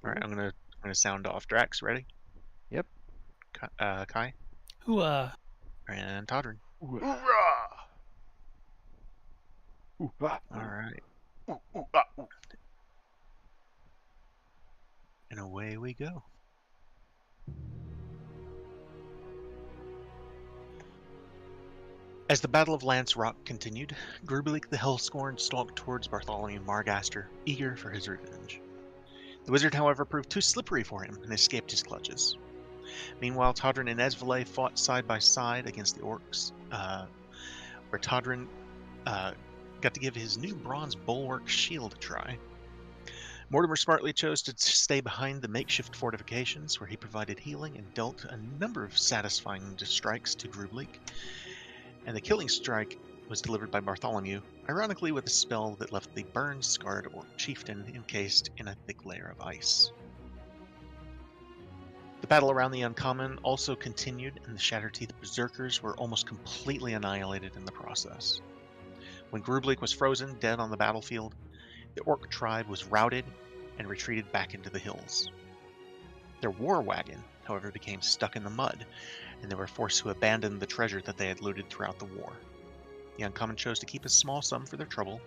All right, I'm gonna sound off. Drax, ready? Yep. Kai Who, and Todrin. Ooh, Hoorah! ah, All right, Ooh, ooh, ah, ooh. and away we go. As the Battle of Lance Rock continued, Grublik the Hellscorn stalked towards Bartholomew Margaster, eager for his revenge. The wizard, however, proved too slippery for him and escaped his clutches. Meanwhile, Todrin and Esvele fought side by side against the orcs, where Todrin got to give his new bronze bulwark shield a try. Mortimer smartly chose to stay behind the makeshift fortifications, where he provided healing and dealt a number of satisfying strikes to Grublik. And the killing strike was delivered by Bartholomew, ironically with a spell that left the burn-scarred orc chieftain encased in a thick layer of ice. The battle around the Uncommon also continued, and the Shatterteeth Berserkers were almost completely annihilated in the process. When Grublik was frozen dead on the battlefield, the orc tribe was routed and retreated back into the hills. Their war wagon, however, became stuck in the mud, and they were forced to abandon the treasure that they had looted throughout the war. The Uncommon chose to keep a small sum for their trouble,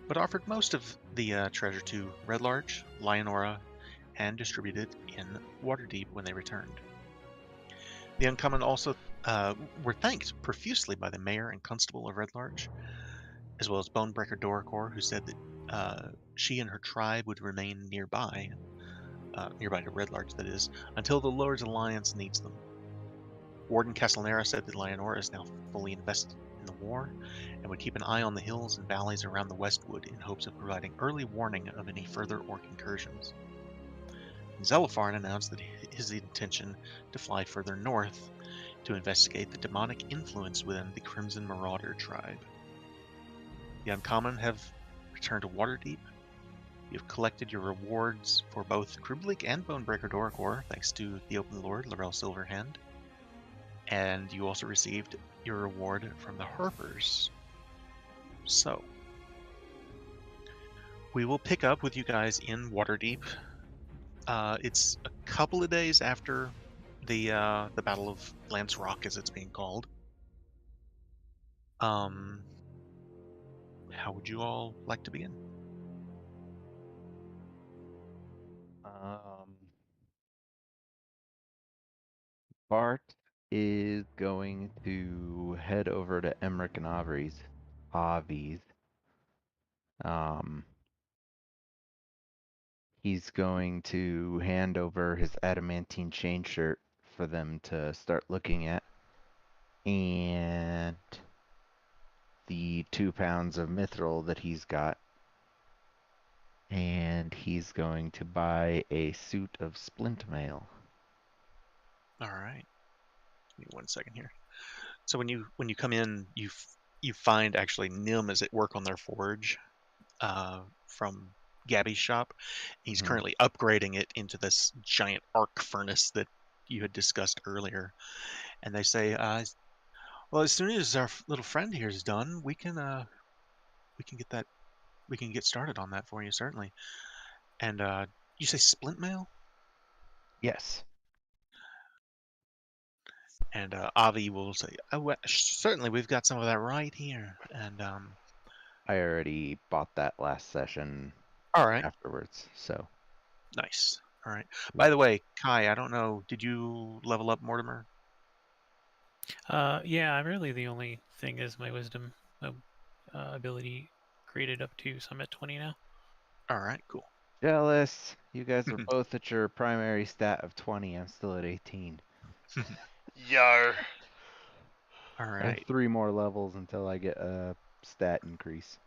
but offered most of the treasure to Red Larch, Lionora, and distributed in Waterdeep when they returned. The Uncommon also were thanked profusely by the mayor and constable of Red Larch, as well as Bonebreaker Doricor, who said that she and her tribe would remain nearby to Red Larch, that is, until the Lord's Alliance needs them. Warden Castellanera said that Leonora is now fully invested in the war and would keep an eye on the hills and valleys around the Westwood in hopes of providing early warning of any further orc incursions. Zelefarn announced that his intention to fly further north to investigate the demonic influence within the Crimson Marauder tribe. The Uncommon have returned to Waterdeep. You've collected your rewards for both Grublik and Bonebreaker Doricor, thanks to the Open Lord, Laurel Silverhand. And you also received your reward from the Harpers. So, we will pick up with you guys in Waterdeep. It's a couple of days after the Battle of Lance Rock, as it's being called. How would you all like to begin? Bart is going to head over to Emmerich and Avi's. Um, he's going to hand over his adamantine chain shirt for them to start looking at, and the 2 pounds of mithril that he's got. And he's going to buy a suit of splint mail. All right. Give me 1 second here. So when you come in, you find actually Nim is at work on their forge from Gabby's shop. He's currently upgrading it into this giant arc furnace that you had discussed earlier. And they say, well, as soon as our little friend here is done, we can get started on that for you, certainly. And you say splint mail? Yes. And Avi will say, oh, well, certainly, we've got some of that right here. And I already bought that last session all right, afterwards, so. nice. All right. By the way, Kai, I don't know, did you level up Mortimer? yeah, really the only thing is my wisdom ability created up to, so I'm at 20 now. All right, cool. Jealous. You guys are both at your primary stat of 20. I'm still at 18. Yar. All I have right. 3 more levels until I get a stat increase.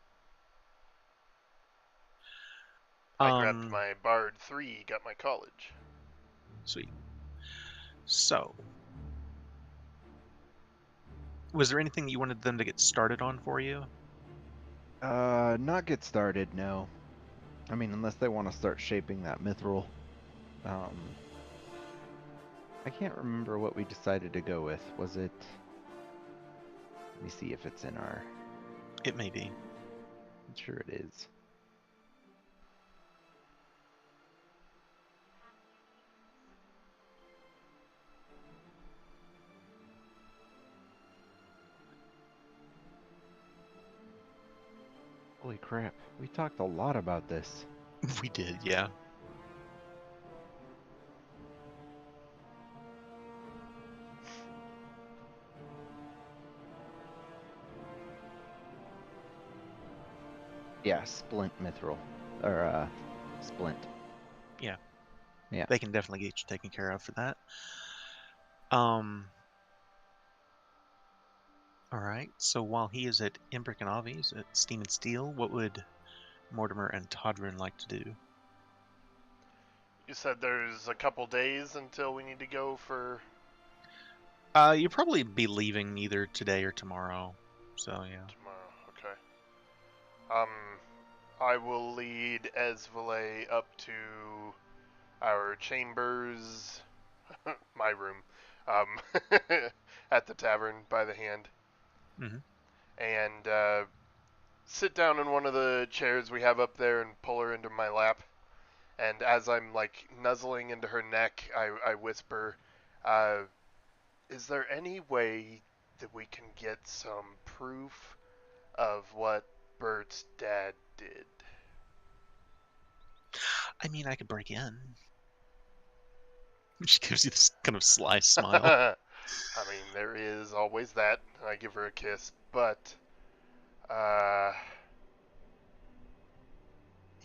I grabbed my Bard 3, got my college. Sweet. So, was there anything you wanted them to get started on for you? Not get started, no. I mean, unless they want to start shaping that mithril. I can't remember what we decided to go with. Was it... Let me see if it's in our... It may be. I'm sure it is. Holy crap. We talked a lot about this. We did, yeah. Yeah, Splint Mithril. Or, Splint. Yeah. Yeah. They can definitely get you taken care of for that. Alright, so while he is at Hindrick and Avi's at Steam and Steel, what would Mortimer and Todrin like to do? You said there's a couple days until we need to go for... You'll probably be leaving either today or tomorrow. So, yeah. Tomorrow, okay. I will lead Esvale up to our chambers, my room, at the tavern by the hand, and sit down in one of the chairs we have up there and pull her into my lap. And as I'm like nuzzling into her neck, I whisper, is there any way that we can get some proof of what Bert's dad did? I mean, I could break in. She gives you this kind of sly smile. I mean, there is always that. I give her a kiss, but,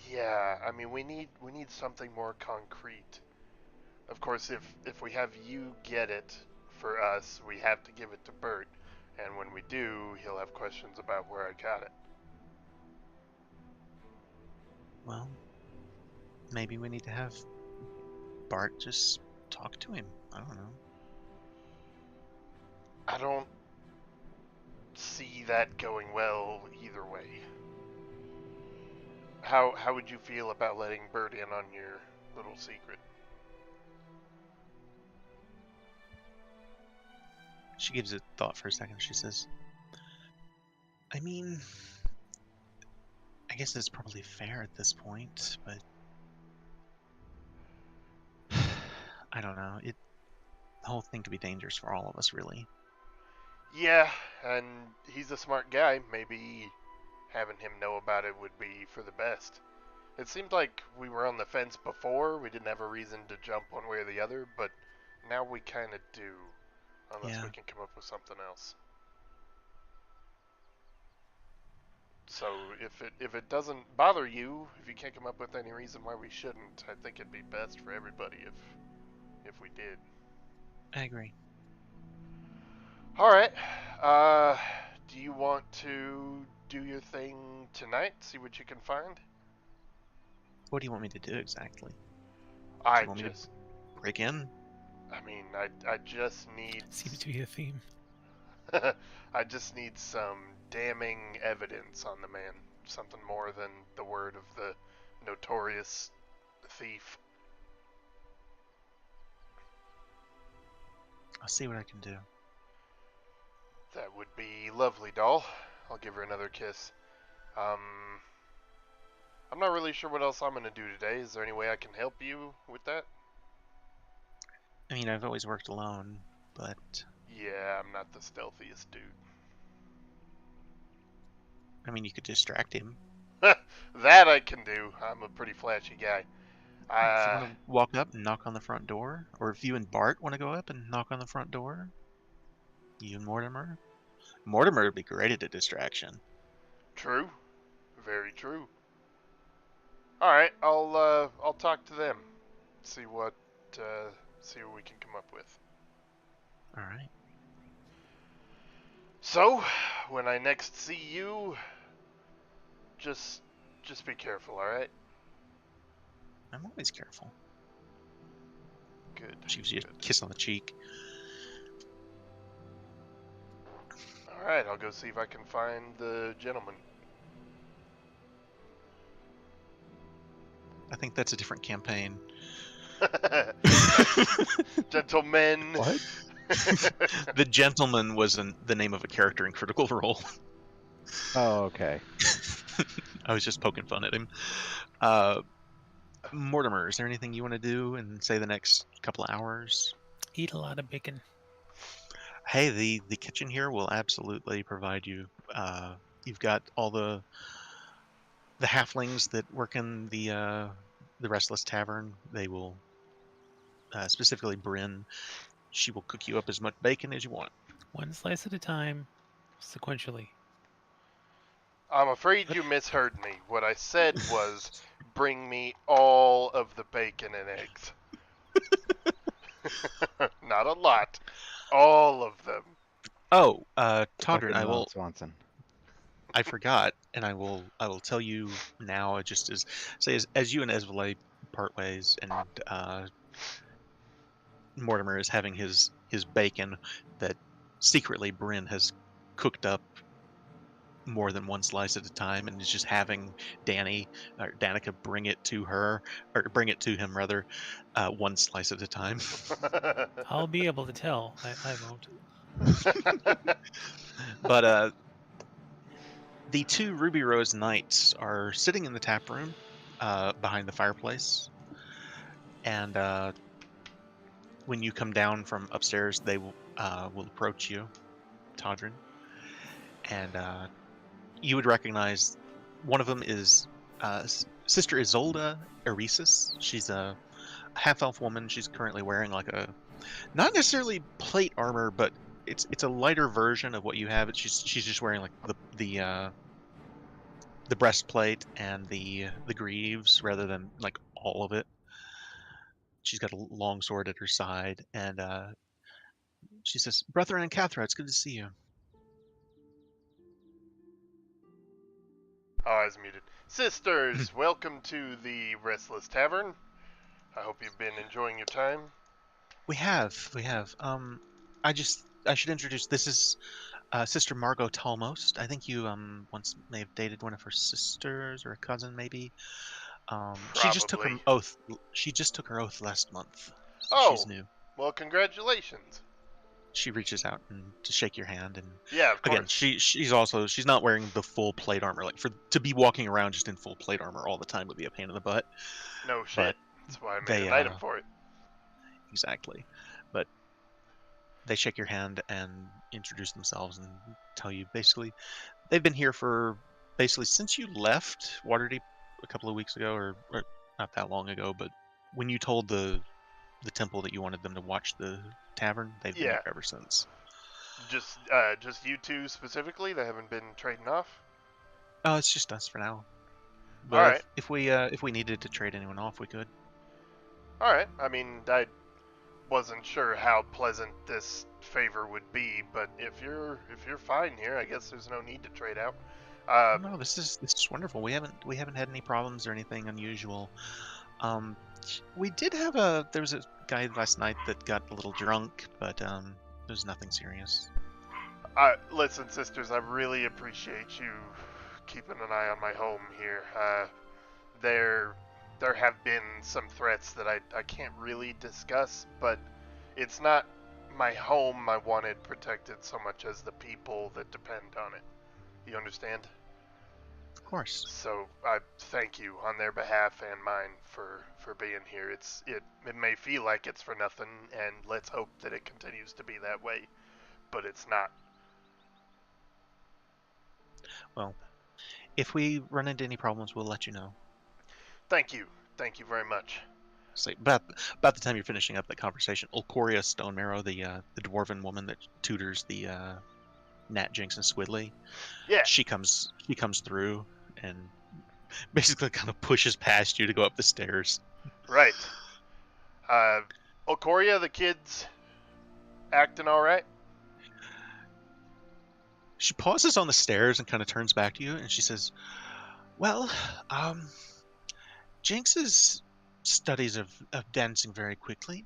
yeah, I mean, we need something more concrete. Of course, if we have you get it for us, we have to give it to Bert, and when we do, he'll have questions about where I got it. Well, maybe we need to have Bart just talk to him. I don't know. I don't see that going well either way. How would you feel about letting Bert in on your little secret? She gives it thought for a second. She says, I mean, I guess it's probably fair at this point, but I don't know. The whole thing could be dangerous for all of us, really. Yeah, and he's a smart guy. Maybe having him know about it would be for the best. It seemed like we were on the fence before. We didn't have a reason to jump one way or the other, but now we kind of do. Unless we can come up with something else. So if it doesn't bother you, if you can't come up with any reason why we shouldn't, I think it'd be best for everybody if we did. I agree. All right. Do you want to do your thing tonight? See what you can find. What do you want me to do exactly? I want just me to break in. I mean, I just need. Seems to be a theme. I just need some damning evidence on the man. Something more than the word of the notorious thief. I'll see what I can do. That would be lovely, doll. I'll give her another kiss. I'm not really sure what else I'm going to do today. Is there any way I can help you with that? I mean, I've always worked alone, but... Yeah, I'm not the stealthiest dude. I mean, you could distract him. That I can do. I'm a pretty flashy guy. If you want to walk up and knock on the front door, or if you and Bart want to go up and knock on the front door, you and Mortimer. Mortimer would be great at a distraction. True, very true. All right, I'll talk to them, see what we can come up with. All right. So, when I next see you, just be careful, all right? I'm always careful. Good. She gives you a kiss on the cheek. All right, I'll go see if I can find the gentleman. I think that's a different campaign. Gentlemen. What? The Gentleman was the name of a character in Critical Role. Oh, okay. I was just poking fun at him. Mortimer, is there anything you want to do in, say, the next couple of hours? Eat a lot of bacon. Hey, the kitchen here will absolutely provide you. You've got all the the halflings that work in the Restless Tavern, they will, specifically Bryn, she will cook you up as much bacon as you want. One slice at a time, sequentially. I'm afraid you misheard me. What I said was, bring me all of the bacon and eggs. Not a lot. All of them. Oh, Fucking Todrin, Ron Swanson. I forgot, and I will tell you now. Just as say as you and Esvale part ways, and Mortimer is having his bacon that secretly Bryn has cooked up more than one slice at a time, and is just having Danny or Danica bring it to her, or bring it to him rather, one slice at a time. I'll be able to tell. I won't. But the two Ruby Rose Knights are sitting in the tap room, behind the fireplace, and when you come down from upstairs, they will approach you, Todrin, and you would recognize one of them is Sister Isolda Eresis. She's a half-elf woman. She's currently wearing like a, not necessarily plate armor, but it's a lighter version of what you have. She's just wearing like the breastplate and the greaves rather than like all of it. She's got a long sword at her side, and she says, "Brethren and Cathra, it's good to see you." Oh, I was muted. Sisters, welcome to the Restless Tavern. I hope you've been enjoying your time. We have. I should introduce. This is Sister Margot Talmost. I think you once may have dated one of her sisters or a cousin, maybe. She just took her Probably. oath. She just took her oath last month. So she's Oh, new. well, congratulations. She reaches out and to shake your hand, and Yeah, of again, course. she's not wearing the full plate armor. Like to be walking around just in full plate armor all the time would be a pain in the butt. No shit. But That's why I made they an item for it. exactly. But they shake your hand and introduce themselves and tell you basically they've been here for basically since you left Waterdeep a couple of weeks ago, or not that long ago. But when you told the temple that you wanted them to watch the tavern, they've been Yeah. here ever since. Just you two specifically that haven't been trading off? Oh, it's just us for now. But Alright. if we needed to trade anyone off, we could. Alright. I mean, I wasn't sure how pleasant this favor would be, but if you're fine here, I guess there's no need to trade out. No, this is wonderful. We haven't had any problems or anything unusual. We did have there was a guy last night that got a little drunk, but there's nothing serious. Listen, sisters, I really appreciate you keeping an eye on my home here. There have been some threats that I can't really discuss, but it's not my home I wanted protected so much as the people that depend on it. You understand? Of course. So I thank you on their behalf and mine for being here. It may feel like it's for nothing, and let's hope that it continues to be that way, but it's not. Well, if we run into any problems, we'll let you know. Thank you very much. Say about the time you're finishing up that conversation, Ulcoria Stonemarrow, the dwarven woman that tutors the Nat Jinx and Squidly, Yeah. she comes through and basically kind of pushes past you to go up the stairs. Right. Okoria, the kids acting all right? She pauses on the stairs and kind of turns back to you, and she says, "Well, Jinx's studies of dancing very quickly.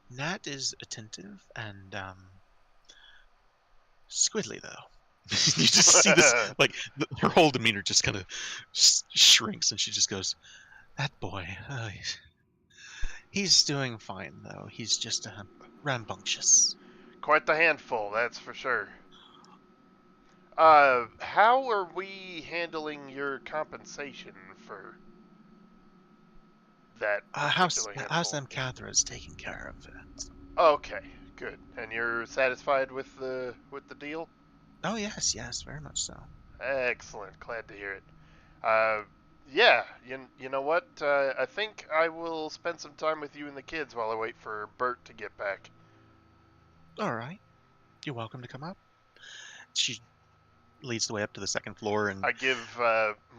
Nat is attentive, and Squidly, though." You just see this, like, her whole demeanor just kind of shrinks, and she just goes, "That boy, he's doing fine, though. He's just rambunctious." Quite the handful, that's for sure. How are we handling your compensation for that particular handful? How's them Catherine's taking care of it? Okay, good. And you're satisfied with the deal? Oh yes, very much so. Excellent. Glad to hear it. Yeah, you know what? I think I will spend some time with you and the kids while I wait for Bert to get back. All right. You're welcome to come up. She leads the way up to the second floor, and I give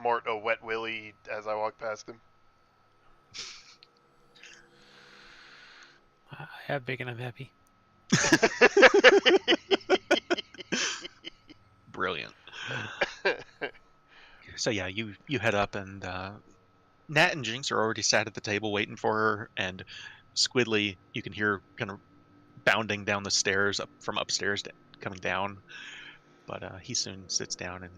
Mort a wet willy as I walk past him. I have bacon. I'm happy. brilliant. So yeah, you head up, and Nat and Jinx are already sat at the table waiting for her, and Squidly, you can hear kind of bounding down the stairs up from upstairs coming down, but he soon sits down and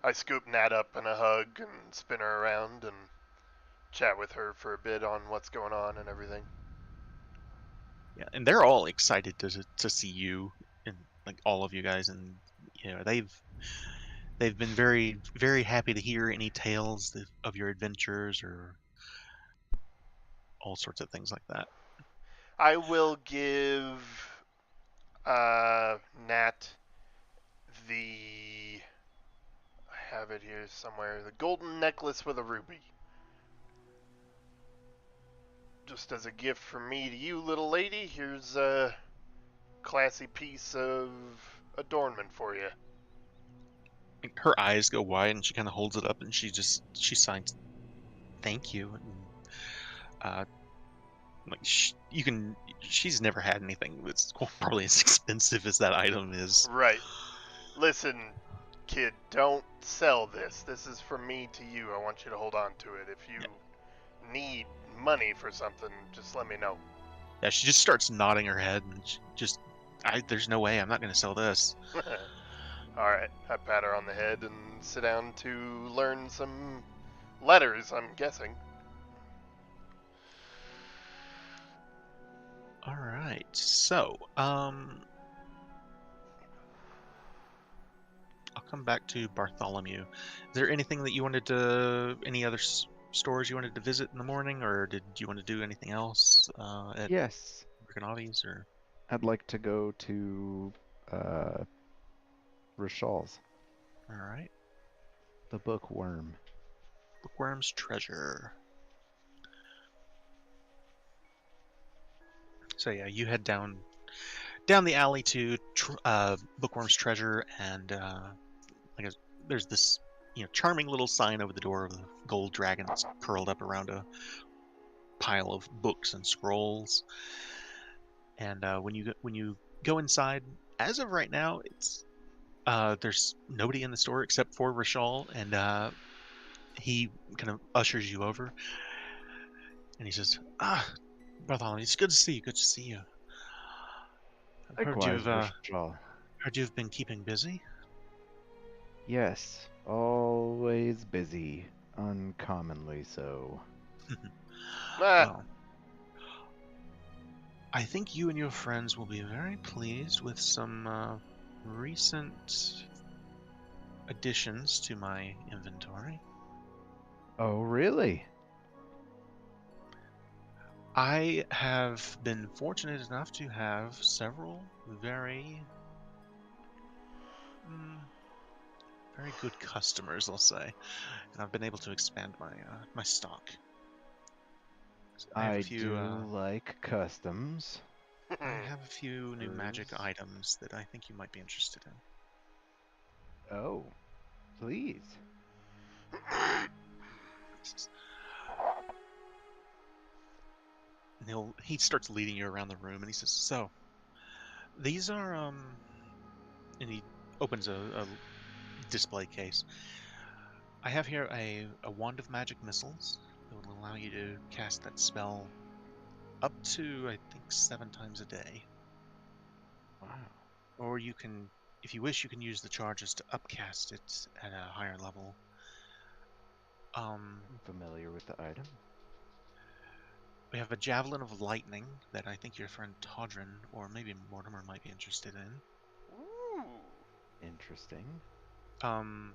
I scoop Nat up in a hug and spin her around and chat with her for a bit on what's going on and everything. yeah, and they're all excited to see you, and like all of you guys, and they've been very very happy to hear any tales of your adventures or all sorts of things like that. I will give Nat the I have it here somewhere. The golden necklace with a ruby. Just as a gift from me to you, little lady, here's a classy piece of adornment for you. Like, her eyes go wide, and she kind of holds it up, and she signs thank you, and like she's never had anything that's probably as expensive as that item is. Right. Listen, kid, don't sell this. This is from me to you. I want you to hold on to it. If you need money for something, just let me know. Yeah, she just starts nodding her head, and there's no way I'm not going to sell this. Alright, I pat her on the head and sit down to learn some letters, I'm guessing. All right, so I'll come back to Bartholomew. Is there anything that you wanted to, any other stores you wanted to visit in the morning, or did you want to do anything else at Yes, Bricanavi's, or? I'd like to go to Rashal's, All right, the bookworm. Bookworm's Treasure. So yeah, you head down the alley to Bookworm's Treasure, and there's this charming little sign over the door of the gold dragon that's curled up around a pile of books and scrolls. And when you go inside, as of right now, it's there's nobody in the store except for Rashal, and he kind of ushers you over, and he says, Bartholomew, it's good to see you. Good to see you. I've Likewise, Rashal. heard you've been keeping busy. Yes, always busy, uncommonly so. Well, I think you and your friends will be very pleased with some recent additions to my inventory. Oh, really? I have been fortunate enough to have several very good customers, I'll say, and I've been able to expand my stock. So I have a few. do like customs. I have a few new magic Hers. items that I think you might be interested in. Oh, please. And he starts leading you around the room, and he says, "So, these are and he opens a display case. I have here a wand of magic missiles that will allow you to cast that spell up to, I think, 7 times a day. Wow. Or you can, if you wish, you can use the charges to upcast it at a higher level. I'm familiar with the item. We have a javelin of lightning that I think your friend Todrin or maybe Mortimer might be interested in. Ooh. Interesting. And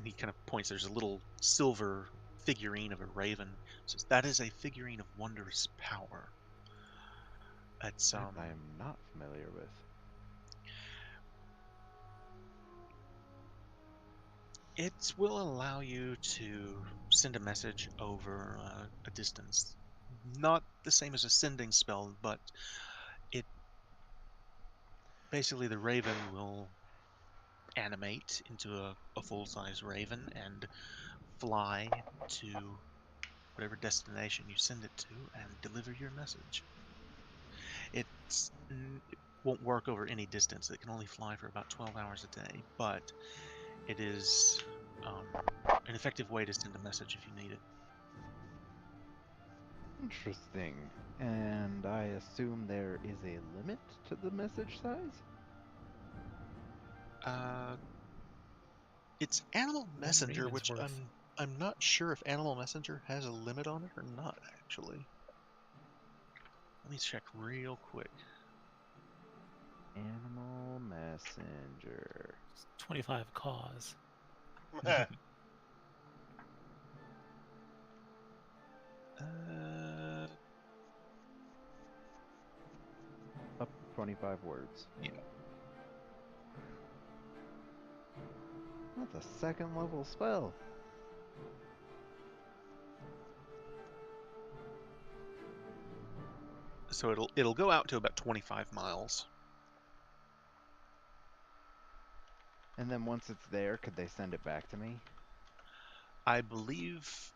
he kind of points. There's a little silver figurine of a raven. Says that is a figurine of wondrous power. That's That I am not familiar with. It will allow you to send a message over a distance. Not the same as a sending spell, but it basically the raven will animate into a full-size raven and fly to whatever destination you send it to and deliver your message. It won't work over any distance. It can only fly for about 12 hours a day, but it is an effective way to send a message if you need it. Interesting. And I assume there is a limit to the message size? It's Animal Messenger, raven's which worth. I'm not sure if Animal Messenger has a limit on it or not, actually. Let me check real quick. Animal Messenger. 25 cause. Up to 25 words. Yeah. That's a second level spell. So it'll go out to about 25 miles. And then once it's there, could they send it back to me? I believe.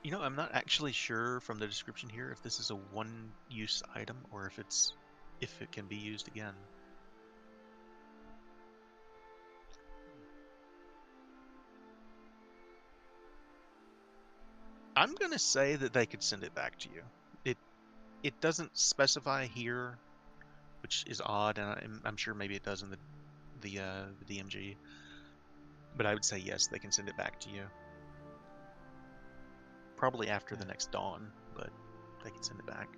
You know, I'm not actually sure from the description here if this is a one-use item or if it can be used again. I'm gonna say that they could send it back to you. It doesn't specify here, which is odd, and I'm sure maybe it does in the DMG. But I would say yes, they can send it back to you. Probably after the next dawn, but they can send it back.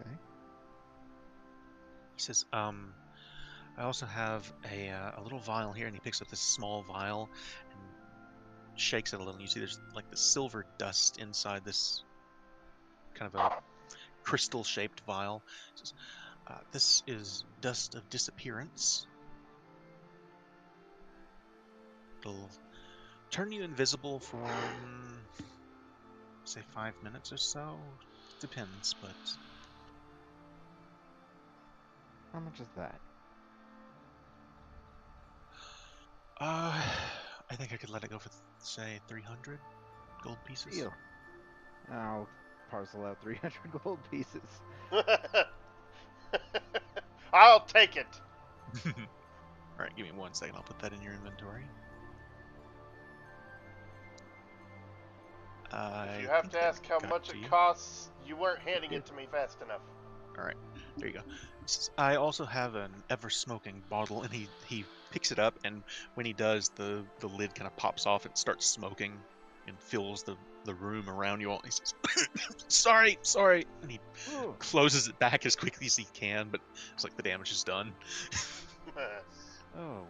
Okay. He says, I also have a little vial here, and he picks up this small vial and shakes it a little. And you see there's like the silver dust inside this kind of a crystal-shaped vial. He says, this is dust of disappearance. It'll turn you invisible for, say, 5 minutes or so. Depends, but... How much is that? I think I could let it go for, say, 300 gold pieces. Deal. I'll parcel out 300 gold pieces. I'll take it. Alright, give me 1 second. I'll put that in your inventory. If you have to ask how much it costs, you weren't handing it to me fast enough. Alright, there you go. I also have an ever-smoking bottle, and he picks it up, and when he does, the lid kind of pops off and starts smoking and fills the room around you all. He says, sorry, and he closes it back as quickly as he can, but it's like the damage is done. Oh.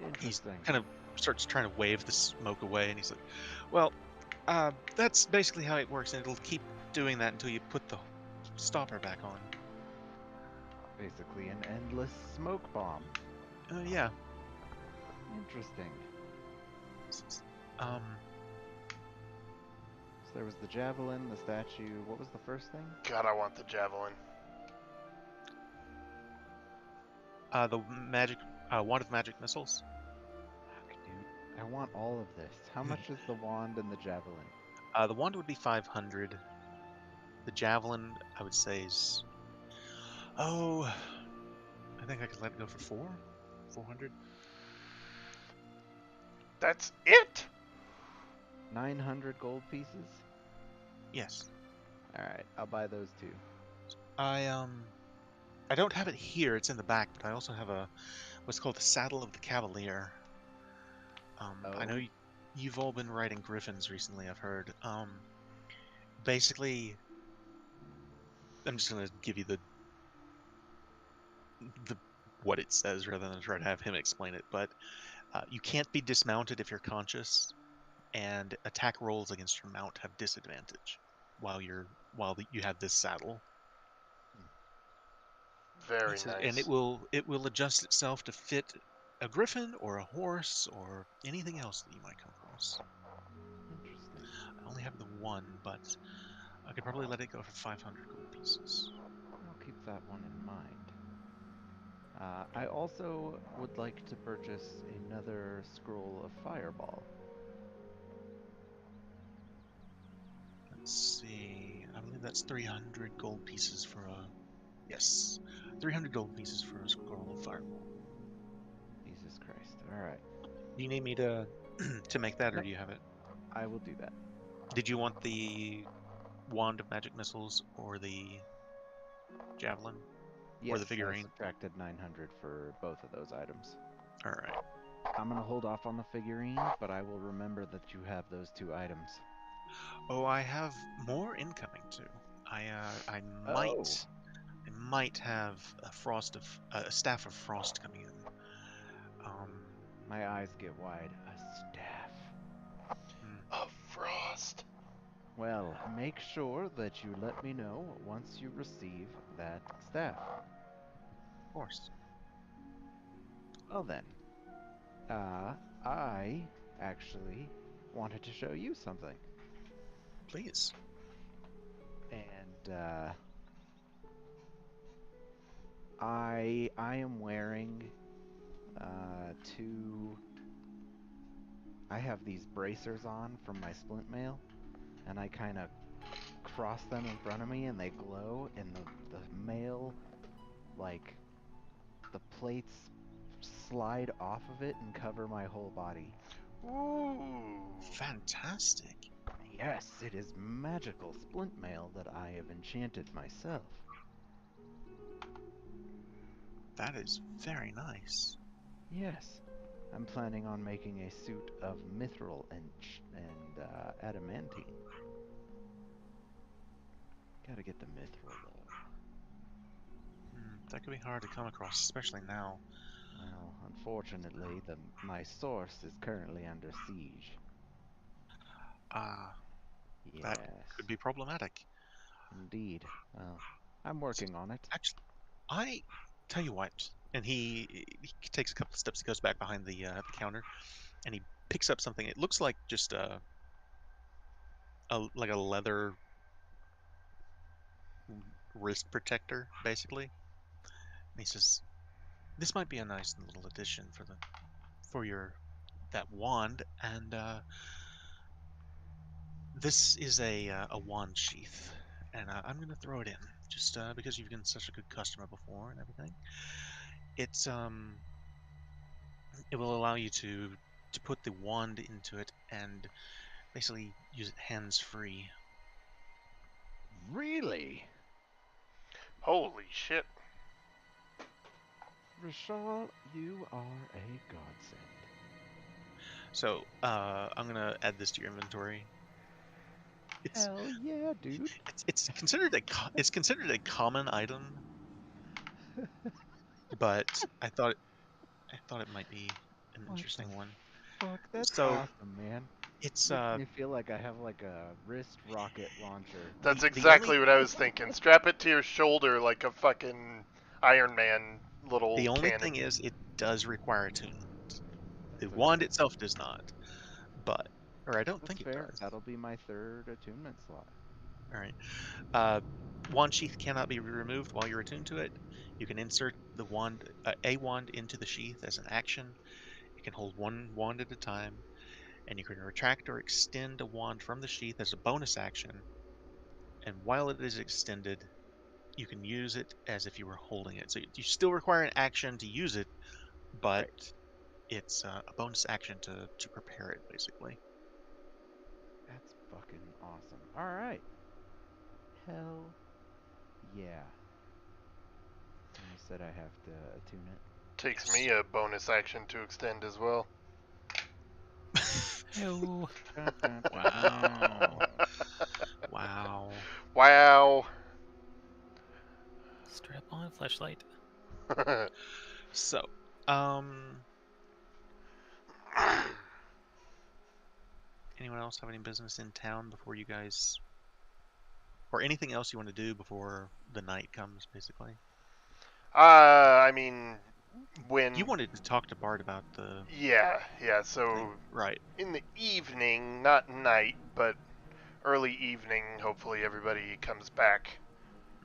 Interesting. He kind of starts trying to wave the smoke away, and he's like, well, that's basically how it works, and it'll keep doing that until you put the stopper back on. Basically an endless smoke bomb. Yeah. Interesting. So there was the javelin, the statue. What was the first thing? God, I want the javelin. The magic wand of magic missiles. Fuck, dude. I want all of this. How much is the wand and the javelin? The wand would be 500. The javelin, I would say, is... Oh, I think I could let it go for 400. That's it? 900 gold pieces? Yes. Alright, I'll buy those too. I don't have it here. It's in the back, but I also have what's called the Saddle of the Cavalier. I know you've all been riding griffins recently, I've heard. Basically, I'm just gonna give you the what it says rather than try to have him explain it. But you can't be dismounted if you're conscious, and attack rolls against your mount have disadvantage while you have this saddle. Very nice. And it will adjust itself to fit a griffin or a horse or anything else that you might come across. Interesting. I only have the one, but I could probably let it go for 500 gold pieces. I'll keep that one in mind. I also would like to purchase another scroll of fireball. Let's see. I believe that's 300 gold pieces for a... Yes. 300 gold pieces for a scroll of fireball. Jesus Christ. Alright. Do you need me to to make that, or Nope. do you have it? I will do that. Did you want the wand of magic missiles or the javelin? Yes, the figurine? I subtracted 900 for both of those items. All right. I'm going to hold off on the figurine, but I will remember that you have those 2 items. Oh, I have more incoming too. I Oh. might have a staff of frost coming in. My eyes get wide. A staff. Of frost. Well, make sure that you let me know once you receive that staff. Of course. Well then, I actually wanted to show you something. Please. And, I am wearing, I have these bracers on from my splint mail, and I kind of cross them in front of me and they glow, and the mail, like, the plates slide off of it and cover my whole body. Ooh. Fantastic. Yes, it is magical splint mail that I have enchanted myself. That is very nice. Yes, I'm planning on making a suit of mithril and adamantine. Gotta get the mithril though. That could be hard to come across, especially now. Well, unfortunately, my source is currently under siege. Ah, Yes, that could be problematic. indeed. Well, I'm working on it. Actually, I tell you what, and he takes a couple of steps. He goes back behind the counter, and he picks up something. It looks like just a leather wrist protector, basically. And he says, "This might be a nice little addition for your that wand." And this is a wand sheath, and I'm gonna throw it in just because you've been such a good customer before and everything. It's it will allow you to put the wand into it and basically use it hands free. Really? Holy shit. Rashal, you are a godsend. So I'm gonna add this to your inventory. Hell yeah, dude. It's considered a common item, but I thought it might be an What interesting the one. fuck? That's So awesome, man. it's Makes me feel like I have like a wrist rocket launcher. That's the exactly only what I was thinking. Strap it to your shoulder like a fucking Iron Man little the only cannon. thing is it does require attunement. The That's wand okay. itself does not, or I don't That's think it fair. does. That'll be my 3rd attunement slot. All right. Wand sheath cannot be removed while you're attuned to it. You can insert the wand, a wand, into the sheath as an action. It can hold one wand at a time, and you can retract or extend a wand from the sheath as a bonus action. And while it is extended, you can use it as if you were holding it. So you still require an action to use it, but Right. it's a bonus action to prepare it, basically. That's fucking awesome. Alright. Hell yeah. And you said I have to attune it? Takes Yes. me a bonus action to extend as well. Ew. Dun, dun, dun, Wow. dun. Wow. Wow. Strap on flashlight. So, anyone else have any business in town before you guys, or anything else you want to do before the night comes, basically? I mean, when You wanted to talk to Bart about the yeah, so thing, right? in the evening, not night, but early evening, hopefully everybody comes back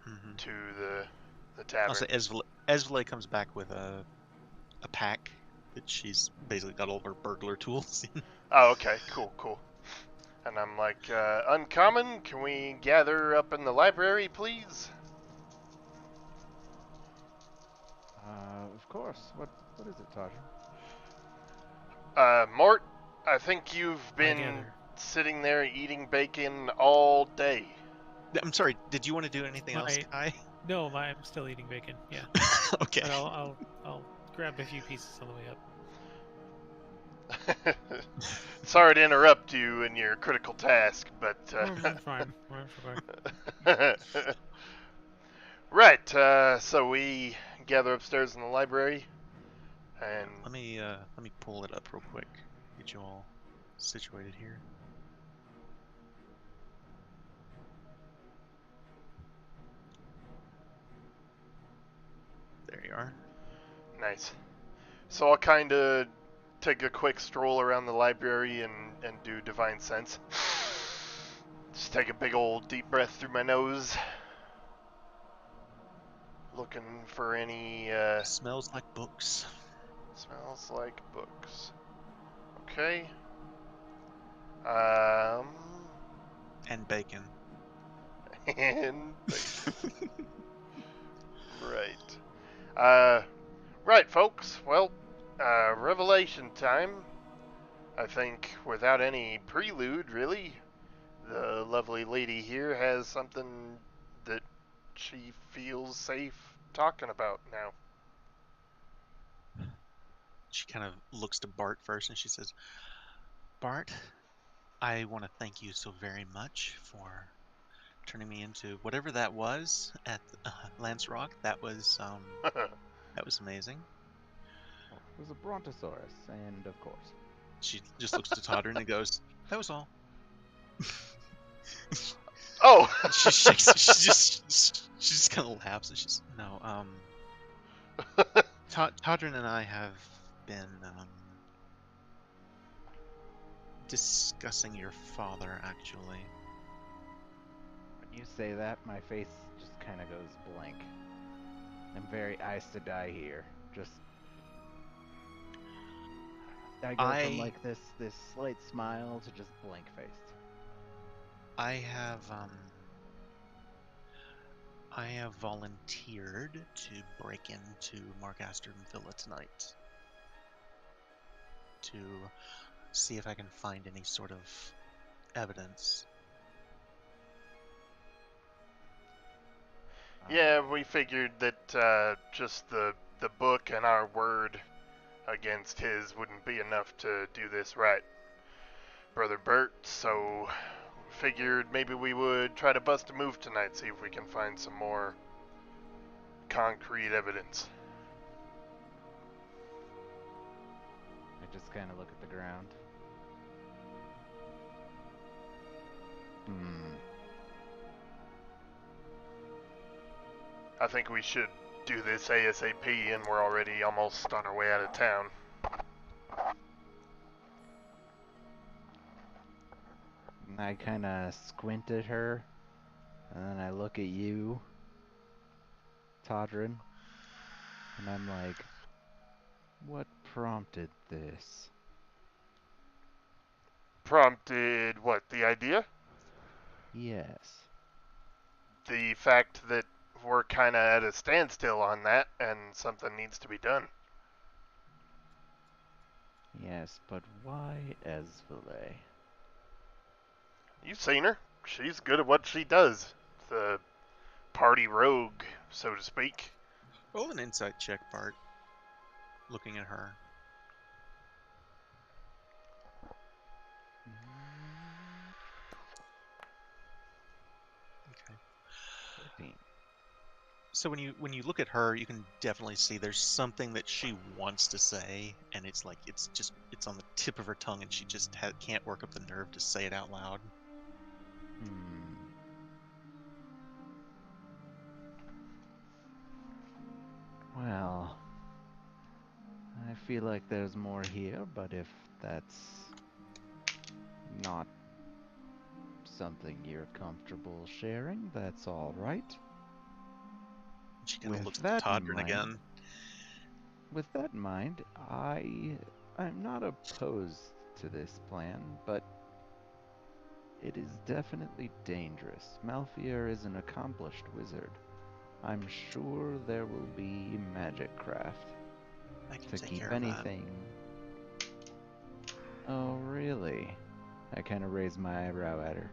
Mm-hmm. to the I'll tavern. say Esvele comes back with a pack that she's basically got all her burglar tools in. Oh, okay, cool. And I'm like, Uncommon, can we gather up in the library, please? Of course. What is it, Todger? Mort, I think you've I been gather. sitting there eating bacon all day. I'm sorry. Did you want to do anything else, My Kai? no, I'm still eating bacon. Yeah, Okay. but I'll grab a few pieces on the way up. Sorry to interrupt you in your critical task, but I'm fine. I'm fine. right. So we gather upstairs in the library, and Let me pull it up real quick. Get you all situated here. There you are. nice. So I'll kind of take a quick stroll around the library and do divine sense. Just take a big old deep breath through my nose, looking for any Smells like books. smells like books. Okay. Um. And bacon. And right. Right, folks. Well, revelation time. I think without any prelude, really, the lovely lady here has something that she feels safe talking about now. She kind of looks to Bart first and she says, Bart, I want to thank you so very much for turning me into whatever that was at Lance Rock. That was amazing. Oh, it was a brontosaurus, and of course. She just looks to Toddern and goes, "That was all." Oh! She shakes. She just kind of laughs and she's no. Toddern and I have been discussing your father, actually. When you say that, my face just kind of goes blank. I'm very ice to die here. Just I go from like this slight smile to just blank faced. I have volunteered to break into Mark Astor's villa tonight to see if I can find any sort of evidence. Yeah, we figured that just the book and our word against his wouldn't be enough to do this right, Brother Bert, so figured maybe we would try to bust a move tonight, see if we can find some more concrete evidence. I just kind of look at the ground. I think we should do this ASAP, and we're already almost on our way out of town. And I kind of squint at her, and then I look at you, Todrin, and I'm like, what prompted this? Prompted what, the idea? Yes. The fact that we're kind of at a standstill on that, and something needs to be done. Yes, but why Esvele? You've seen her. She's good at what she does. The party rogue, so to speak. Roll an insight check, Bart. Looking at her. Okay. 13. So when you look at her, you can definitely see there's something that she wants to say, and it's like it's on the tip of her tongue, and she just can't work up the nerve to say it out loud. Well, feel like there's more here, but if that's not something you're comfortable sharing, that's all right. She kind of With looks at that in Todrin mind, again. With that in mind, I'm not opposed to this plan, but it is definitely dangerous. Malfier is an accomplished wizard. I'm sure there will be magic craft I can to take keep care of that. anything. Oh, really? I kind of raise my eyebrow at her.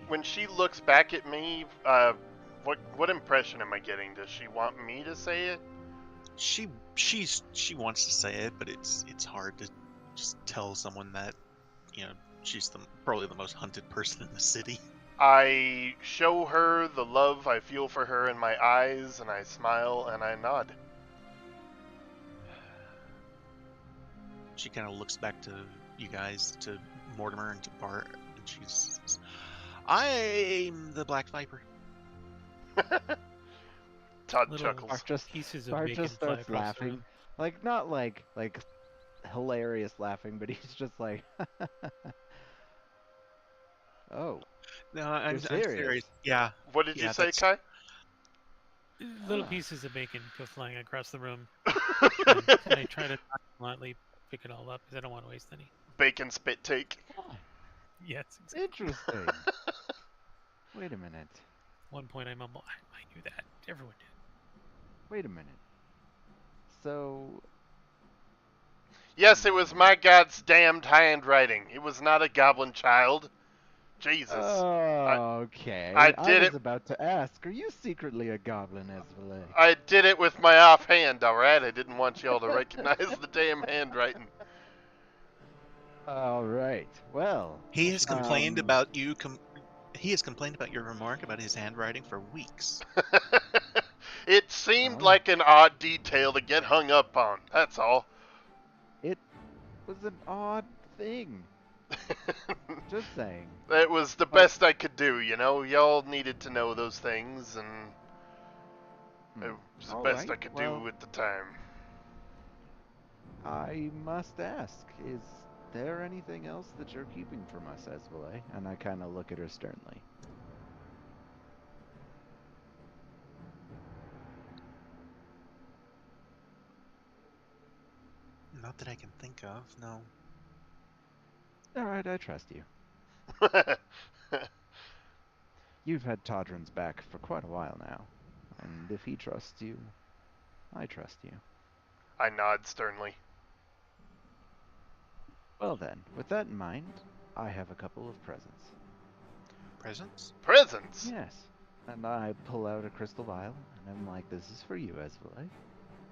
When she looks back at me, what impression am I getting? Does she want me to say it? She wants to say it, but it's hard to just tell someone that, you know, she's probably the most hunted person in the city. I show her the love I feel for her in my eyes, and I smile and I nod. She kind of looks back to you guys, to Mortimer and to Bart, and she says, "I'm the Black Viper." Todd Little chuckles. pieces of Bart bacon just fly starts across the laughing, room. like not like hilarious laughing, but he's just like, "Oh, No, I'm serious?" serious. Yeah. What did Yeah, you say, that's- Kai? Little Ah. pieces of bacon go flying across the room. And I try to nonchalantly pick it all up because I don't want to waste any. Bacon spit take. Oh, Yes, exactly. interesting. Wait a minute. One point I mumble, I knew that. Everyone did. Wait a minute. So, Yes, it was my God's damned handwriting. It was not a goblin child. Jesus. okay. I did was it- about to ask, are you secretly a goblin, Esvele? I did it with my offhand, alright? I didn't want y'all to recognize the damn handwriting. All right. Well, He has complained about you. He has complained about your remark about his handwriting for weeks. It seemed Oh. like an odd detail to get hung up on. That's all. it was an odd thing. Just saying. It was the best I could do, you know? Y'all needed to know those things, and it was the All best right, I could well, do at the time. I must ask, is there anything else that you're keeping from us, Esvele? And I kind of look at her sternly. Not that I can think of. No. All right, I trust you. You've had Todrin's back for quite a while now, and if he trusts you, I trust you. I nod sternly. Well then, with that in mind, I have a couple of presents. Presents? Presents! Yes. And I pull out a crystal vial, and I'm like, this is for you, Esvele.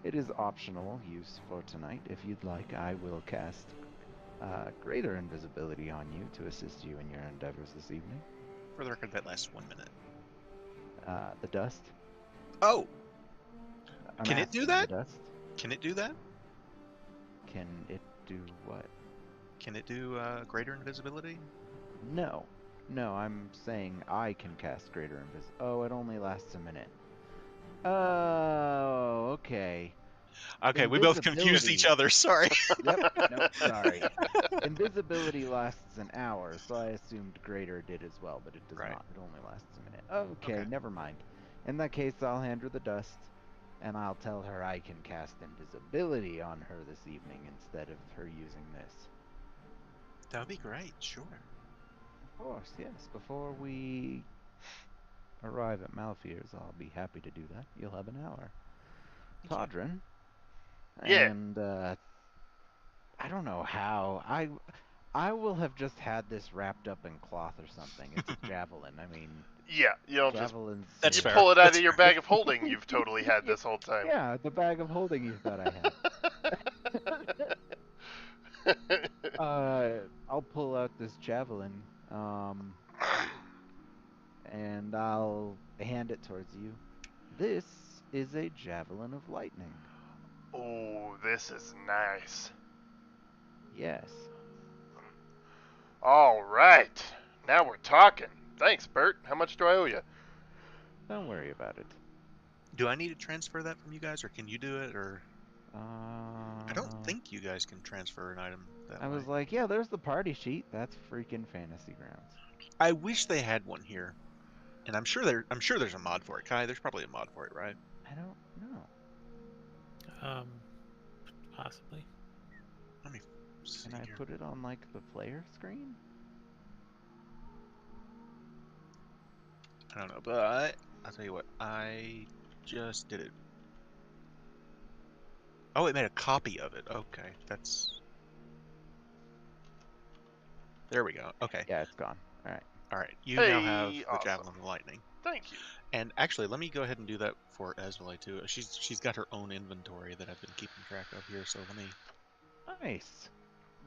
It is optional use for tonight. If you'd like, I will cast greater invisibility on you to assist you in your endeavors this evening. For the record, that lasts 1 minute. The dust. Oh! I'm Can it asking do that? The dust. Can it do that? Can it do what? Can it do greater invisibility? No. No, I'm saying I can cast greater invisibility. Oh, it only lasts a minute. Oh, okay. Okay, we both confused each other. Sorry. Yep, nope, sorry. Invisibility lasts an hour, so I assumed greater did as well, but it does Right. not. It only lasts a minute. Okay, Okay. never mind. In that case, I'll hand her the dust, and I'll tell her I can cast invisibility on her this evening instead of her using this. That would be great. Sure. Of course, yes. Before we arrive at Malfear's, I'll be happy to do that. You'll have an hour. Thank you. Todrin. Yeah. And, I don't know how. I will have just had this wrapped up in cloth or something. It's a javelin. I mean, Yeah, you don't just javelins. That's you fair. pull it out That's of your fair. bag of holding you've totally had this whole time. Yeah, the bag of holding you thought I had. I'll pull out this javelin, and I'll hand it towards you. This is a javelin of lightning. Oh, this is nice. Yes. All right. Now we're talking. Thanks, Bert. How much do I owe you? Don't worry about it. Do I need to transfer that from you guys, or can you do it, or I don't Uh, think you guys can transfer an item that I way. was like, yeah, there's the party sheet. That's freaking Fantasy Grounds. I wish they had one here, and I'm sure there's a mod for it. Kai, there's probably a mod for it, right? I don't know. Possibly. Let me see Can I here. put it on like the player screen? I don't know, but I'll tell you what. I just did it. Oh, it made a copy of it. Okay, that's. There we go. Okay. Yeah, it's gone. All right. All right. You now have Hey, the awesome. Javelin of Lightning. Thank you. And actually, let me go ahead and do that for Esvele too. She's got her own inventory that I've been keeping track of here. So let me. Nice.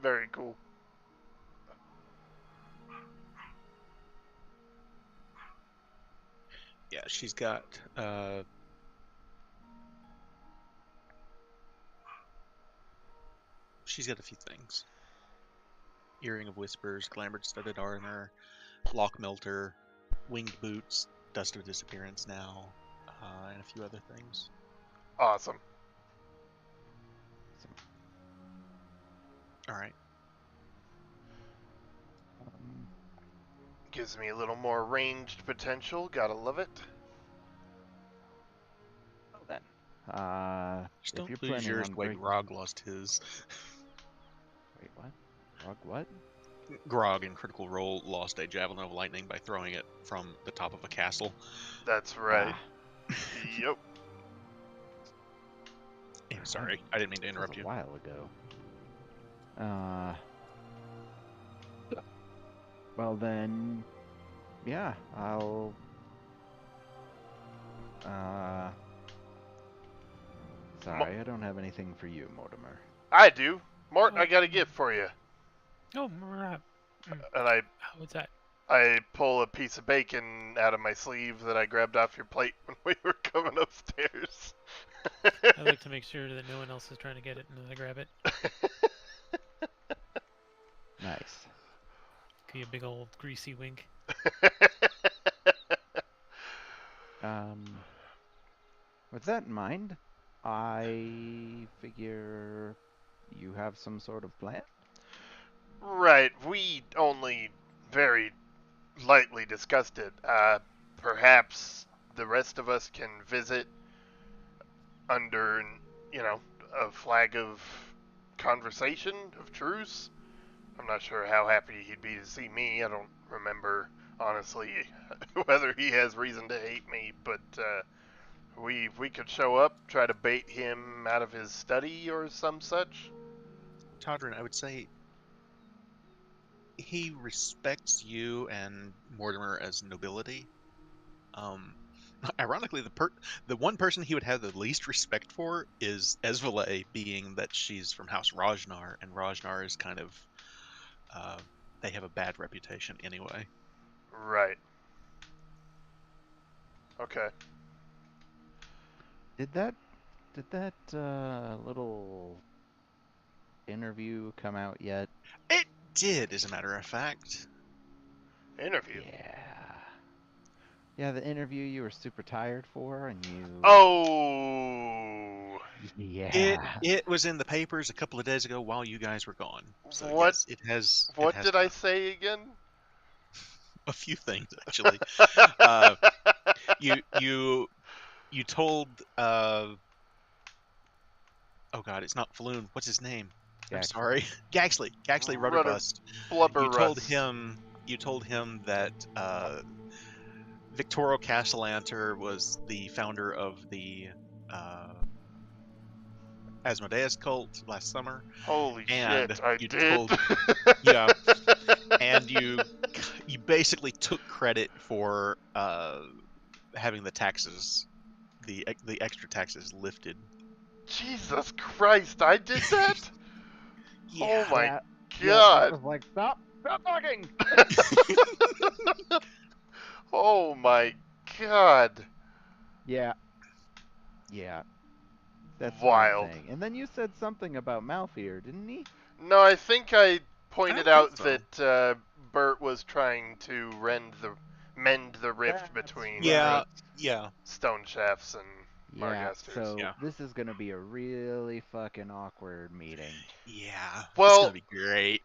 Very cool. Yeah, she's got. She's got a few things. Earring of Whispers, Glamored Studded Armor, Lock Melter, Winged Boots, Dust of Disappearance now, and a few other things. Awesome. All right. Gives me a little more ranged potential. Gotta love it. Well then. Just If don't you're lose planning yours on the way breaking... Grog lost his. Wait, what? Rug what? Grog in Critical Role lost a Javelin of Lightning by throwing it from the top of a castle. That's right. Ah, Yep. Yeah, sorry, I didn't mean to that was interrupt a you. while ago. Well then, yeah, I'll... Sorry, I don't have anything for you, Mortimer. I do. Mort, I got a gift for you. Oh, right. And I What's that? pull a piece of bacon out of my sleeve that I grabbed off your plate when we were coming upstairs. I like to make sure that no one else is trying to get it and then I grab it. Nice. Give you a big old greasy wink. With that in mind, I figure you have some sort of plan? Right, we only very lightly discussed it. Perhaps the rest of us can visit under, a flag of conversation, of truce. I'm not sure how happy he'd be to see me. I don't remember, honestly, whether he has reason to hate me, but we could show up, try to bait him out of his study or some such. Todrin, I would say he respects you and Mortimer as nobility. Ironically, the one person he would have the least respect for is Esvele, being that she's from House Rajnar, and Rajnar is kind of they have a bad reputation anyway. Right. Okay. Did that little interview come out yet? It did, as a matter of fact. Interview. Yeah. Yeah, the interview you were super tired for, and you... Oh! Yeah. It was in the papers a couple of days ago while you guys were gone. So What? yes, it has. What it has did I come. say again? A few things actually. You told. Oh God, it's not Falloon. What's his name? I'm Gaxley. sorry, Gaxley. Gaxley Rudderbust. Blubberrust. You told him that Victorio Castellanter was the founder of the Asmodeus cult last summer. Holy And shit, I you did. Yeah, and you basically took credit for having the taxes, the extra taxes lifted. Jesus Christ, I did that? Yeah. Oh my Yeah, god. I was like, stop talking! Oh my god. Yeah. That's Wild. what I'm saying. And then you said something about Malfear, didn't he? No, I think I pointed I don't out think that Bert was trying to mend the rift That's between Yeah, right. yeah. stone shafts and Yeah, Margasters. so Yeah. this is gonna be a really fucking awkward meeting. Yeah. It's Well- gonna be great.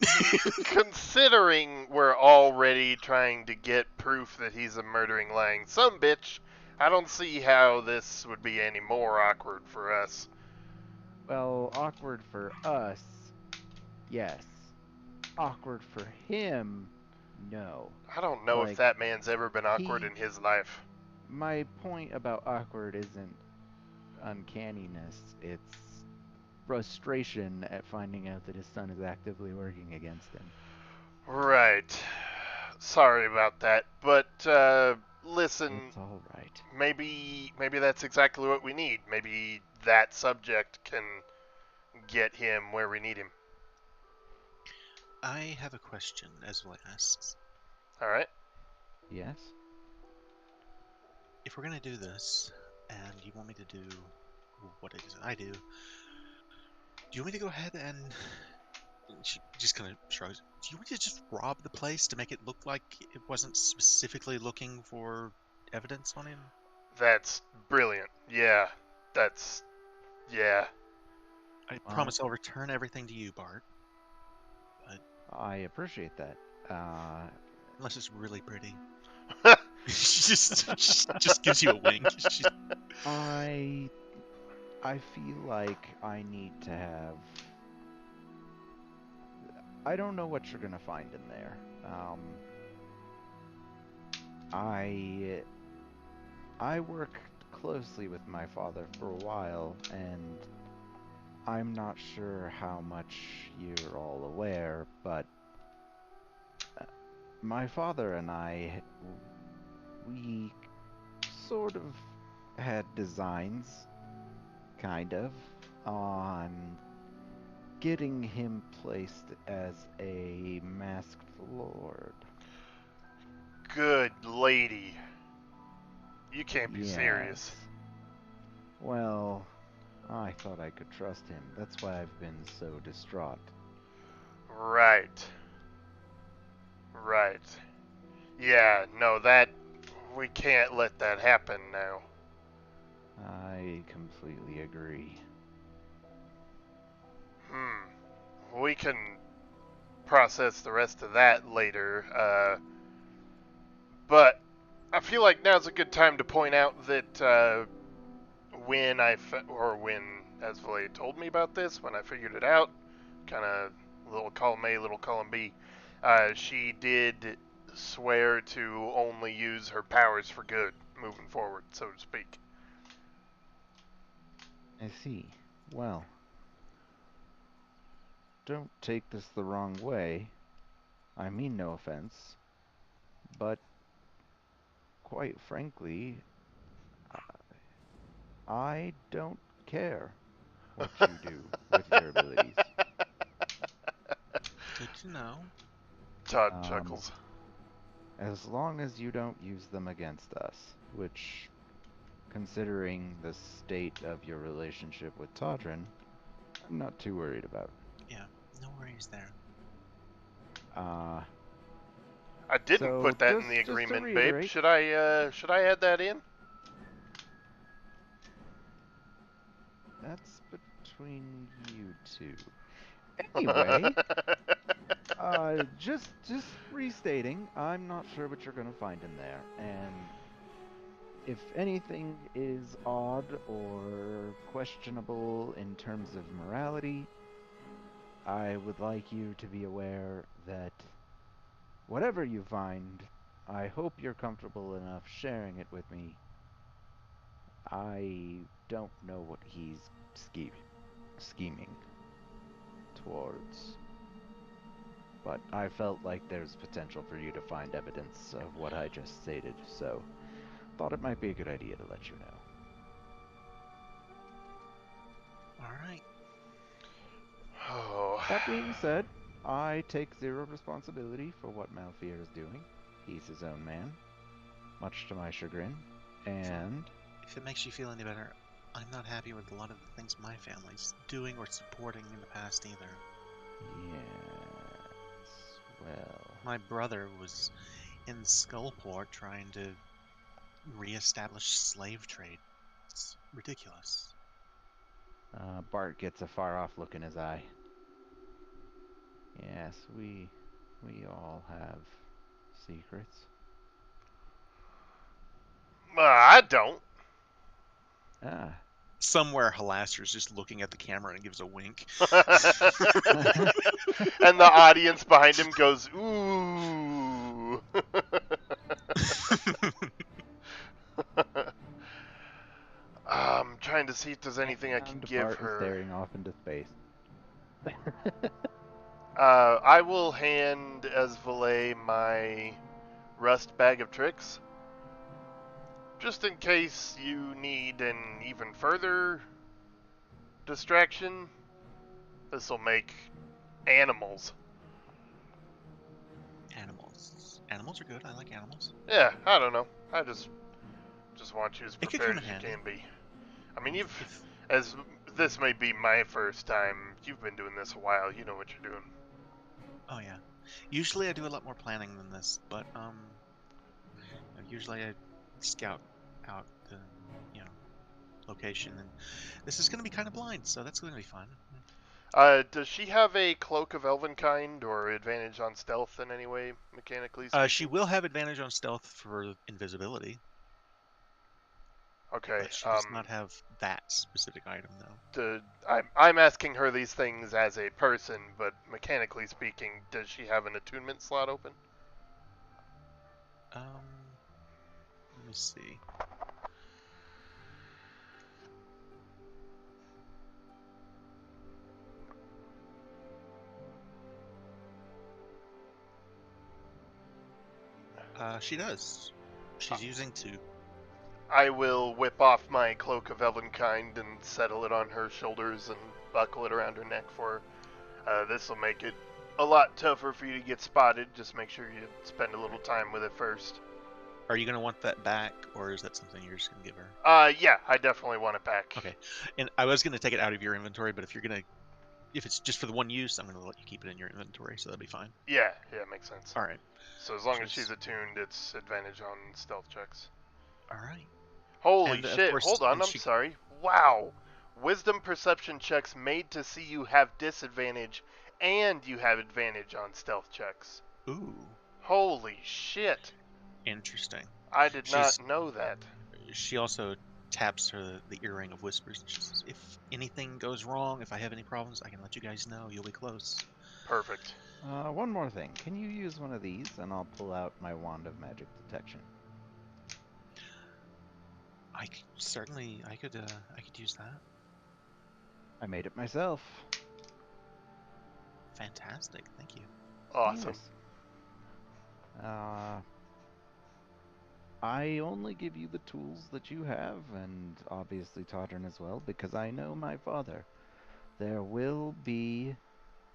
Considering we're already trying to get proof that he's a murdering, lying sumbitch, I don't see how this would be any more awkward for us. Well, awkward for us, yes. Awkward for him, no. I don't know if Like, that man's ever been awkward he- in his life. My point about awkward isn't uncanniness, it's frustration at finding out that his son is actively working against him. Right. Sorry about that, but listen, It's alright. maybe that's exactly what we need. Maybe that subject can get him where we need him. I have a question, Ezra asks. All right. Yes? If we're gonna do this, and you want me to do what it is I do you want me to go ahead and she just kind of shrugs. Do you want me to just rob the place to make it look like it wasn't specifically looking for evidence on him? That's brilliant. Yeah. Yeah. I promise I'll return everything to you, Bart. I appreciate that. Unless it's really pretty. She just gives you a wink. I feel like I need to have... I don't know what you're gonna find in there. I worked closely with my father for a while, and I'm not sure how much you're all aware, but my father and I, we sort of had designs, kind of, on getting him placed as a masked lord. Good lady. You can't be Yes. serious. Well, I thought I could trust him. That's why I've been so distraught. Right. Right. Yeah, no, that... We can't let that happen now. I completely agree. We can process the rest of that later, but I feel like now's a good time to point out that when Esvale told me about this, when I figured it out, kind of little column A, little column B, she did swear to only use her powers for good moving forward, so to speak. I see. Well, don't take this the wrong way. I mean no offense. But, quite frankly, I don't care what you do with your abilities. Good to know. Todd chuckles. As long as you don't use them against us, which, considering the state of your relationship with Todrin, I'm not too worried about. Yeah, no worries there. I didn't So, put that in just the to agreement, babe. reiterate- Should I add that in? That's between you two. Anyway, just restating, I'm not sure what you're gonna find in there, and if anything is odd or questionable in terms of morality, I would like you to be aware that whatever you find, I hope you're comfortable enough sharing it with me. I don't know what he's scheming towards, but I felt like there's potential for you to find evidence of what I just stated, so thought it might be a good idea to let you know. Alright. Oh. That being said, I take zero responsibility for what Malfear is doing. He's his own man, much to my chagrin, and... If it makes you feel any better, I'm not happy with a lot of the things my family's doing or supporting in the past either. Yes, well... My brother was in Skullport trying to re-establish slave trade. It's ridiculous. Bart gets a far-off look in his eye. Yes, we all have secrets. I don't. Ah. Somewhere, Halaster's just looking at the camera and gives a wink. And the audience behind him goes, ooh. I'm trying to see if there's anything I can And give Bart is her. staring off into space. I will hand as valet my rust bag of tricks. Just in case you need an even further distraction. This will make animals. Animals. Animals are good. I like animals. Yeah, I don't know. I just want you as It could prepared come as in you handy. can be. I mean, If as this may be my first time, you've been doing this a while. You know what you're doing. Oh yeah. Usually I do a lot more planning than this, but usually I scout out the location, and this is going to be kind of blind, so that's going to be fun. Does she have a cloak of elven kind or advantage on stealth in any way, mechanically speaking? She will have advantage on stealth for invisibility, Okay. but she does not have that specific item though. I'm asking her these things as a person, but mechanically speaking, does she have an attunement slot open? Let me see. She does. She's using 2. I will whip off my cloak of elven kind and settle it on her shoulders and buckle it around her neck for her. This will make it a lot tougher for you to get spotted. Just make sure you spend a little time with it first. Are you going to want that back, or is that something you're just going to give her? Yeah, I definitely want it back. Okay. And I was going to take it out of your inventory, but if it's just for the one use, I'm going to let you keep it in your inventory, so that'll be fine. Yeah, makes sense. All right. So as long as she's attuned, it's advantage on stealth checks. All right. Holy And, of shit, course, hold on, when I'm sorry. Wow. Wisdom perception checks made to see you have disadvantage, and you have advantage on stealth checks. Ooh. Holy shit. Interesting. I did not know that. She also taps her the earring of whispers. She says, if anything goes wrong, if I have any problems, I can let you guys know. You'll be close. Perfect. One more thing. Can you use one of these, and I'll pull out my wand of magic detection? I could use that. I made it myself. Fantastic. Thank you. Awesome. Yes. I only give you the tools that you have, and obviously Todrin as well, because I know my father. There will be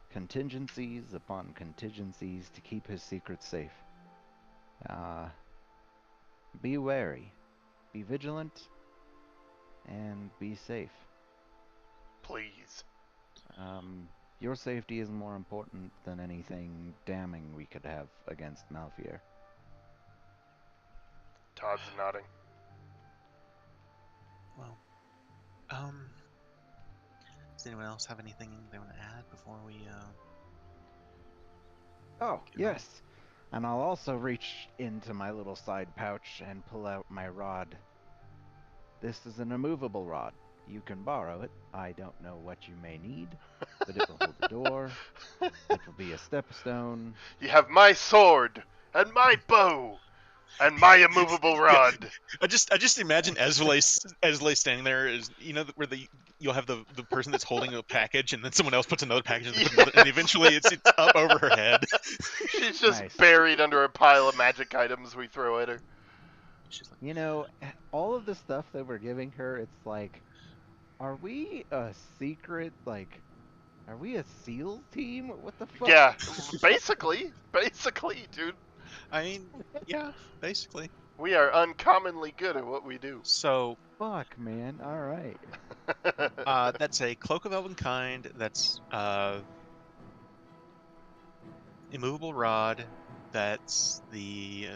contingencies upon contingencies to keep his secrets safe. Be wary, be vigilant, and be safe. Please. Your safety is more important than anything damning we could have against Malfier. Todd's nodding. Well, does anyone else have anything they want to add before we, Oh, yes. And I'll also reach into my little side pouch and pull out my rod. This is an immovable rod. You can borrow it. I don't know what you may need, but it will hold a door. It will be a stepstone. You have my sword, and my bow, and my immovable rod. I just imagine Esvele standing there is where you'll have the person that's holding a package and then someone else puts another package and eventually it's up over her head. She's just Nice. buried under a pile of magic items we throw at her. She's like, You know, all of the stuff that we're giving her, it's like, are we a secret, are we a SEAL team? What the fuck? Yeah, basically, dude. I mean, yeah, basically. We are uncommonly good at what we do. So, Fuck, man. All right. that's a cloak of elven kind. That's immovable rod. That's the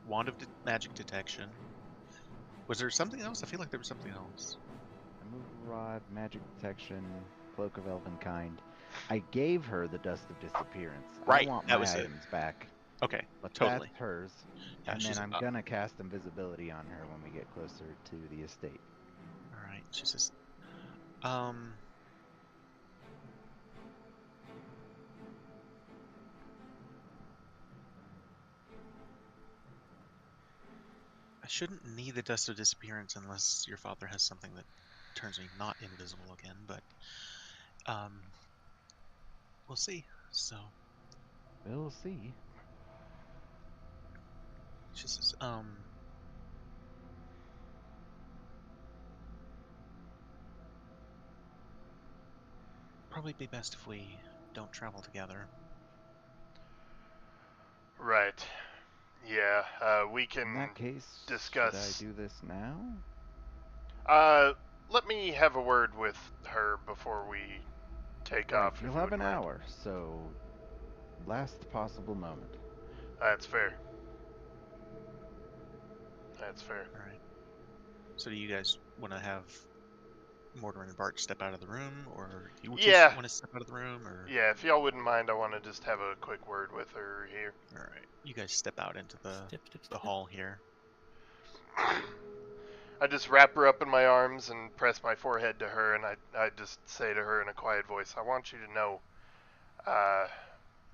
wand of magic detection, Was there something else? I feel like there was something else. Removal rod, magic detection, cloak of elven kind. I gave her the dust of disappearance. Right, I want that my was it. items back, Okay, but totally. that's hers. Yeah, And then she's I'm gonna cast invisibility on her when we get closer to the estate. all right. She says, I shouldn't need the dust of disappearance unless your father has something that turns me not invisible again, but we'll see. So We'll see. she says, probably be best if we don't travel together. Right. Yeah, we can In that case, discuss. should I do this now? Let me have a word with her before we take Right, off. you'll if you have an wouldn't mind. hour, so last possible moment. That's fair. That's fair. All right. So do you guys want to have Mortimer and Bart step out of the room, or do you Yeah. want to step out of the room, or? Yeah, if y'all wouldn't mind, I want to just have a quick word with her here. All right. You guys step out into the Step. hall here. I just wrap her up in my arms and press my forehead to her, and I just say to her in a quiet voice, I want you to know,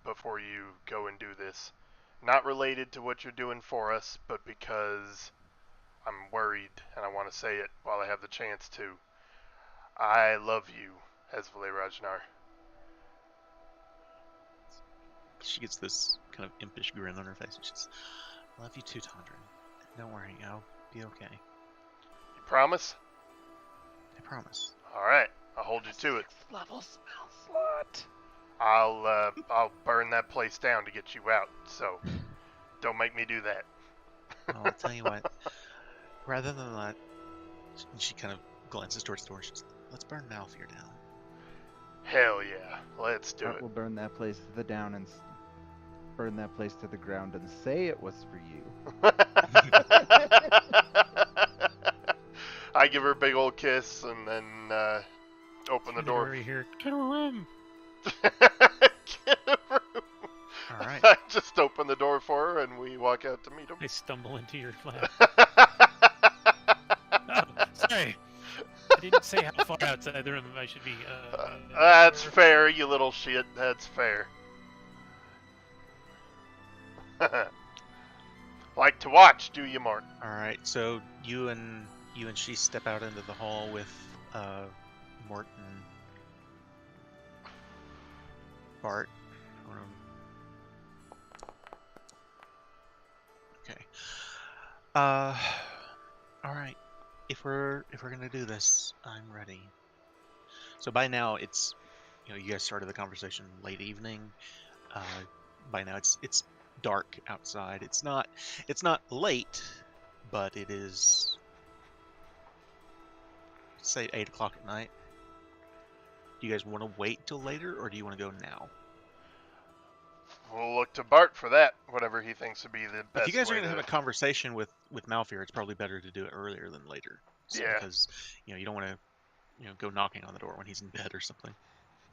before you go and do this, not related to what you're doing for us, but because I'm worried and I want to say it while I have the chance to. I love you, Hezbollah Rajnar. She gets this kind of impish grin on her face. She says, "Love you too, Tondrin. Don't worry, I'll be okay. You promise? I promise." Alright, I'll hold you to it. Level spell slot. I'll burn that place down to get you out, so don't make me do that. Well, I'll tell you what. Rather than that, she kind of glances towards the door. She says, "Let's burn Malfear down." Hell yeah, let's do Bart it. will burn that place to the down and burn that place to the ground and say it was for you. I give her a big old kiss and then open the door. Here. Get a room. Get a room. All right. I just open the door for her and we walk out to meet him. I stumble into your lab. Oh, sorry. I didn't say how far outside the room I should be. That's fair, you little shit. That's fair. Like to watch, do you, Mark? All right. So you and she step out into the hall with Mort and Bart. Okay. All right. If we're gonna do this, I'm ready. So by now it's, you guys started the conversation late evening. By now it's dark outside. It's not late, but it is, say, 8 o'clock at night. Do you guys want to wait till later, or do you want to go now? We'll look to Bart for that, whatever he thinks would be the best. If you guys are way going to have a conversation with Malfear, it's probably better to do it earlier than later. Yeah. Because you don't want to go knocking on the door when he's in bed or something.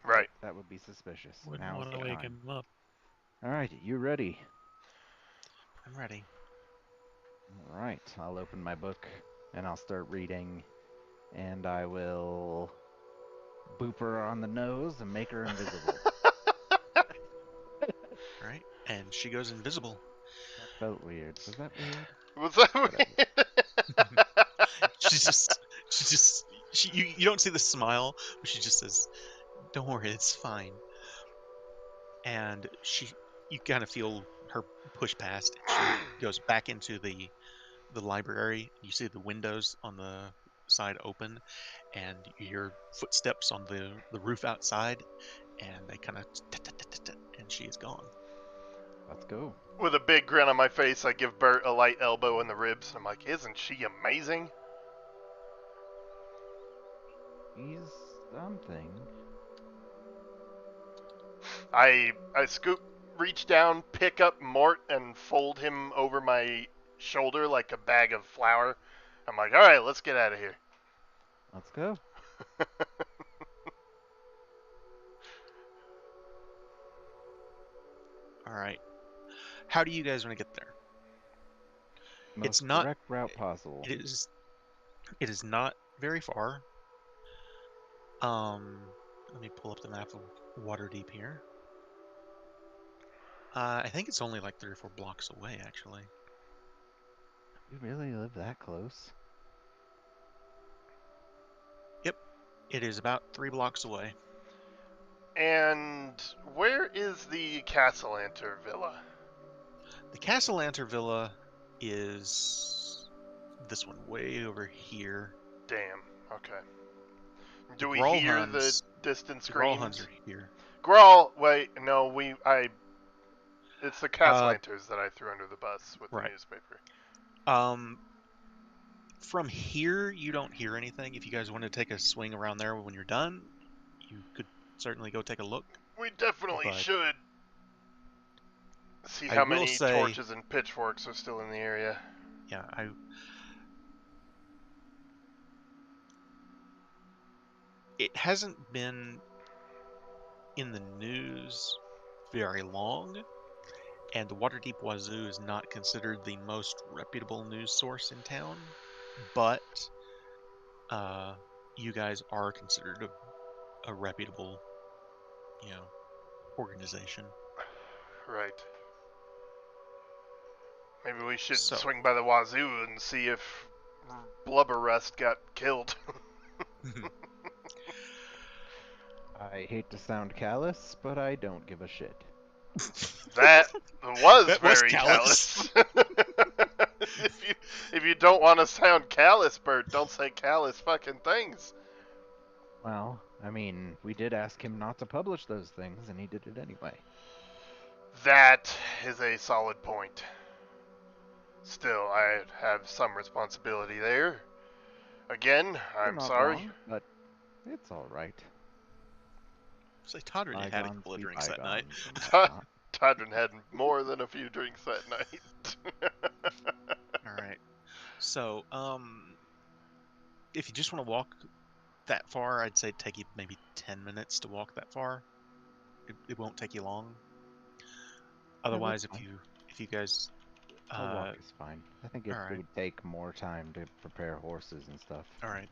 Right. That would be suspicious. Wouldn't Now want is to the wake time. him up. All right, you ready? I'm ready. All right, I'll open my book and I'll start reading, and I will boop her on the nose and make her invisible. All right, and she goes invisible. That felt weird. Was that weird? Was that Whatever. You don't see the smile, but she just says, "Don't worry, it's fine." And you kind of feel her push past. And she goes back into the library. You see the windows on the side open, and you hear footsteps on the roof outside, and they kind of and she is gone. Let's go. With a big grin on my face, I give Bert a light elbow in the ribs, and I'm like, isn't she amazing? He's something. I reach down, pick up Mort, and fold him over my shoulder like a bag of flour, I'm like, all right, let's get out of here. Let's go. All right. How do you guys want to get there? Most It's not- direct route possible. It is not very far. Let me pull up the map of Waterdeep here. I think it's only like 3 or 4 blocks away, actually. You really live that close? Yep, it is about 3 blocks away. And where is the Castellanter Villa? The Castellanter Villa is this one way over here. Damn. Okay. The Do we hear the Growlhuns- distant The Growlhuns screams? are here. Grawl. Wait. No. It's the Castlanters that I threw under the bus with the right. newspaper. From here, you don't hear anything. If you guys want to take a swing around there when you're done, you could certainly go take a look. We definitely But should see I how will many say- torches and pitchforks are still in the area. Yeah, it hasn't been in the news very long, and the Waterdeep Wazoo is not considered the most reputable news source in town, but you guys are considered a reputable, organization. Right. Maybe we should So- swing by the Wazoo and see if Blubber Rust got killed. I hate to sound callous, but I don't give a shit. That was That was very callous. callous. if you don't want to sound callous, Bert, don't say callous fucking things. Well, I mean, we did ask him not to publish those things, and he did it anyway. That is a solid point. Still, I have some responsibility there. Again, You're I'm not sorry. wrong, but it's all right. So Todd already had a Bygones couple of be drinks that night. bygones and Todd- whatnot. Todrin had more than a few drinks that night. All right. So, if you just want to walk that far, I'd say take you maybe 10 minutes to walk that far. It won't take you long. Otherwise, fine. if you guys, A walk is fine. I think it alright. would take more time to prepare horses and stuff. all right.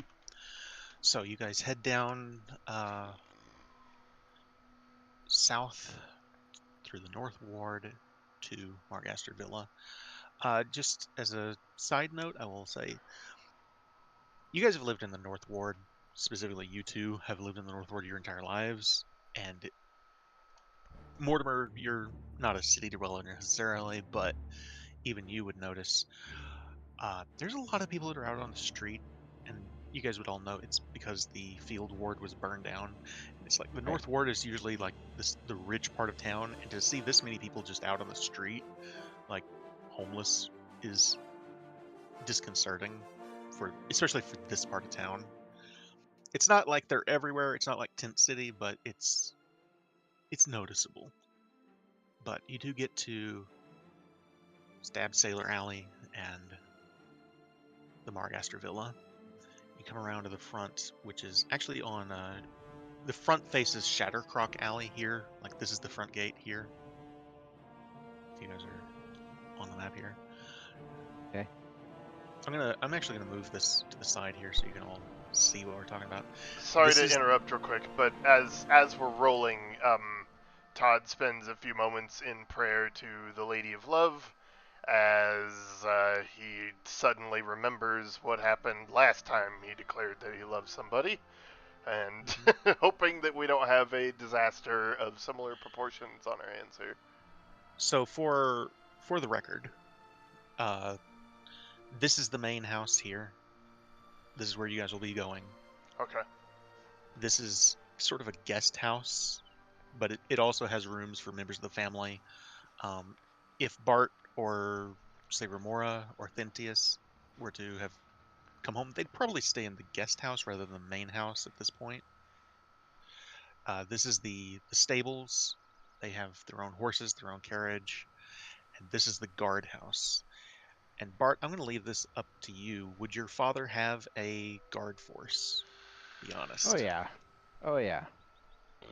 So you guys head down south through the North Ward to Margaster Villa. Just as a side note, I will say, you guys have lived in the North Ward. Specifically, you two have lived in the North Ward your entire lives, and Mortimer, you're not a city dweller necessarily, but even you would notice there's a lot of people that are out on the street, and you guys would all know it's because the field ward was burned down. And it's like the North Ward is usually like the rich part of town, and to see this many people just out on the street, like homeless, is disconcerting, especially for this part of town. It's not like they're everywhere. It's not like Tent City, but it's noticeable. But you do get to Stab Sailor Alley and the Margaster Villa. You come around to the front, which is actually on the front faces Shattercrock Alley here. Like this is the front gate here. If you guys are on the map here. Okay. I'm actually gonna move this to the side here so you can all see what we're talking about. Sorry This to is- interrupt real quick, but as we're rolling, Todd spends a few moments in prayer to the Lady of Love, as he suddenly remembers what happened last time he declared that he loved somebody, and hoping that we don't have a disaster of similar proportions on our hands here. So for the record, this is the main house here. This is where you guys will be going. Okay. This is sort of a guest house, but it also has rooms for members of the family. If Bart or, say, Remora or Thentius were to have come home, they'd probably stay in the guest house rather than the main house at this point. This is the stables. They have their own horses, their own carriage. And this is the guard house. And Bart, I'm going to leave this up to you. Would your father have a guard force? Be honest. Oh yeah. Oh yeah.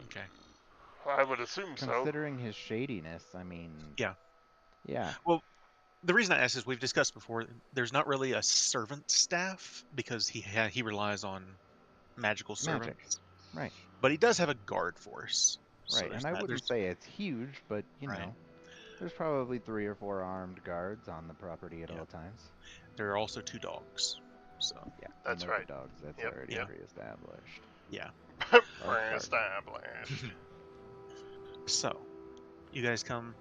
Okay. I would assume so. Considering his shadiness, I mean. Yeah. Yeah. Well, the reason I ask is we've discussed before. There's not really a servant staff because he relies on magical Magic. servants. Right. But he does have a guard force. So Right. there's And I that. wouldn't say it's huge, but you Right. know, there's probably 3 or 4 armed guards on the property at Yeah. all times. There are also 2 dogs. So Yeah. That's we know right. The dogs. That's Yep, already yep. pre-established. yeah. Pre-established. So you guys come.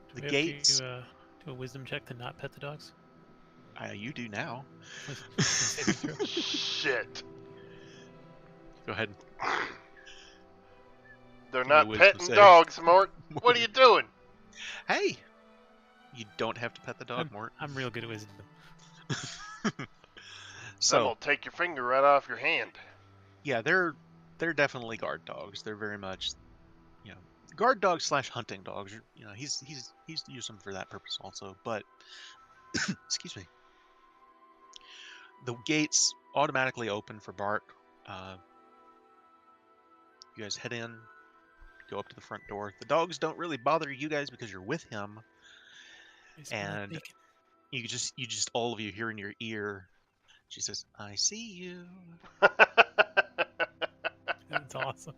Do The we gates. have to do a wisdom check to not pet the dogs? You do now. Saving throw. Shit. Go ahead. They're Give me a not wisdom petting save. dogs, Mort. What are you doing? Hey, you don't have to pet the dog, Mort. I'm real good at wisdom. So Them'll take your finger right off your hand. yeah, they're definitely guard dogs. They're very much, guard dogs / hunting dogs. He's used them for that purpose also. But excuse me, the gates automatically open for Bart. You guys head in, go up to the front door. The dogs don't really bother you guys because you're with him, I smell like and bacon. you just all of you hear in your ear. She says, "I see you." That's awesome.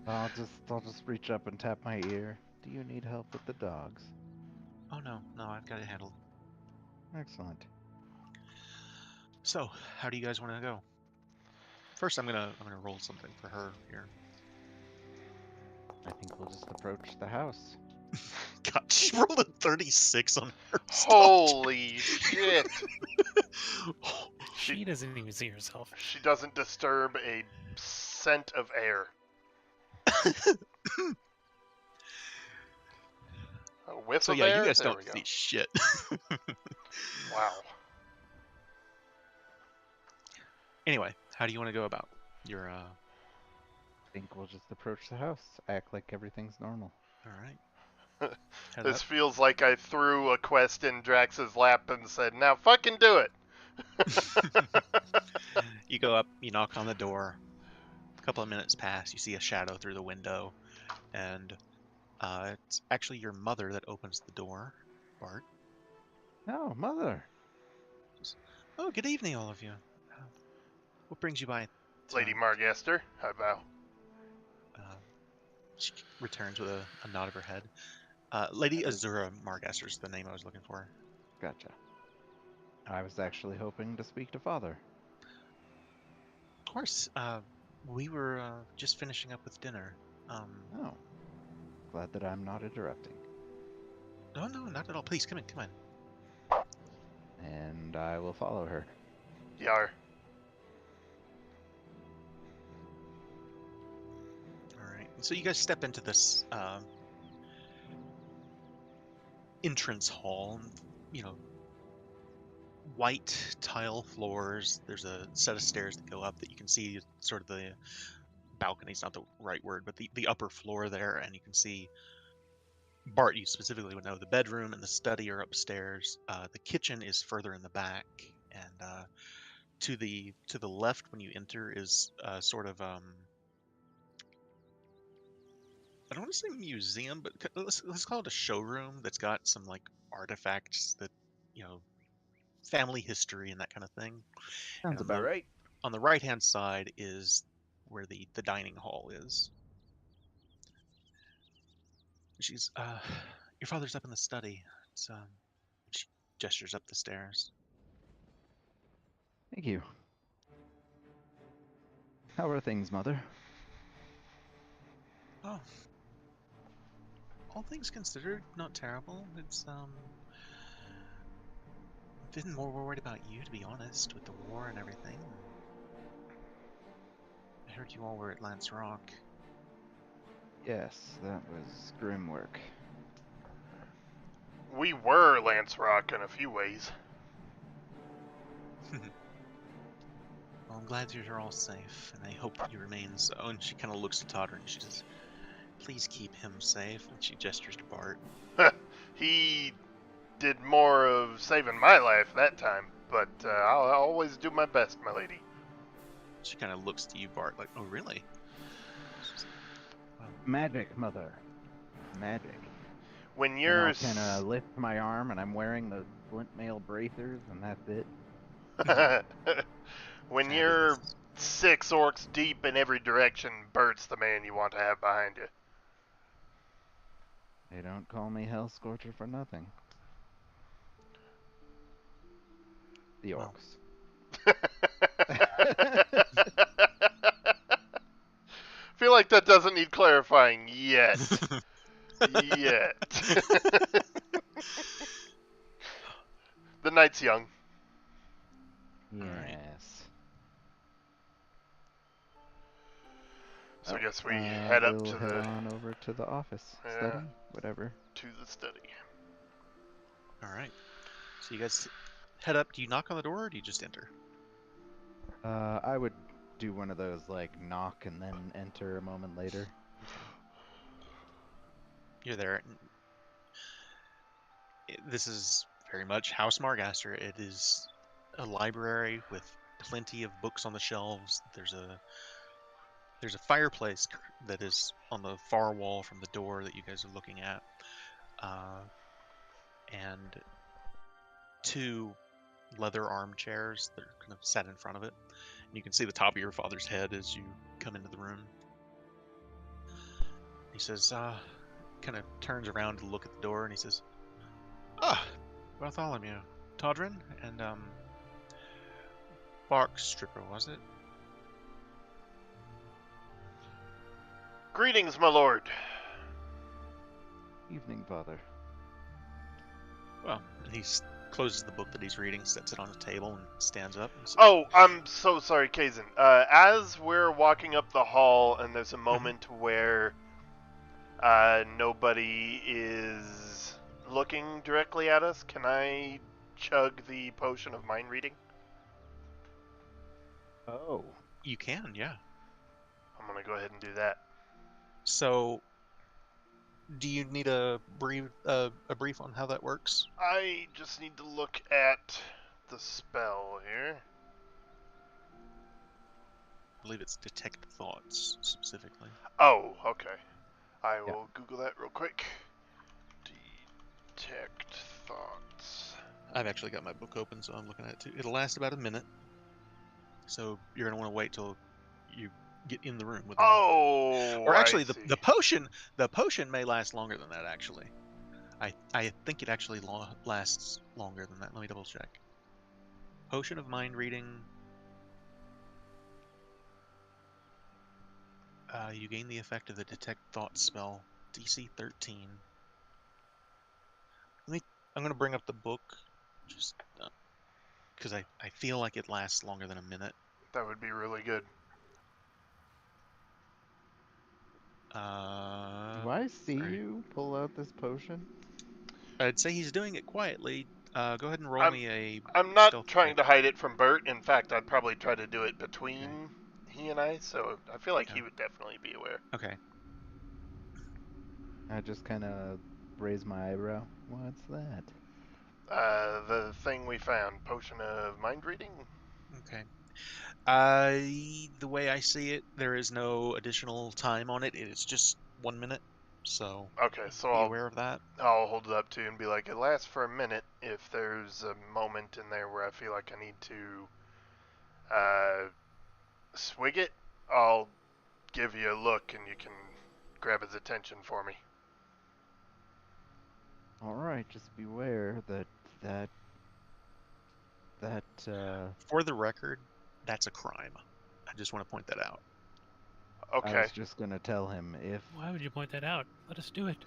I'll just reach up and tap my ear. Do you need help with the dogs? Oh no, I've got it handled. Excellent. So, how do you guys want to go? First, I'm gonna roll something for her here. I think we'll just approach the house. God, she rolled a 36 on her. Holy shit. She doesn't even see herself. She doesn't disturb a scent of air. A whiff So of yeah, air? you guys There don't we go. see shit. Wow. Anyway, how do you want to go about your? I think we'll just approach the house. Act like everything's normal. All right. Head This up. feels like I threw a quest in Drax's lap and said, now fucking do it. You go up. You knock on the door. A couple of minutes pass. You see a shadow through the window, and it's actually your mother that opens the door. Bart. Oh, mother. Oh, good evening, all of you. What brings you by? Lady Margaster, I vow. She returns with a nod of her head. Lady Azura Margaster is the name I was looking for. Gotcha. I was actually hoping to speak to father. Of course. We were just finishing up with dinner. Oh. Glad that I'm not interrupting. No, not at all. Please, come in. And I will follow her. Yar. All right. So you guys step into this entrance hall. White tile floors. There's a set of stairs that go up that you can see sort of the balcony's not the right word, but the upper floor there, and you can see Bart, you specifically would know the bedroom and the study are upstairs. The kitchen is further in the back, and to the left when you enter is sort of I don't want to say museum, but let's call it a showroom that's got some like artifacts that family history and that kind of thing. Sounds And about right. on the right hand side is where the dining hall is. She's your father's up in the study. It's she gestures up the stairs. Thank you. How are things, mother? Oh, all things considered, not terrible. It's been more worried about you, to be honest, with the war and everything. I heard you all were at Lance Rock. Yes, that was grim work. We were Lance Rock in a few ways. Well, I'm glad you're all safe, and I hope that you remain so. And she kind of looks at Totter and she says, "Please keep him safe." And she gestures to Bart. He did more of saving my life that time, but I'll always do my best, my lady. She kind of looks to you, Bart, like, oh, really? Magic, mother. Magic. When And you're I'll kind of lift my arm, and I'm wearing the splint mail bracers, and that's it. when you're Fabulous. 6 orcs deep in every direction, Bert's the man you want to have behind you. They don't call me Hell Scorcher for nothing. The Well. orcs. Feel like that doesn't need clarifying yet. Yet. The night's young. Yes. So I guess we Uh, head up we'll to head the on over to the office, Yeah. study, whatever. study. All right. So you guys head up. Do you knock on the door or do you just enter? I would do one of those, like, knock and then enter a moment later. You're there. This is very much House Margaster. It is a library with plenty of books on the shelves. There's a fireplace that is on the far wall from the door that you guys are looking at, and 2 leather armchairs that are kind of set in front of it. And you can see the top of your father's head as you come into the room. He says, kind of turns around to look at the door, and he says, Bartholomew, Todrin, and, Bark Stripper, was it? Greetings, my lord. Evening, Father. Well, and he closes the book that he's reading, sets it on a table, and stands up. And says, Oh, I'm so sorry, Kazin. As we're walking up the hall, and there's a moment where nobody is looking directly at us, can I chug the potion of mind reading? Oh. You can, yeah. I'm gonna go ahead and do that. So, do you need a brief on how that works? I just need to look at the spell here. I believe it's detect thoughts specifically. Oh, okay. I Yeah. will Google that real quick. Detect thoughts. I've actually got my book open, so I'm looking at it too. It'll last about a minute, so you're gonna want to wait till you get in the room with them. Oh, Or actually, I see. the potion may last longer than that. Actually, I think it actually lasts longer than that. Let me double check. Potion of mind reading. You gain the effect of the detect thoughts spell, DC 13. I'm gonna bring up the book, just because I feel like it lasts longer than a minute. That would be really good. Do I see you pull out this potion? I'd say he's doing it quietly. Go ahead and roll me a. I'm not stealth trying check. to hide it from Bert. In fact, I'd probably try to do it between he and I, so I feel like he would definitely be aware. Okay. I just kind of raise my eyebrow. What's that? The thing we found, potion of mind reading. Okay. The way I see it, there is no additional time on it. It's just 1 minute. So Okay, so be aware of that. I'll hold it up to you and be like, it lasts for a minute. If there's a moment in there where I feel like I need to swig it, I'll give you a look and you can grab his attention for me. All right, just beware that For the record, that's a crime. I just want to point that out. I Okay. was just gonna tell him if Why would you point that out? Let us do it.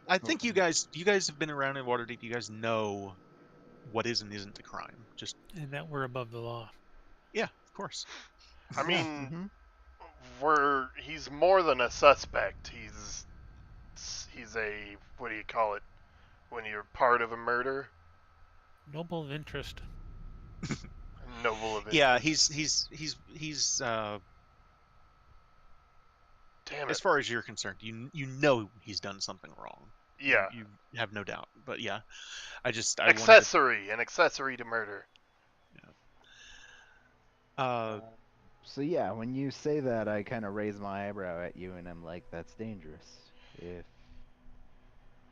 I think you guys have been around in Waterdeep. You guys know what is and isn't a crime. Just And that we're above the law. yeah, of course. I Yeah, mean, he's more than a suspect. He's a, what do you call it when you're part of a murder? Noble of interest. Noble of interest. Yeah, he's Damn it. as far as you're concerned, you know he's done something wrong. Yeah. You have no doubt. But yeah, I wanted to, An accessory to murder. So yeah, when you say that, I kind of raise my eyebrow at you, and I'm like, that's dangerous. If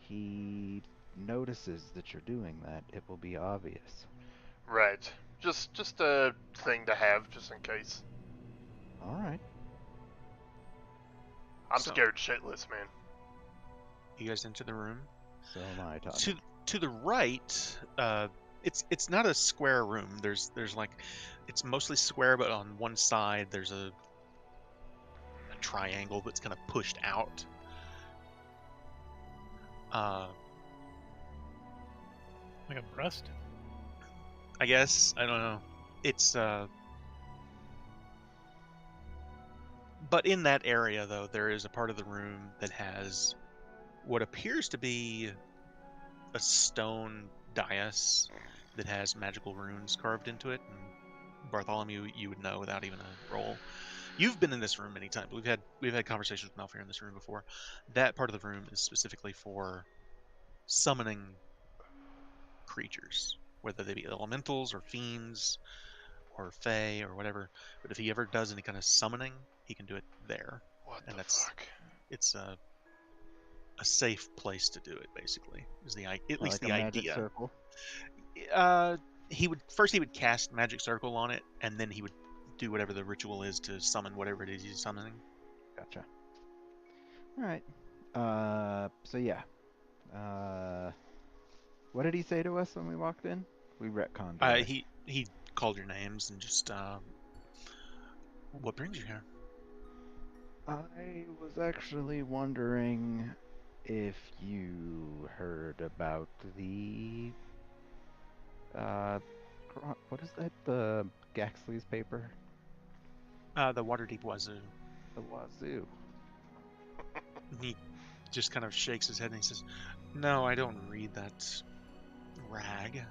he notices that you're doing that, it will be obvious. Right. Just a thing to have, just in case. All right. I'm So- scared shitless, man. you guys enter the room. So am I, Todd. To the right, it's not a square room. There's like, it's mostly square, but on one side there's a triangle that's kind of pushed out. Like a breast? I guess, I don't know. It's but in that area though, there is a part of the room that has what appears to be a stone dais that has magical runes carved into it. And Bartholomew, you would know without even a roll. You've been in this room many times. We've had conversations with Malfear in this room before. That part of the room is specifically for summoning creatures, whether they be elementals or fiends or fae or whatever. But if he ever does any kind of summoning, he can do it there. What And the that's- fuck? It's a safe place to do it. Basically, is at least Like the a magic idea. circle. He would cast magic circle on it, and then he would do whatever the ritual is to summon whatever it is he's summoning. Gotcha. All right. So yeah. What did he say to us when we walked in? We retconned. Right? He called your names and just what brings you here? I was actually wondering if you heard about the what is that? The Gaxley's paper? The Waterdeep Wazoo. The Wazoo. He just kind of shakes his head and he says, "No, I don't read that rag."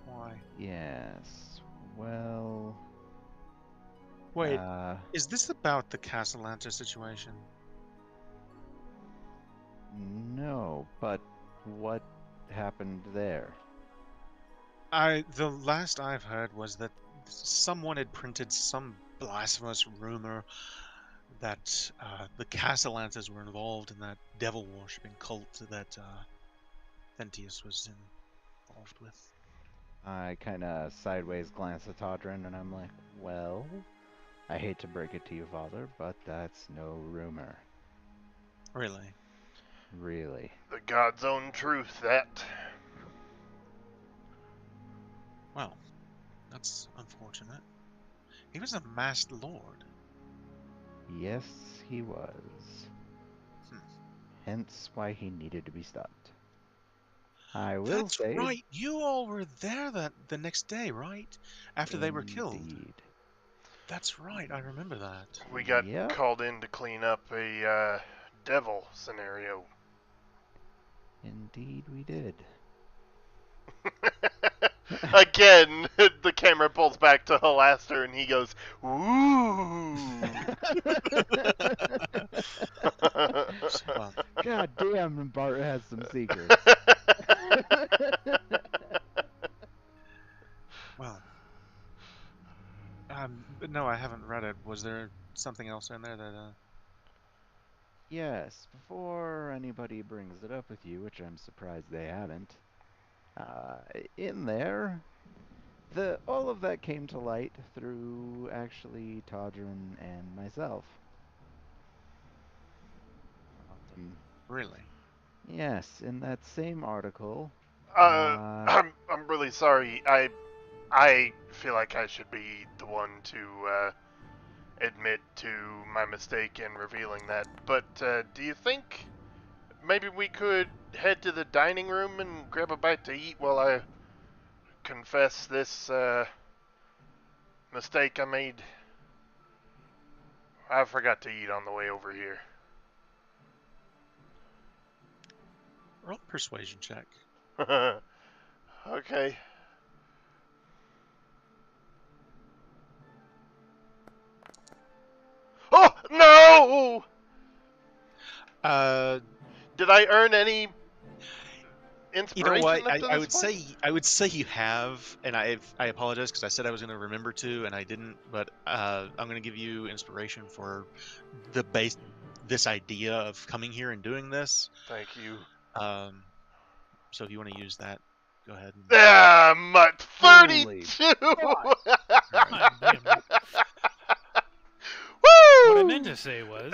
Why? Yes. Well. Wait, is this about the Castellanta situation? No, but what happened there? The last I've heard was that someone had printed some blasphemous rumor that the Castellantas were involved in that devil worshipping cult that Ventius was involved with. I kind of sideways glance at Todrin and I'm like, well, I hate to break it to you, Father, but that's no rumor. Really? Really. The God's own truth, that. Well, that's unfortunate. He was a masked lord. Yes, he was. Hence why he needed to be stopped. I will That's say... right. You all were there the next day, right? After they were killed. Indeed. That's right. I remember that. We got Yep. called in to clean up a devil scenario. Indeed we did. Again, the camera pulls back to Halaster and he goes, "Ooh." Well, God damn, Bart has some secrets. well. But no, I haven't read it. Was there something else in there that? Yes, before anybody brings it up with you, which I'm surprised they haven't, in there, all of that came to light through actually Todrin and myself. Really? Yes, in that same article. I'm really sorry. I feel like I should be the one to admit to my mistake in revealing that. But do you think maybe we could head to the dining room and grab a bite to eat while I confess this mistake I made? I forgot to eat on the way over here. Roll a persuasion check. Okay. Oh, no! Did I earn any You inspiration know what? up to I this would point? say you have, and I apologize because I said I was going to remember to, and I didn't. But I'm going to give you inspiration for this idea of coming here and doing this. Thank you. So if you want to use that, go ahead. Ah, mutt. Holy 32! I blame him. Woo! What I meant to say was,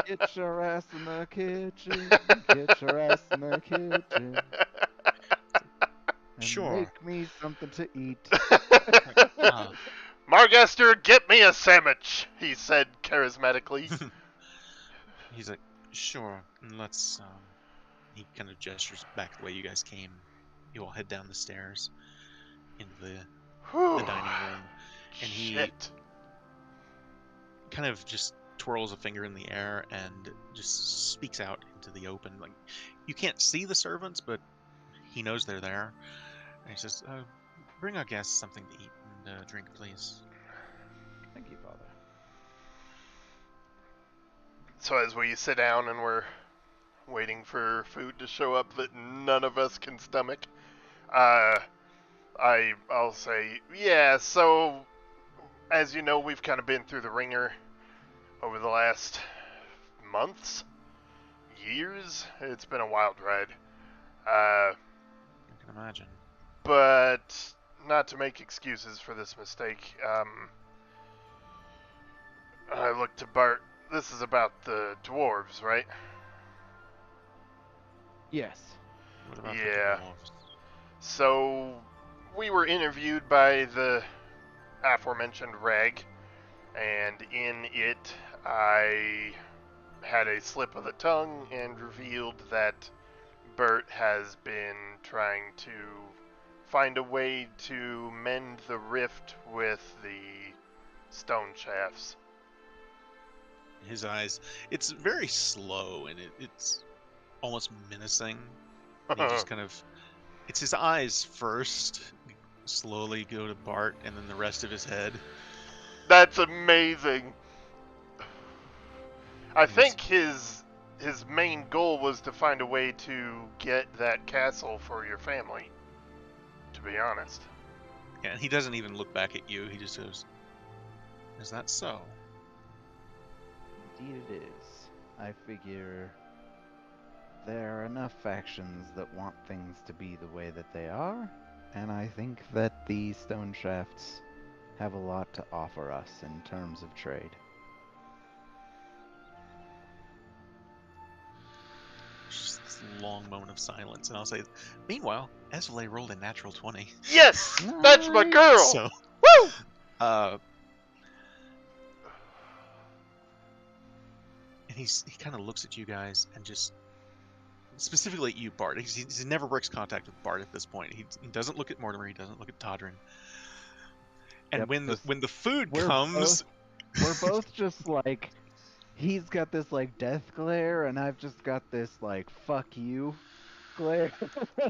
Get your ass in the kitchen. Get your ass in the kitchen. And Sure. make me something to eat. Margester, get me a sandwich, he said charismatically. He's like, sure. And let's. He kind of gestures back the way you guys came. You all head down the stairs into the dining room, and he Shit. kind of just twirls a finger in the air and just speaks out into the open. Like, you can't see the servants, but he knows they're there. And he says, bring our guests something to eat and drink, please. Thank you, Father. So as we sit down and we're waiting for food to show up that none of us can stomach, I'll say, yeah, so as you know, we've kind of been through the ringer over the last months, years. It's been a wild ride. I can imagine. But not to make excuses for this mistake, I looked to Bart. This is about the dwarves, right? Yes. What about Yeah. the dwarves? So, we were interviewed by the aforementioned Rag, and in it, I had a slip of the tongue and revealed that Bert has been trying to find a way to mend the rift with the stone shafts. His eyes, it's very slow and it's almost menacing. And he just kind of, it's his eyes first, slowly go to Bart, and then the rest of his head. That's amazing. I think his main goal was to find a way to get that castle for your family, to be honest. Yeah, and he doesn't even look back at you. He just goes, is that so? Indeed it is. I figure there are enough factions that want things to be the way that they are, and I think that the stone shafts have a lot to offer us in terms of trade. Just this long moment of silence, and I'll say, meanwhile, Esvele rolled a natural 20. Yes! That's my girl! So, Woo! And he kind of looks at you guys and just, specifically at you, Bart. He never breaks contact with Bart at this point. He doesn't look at Mortimer. He doesn't look at Todrin. And Yep, when the food we're comes, we're both just like, he's got this like death glare, and I've just got this like fuck you glare. and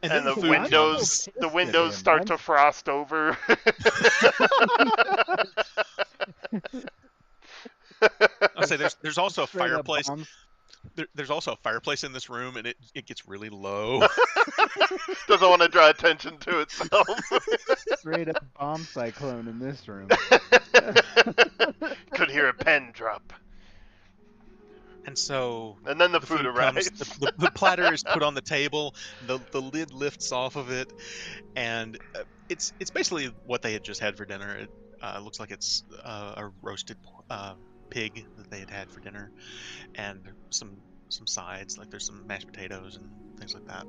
then the food windows, comes. the windows start to frost over. I'll say there's also a Straight up fireplace. bombs. There's also a fireplace in this room, and it gets really low. Doesn't want to draw attention to itself. Straight up bomb cyclone in this room. Could hear a pen drop. And so And then the the food comes, arrives. the platter is put on the table, the lid lifts off of it, and it's basically what they had just had for dinner. It looks like it's a roasted pig that they had for dinner, and some sides, like there's some mashed potatoes and things like that.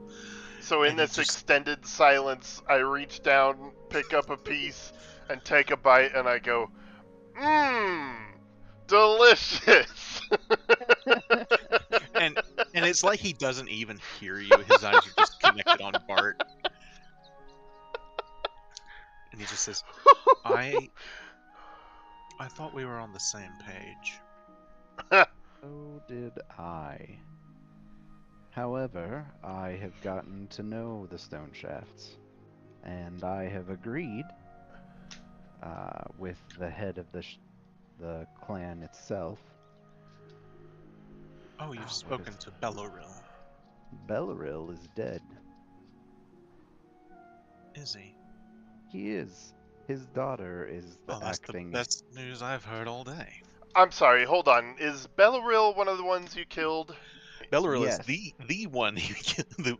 So in And he this just- extended silence, I reach down, pick up a piece, and take a bite, and I go, mmm, delicious. and it's like he doesn't even hear you. His eyes are just connected on Bart, and he just says, I thought we were on the same page. So did I. However, I have gotten to know the stone shafts, and I have agreed with the head of the clan itself Oh, you've spoken to Beloril. Belleril is dead. Is he? He is. His daughter is the Oh, that's the acting. best news I've heard all day. I'm sorry, hold on. Is Belleril one of the ones you killed? Beloril Yes. is the one,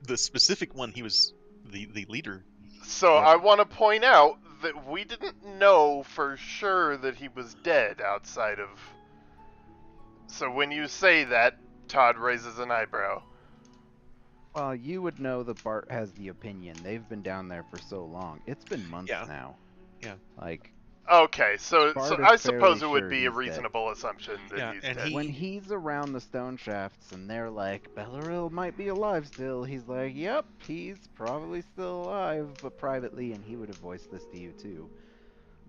the specific one he was the leader. So Yep. I want to point out that we didn't know for sure that he was dead outside of... So when you say that, Todd raises an eyebrow. Well, you would know that Bart has the opinion. They've been down there for so long. It's been months Yeah. now. Yeah. Like, Okay, so Bart is I suppose fairly it would sure be a he's dead. reasonable assumption that Yeah, he's and dead. when he's around the stone shafts and they're like, Belleril might be alive still, he's like, yep, he's probably still alive, but privately, and he would have voiced this to you too.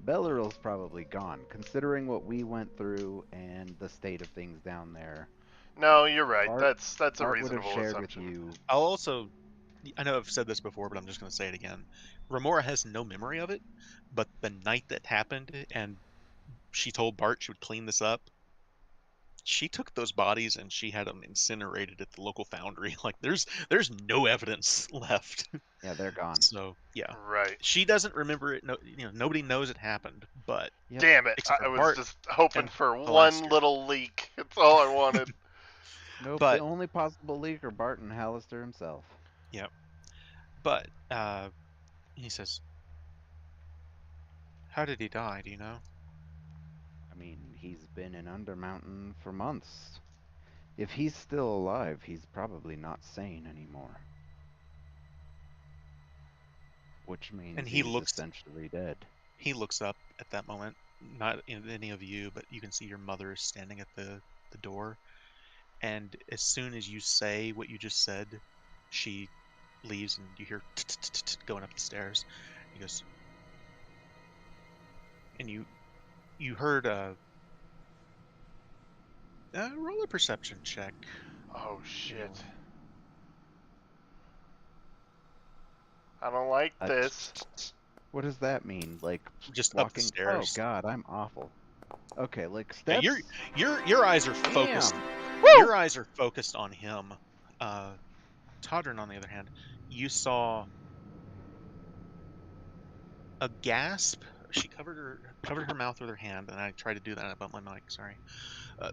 Belleril's probably gone, considering what we went through and the state of things down there. No, you're right. Bart- That's a Bart would have reasonable shared assumption. with you. I'll also, I know I've said this before, but I'm just going to say it again. Remora has no memory of it, but the night that happened and she told Bart she would clean this up, she took those bodies and she had them incinerated at the local foundry. Like there's no evidence left. Yeah, they're gone. So yeah, Right. she doesn't remember it. No, nobody knows it happened. But Yep. Damn it. Except for I was Bart just hoping and for the one last year. little leak. That's all I wanted. Nope, But- the only possible leak are Bart and Hallister himself. but he says, "How did he die? Do you know?" I mean, he's been in Undermountain for months. If he's still alive, he's probably not sane anymore. Which means And he he's looks- essentially dead. He looks up at that moment, not in any of you, but you can see your mother is standing at the door. And as soon as you say what you just said, she leaves, and you hear going up the stairs. He goes, and you heard roll a perception check. Oh, shit. I don't like this. What does that mean? Like Just walking? up the stairs. Oh God, I'm awful. Okay, like Yeah, steps. your eyes are focused. Damn. Your eyes are focused on him. Todrin, on the other hand, you saw a gasp. She covered her mouth with her hand, and I tried to do that about my mic. Sorry,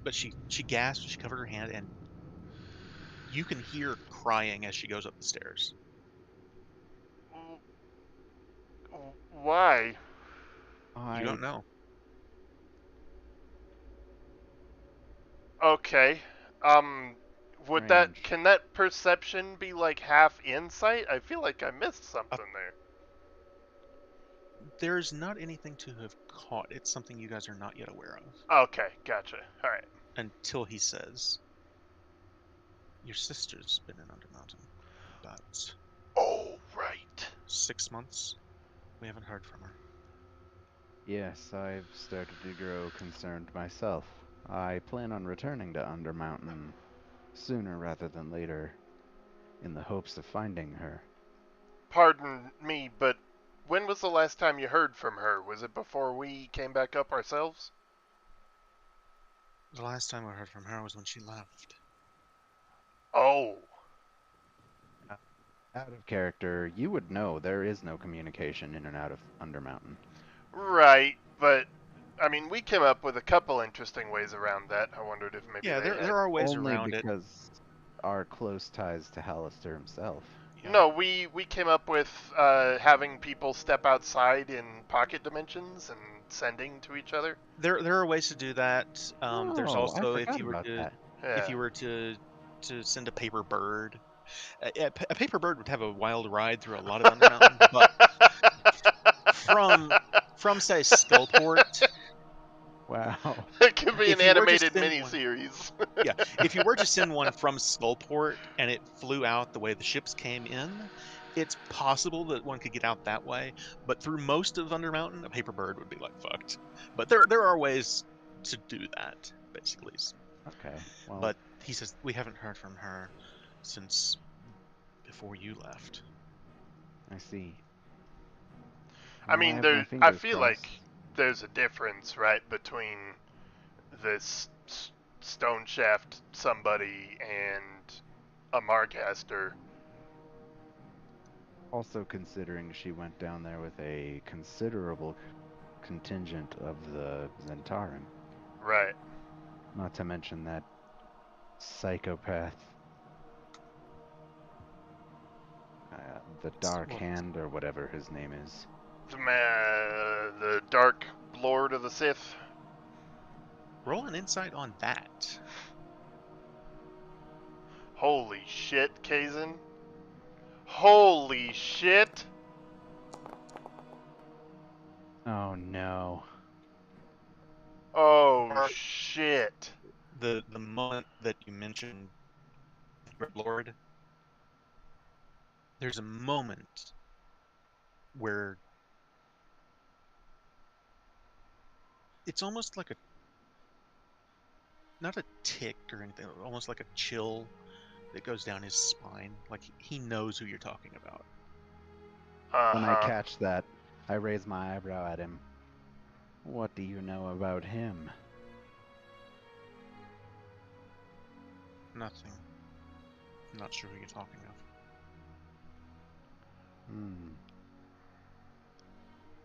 but she gasped. She covered her hand, and you can hear crying as she goes up the stairs. Why? You don't know. Okay. Would Strange. can that perception be like half insight? I feel like I missed something there. There's not anything to have caught. It's something you guys are not yet aware of. Okay, gotcha. All right. Until he says, "Your sister's been in Undermountain about Oh, right. 6 months. We haven't heard from her." Yes, I've started to grow concerned myself. I plan on returning to Undermountain sooner rather than later, in the hopes of finding her. Pardon me, but when was the last time you heard from her? Was it before we came back up ourselves? The last time I heard from her was when she left. Oh. Out of character, you would know there is no communication in and out of Undermountain. Right, but I mean, we came up with a couple interesting ways around that. I wondered if maybe Yeah, they there had... there are ways Only around it. because our close ties to Hallister himself. Yeah. No, we came up with having people step outside in pocket dimensions and sending to each other. There are ways to do that. There's Oh, also I if forgot you were about to that. Yeah. if you were to send a paper bird. A paper bird would have a wild ride through a lot of Undermountain, but from say Skullport, Wow. It could be if an you were to animated send one- miniseries. yeah, if you were to send one from Skullport and it flew out the way the ships came in, it's possible that one could get out that way. But through most of Undermountain, a paper bird would be like fucked. But there are ways to do that, basically. Okay. Well, But he says we haven't heard from her since before you left. I see. I Well, mean, have my I fingers feel crossed. like there's a difference, right, between this stone shaft somebody and a Marcaster. Also considering she went down there with a considerable contingent of the Zentarim. Right. Not to mention that psychopath, the Dark Well, Hand, or whatever his name is. The Dark Lord of the Sith. roll an insight on that. Holy shit, Kazin. Holy shit. Oh no. Oh shit. The moment that you mentioned Red Lord, there's a moment where it's almost like not a tick or anything, almost like a chill that goes down his spine. Like he knows who you're talking about. When I catch that, I raise my eyebrow at him. What do you know about him? Nothing. I'm not sure who you're talking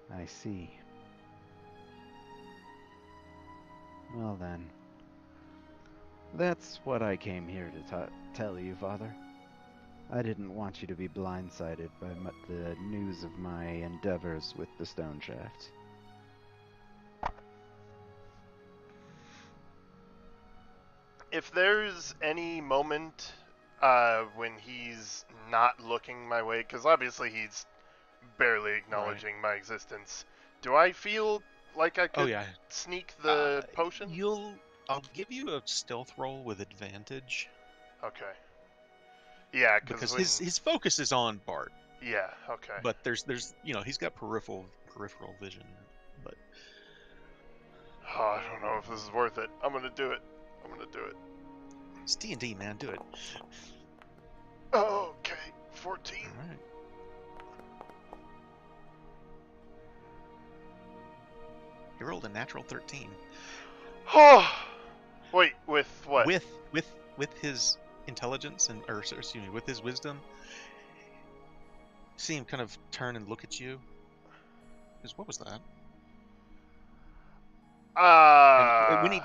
of. I see. Well then. That's what I came here to tell you, Father. I didn't want you to be blindsided by the news of my endeavors with the stone shaft. If there's any moment when he's not looking my way, because obviously he's barely acknowledging my existence, do I feel like I could sneak the potion? I'll give you a stealth roll with advantage. Okay. Yeah, because his focus is on Bart. Yeah. Okay. But there's he's got peripheral vision. But I don't know if this is worth it. I'm gonna do it. It's D&D, man. Do it. Oh, okay. 14. All right. You rolled a natural 13. Oh, wait. With what? With his intelligence with his wisdom. See him kind of turn and look at you. What was that?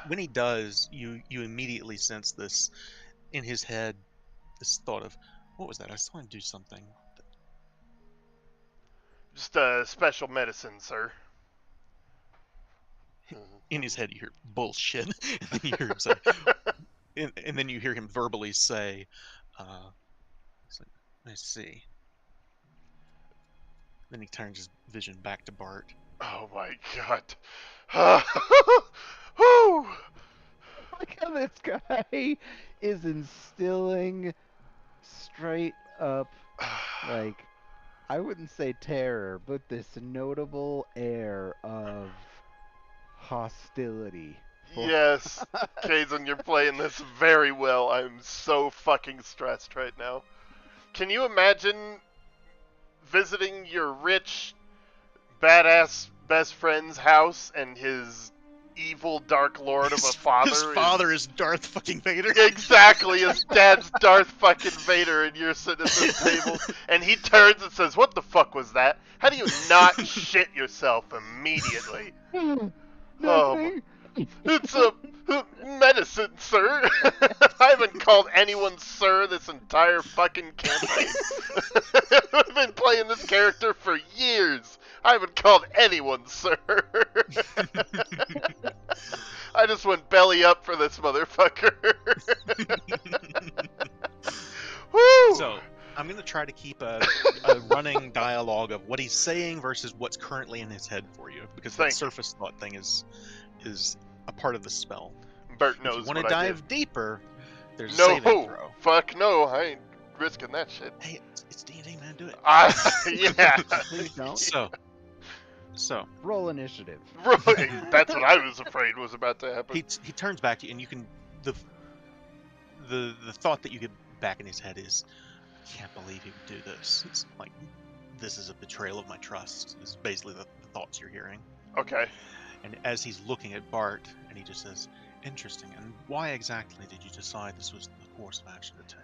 When he does, you immediately sense this in his head, this thought of, what was that? I just want to do something. Just a special medicine, sir. In his head, you hear bullshit, and then you hear him say, and then you hear him verbally say, "I see." Then he turns his vision back to Bart. Oh my god. Whew. Look how this guy is instilling straight up, like, I wouldn't say terror, but this notable air of hostility. Yes, Kazin, you're playing this very well. I'm so fucking stressed right now. Can you imagine visiting your rich, badass best friend's house and his evil Dark Lord of a father? His father is Darth fucking Vader. Exactly, his dad's Darth fucking Vader, and you're sitting at this table, and he turns and says, "What the fuck was that?" How do you not shit yourself immediately? Nothing. It's a medicine, sir. I haven't called anyone sir this entire fucking campaign. I've been playing this character for years. I haven't called anyone sir. I just went belly up for this motherfucker. Woo! So, I'm going to try to keep a running dialogue of what he's saying versus what's currently in his head for you, because that surface thought thing is a part of the spell. Bert knows if you want what to dive deeper, there's a saving throw. Fuck no, I ain't risking that shit. Hey, it's D&D, man, do it. Yeah. Please don't. So roll initiative. That's what I was afraid was about to happen. He turns back to you, and you can the thought that you get back in his head is, can't believe he would do this. It's like, this is a betrayal of my trust. Is basically the thoughts you're hearing. Okay. And as he's looking at Bart, and he just says, Interesting. And why exactly did you decide this was the course of action to take?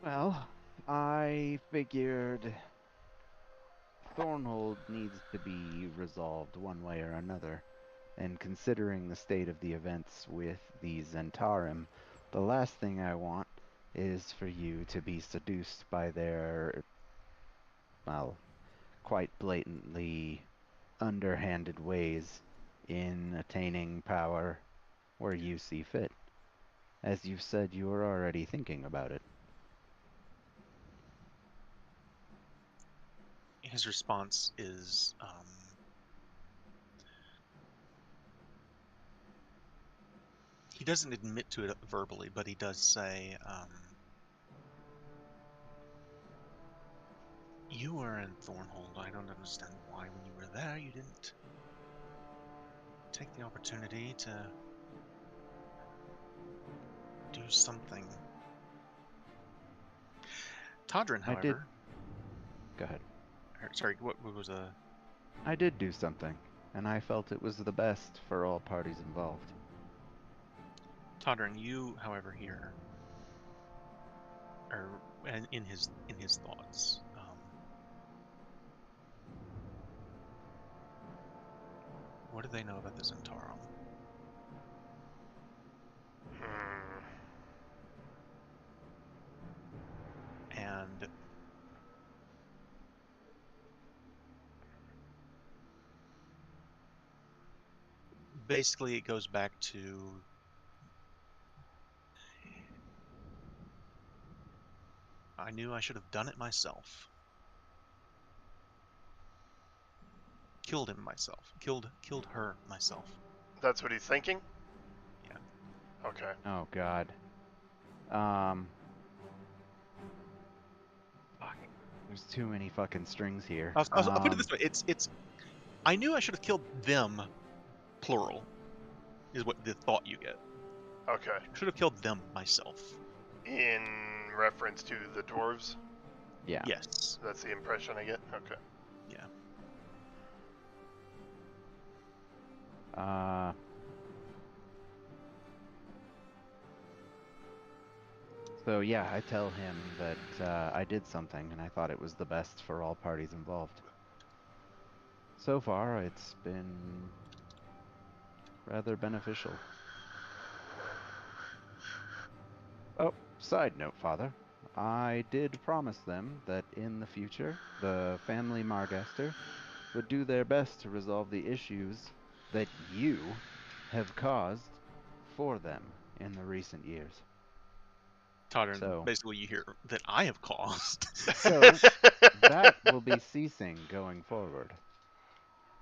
Well, I figured Thornhold needs to be resolved one way or another, and considering the state of the events with the Zentarim, the last thing I want is for you to be seduced by their, well, quite blatantly underhanded ways in attaining power where you see fit. As you've said, you are already thinking about it. His response is, he doesn't admit to it verbally, but he does say, you were in Thornhold. I don't understand why when you were there you didn't take the opportunity to do something. Todrin, I did. however... Go ahead. Sorry, what was a... I did do something, and I felt it was the best for all parties involved. Todrin, you, however, here, or in his thoughts, what do they know about the Zentarum? And basically it goes back to I knew I should have done it myself. Killed him myself. Killed her myself. That's what he's thinking? Yeah. Okay. Oh God. Fuck. There's too many fucking strings here. I'll put it this way. It's. I knew I should have killed them, plural, is what the thought you get. Okay. Should have killed them myself. In reference to the dwarves? Yeah. Yes. That's the impression I get? Okay. Yeah. So yeah, I tell him that I did something and I thought it was the best for all parties involved. So far, it's been rather beneficial. Oh, side note, Father. I did promise them that in the future, the family Margaster would do their best to resolve the issues that you have caused for them in the recent years. Todrin, So, basically you hear that I have caused. so that will be ceasing going forward.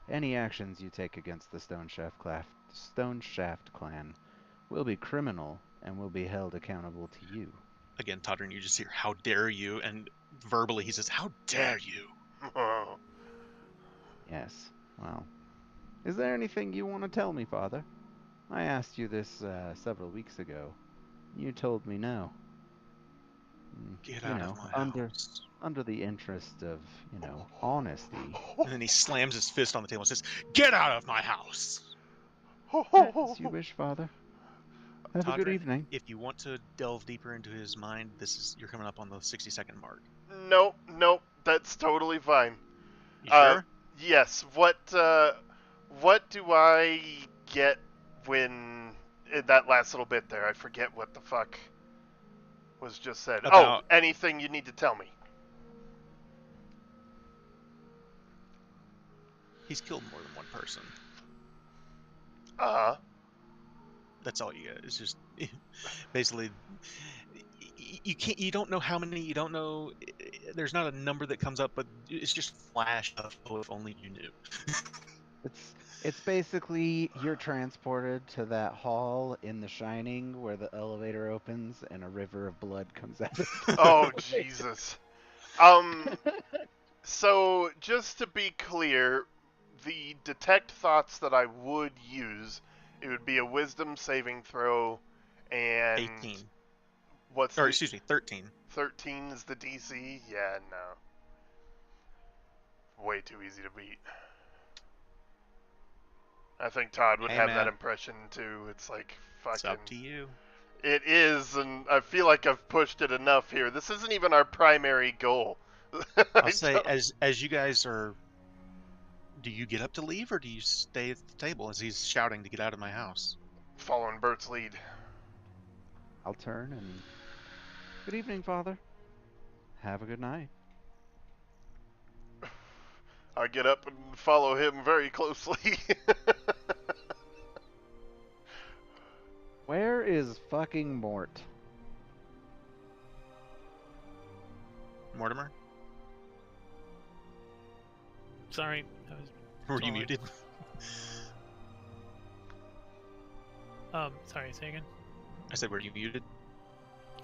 Any actions you take against the Stone Shaft clan will be criminal and will be held accountable to you. Again, Todrin, you just hear, how dare you? And verbally he says, how dare you? Yes, well, is there anything you want to tell me, Father? I asked you this several weeks ago. You told me no. Get You out know, of my under house. the interest of, honesty. And then he slams his fist on the table and says, get out of my house! As you wish, Father. Have a good Todrin, evening. if you want to delve deeper into his mind, you're coming up on the 60-second mark. Nope, that's totally fine. You sure? Yes. What do I get when in that last little bit there? I forget what the fuck was just said. Oh, anything you need to tell me. He's killed more than one person. That's all you get. It's just basically you don't know how many, you don't know, there's not a number that comes up, but it's just flash of, oh, if only you knew. It's basically you're transported to that hall in The Shining where the elevator opens and a river of blood comes out of it. Oh Jesus. So just to be clear, the detect thoughts that I would use, it would be a wisdom saving throw and 18. What's or excuse me, 13. 13 is the DC? Yeah, no. Way too easy to beat. I think Todd would Hey, have that man. impression too. It's like It's up fucking. to you. It is, and I feel like I've pushed it enough here. This isn't even our primary goal. I'll say, as you guys are, do you get up to leave or do you stay at the table as he's shouting to get out of my house? Following Bert's lead. I'll turn and... Good evening, Father. Have a good night. I get up and follow him very closely. Where is fucking Mort? Mortimer, Sorry, I was. were you Sorry. muted? Sorry, say again. I said, were you muted?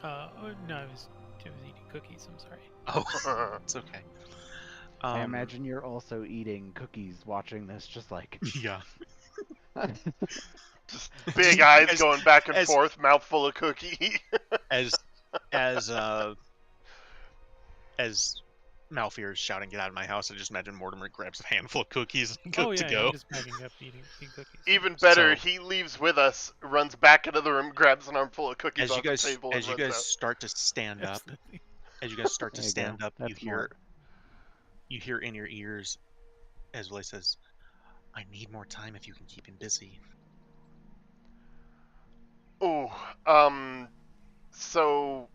Oh, no, I was eating cookies. I'm sorry. Oh, it's okay. I imagine you're also eating cookies watching this, just like... Yeah. Just big eyes As- going back and as- forth, mouthful of cookie. As Malfear is shouting, "Get out of my house!" I just imagine Mortimer grabs a handful of cookies and goes Oh to yeah, go. I'm just packing up eating cookies. Even better, So- he leaves with us, runs back into the room, grabs an armful of cookies As off you guys, the table, as you and runs guys out. start to stand up, Absolutely. as you guys start to There you go. stand up, That's you hear in your ears, as Willie says, "I need more time if you can keep him busy." Oh, so...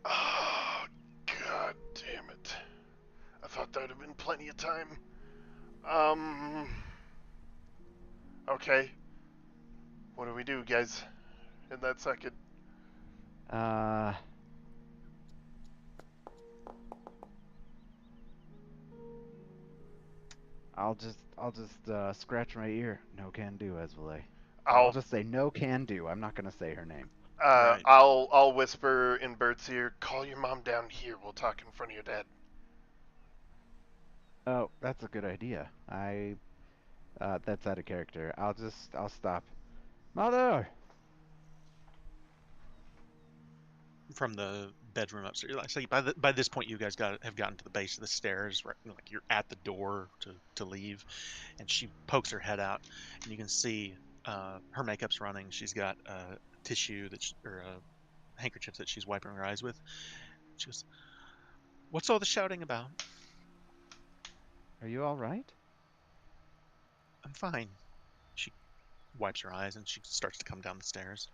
Oh, god damn it. I thought that would have been plenty of time. Okay. What do we do, guys? In that second. I'll just scratch my ear. No can do, Esvale. I'll I'll just say no can do. I'm not gonna say her name. Right. I'll whisper in Bert's ear, call your mom down here, we'll talk in front of your dad. Oh, that's a good idea. That's out of character. I'll stop. Mother! From the bedroom upstairs. Like, so by this point, you guys have gotten to the base of the stairs, right? Like you're at the door to leave, and she pokes her head out, and you can see her makeup's running. She's got a tissue or a handkerchief that she's wiping her eyes with. She goes, "What's all the shouting about?" Are you alright? "I'm fine." She wipes her eyes and she starts to come down the stairs.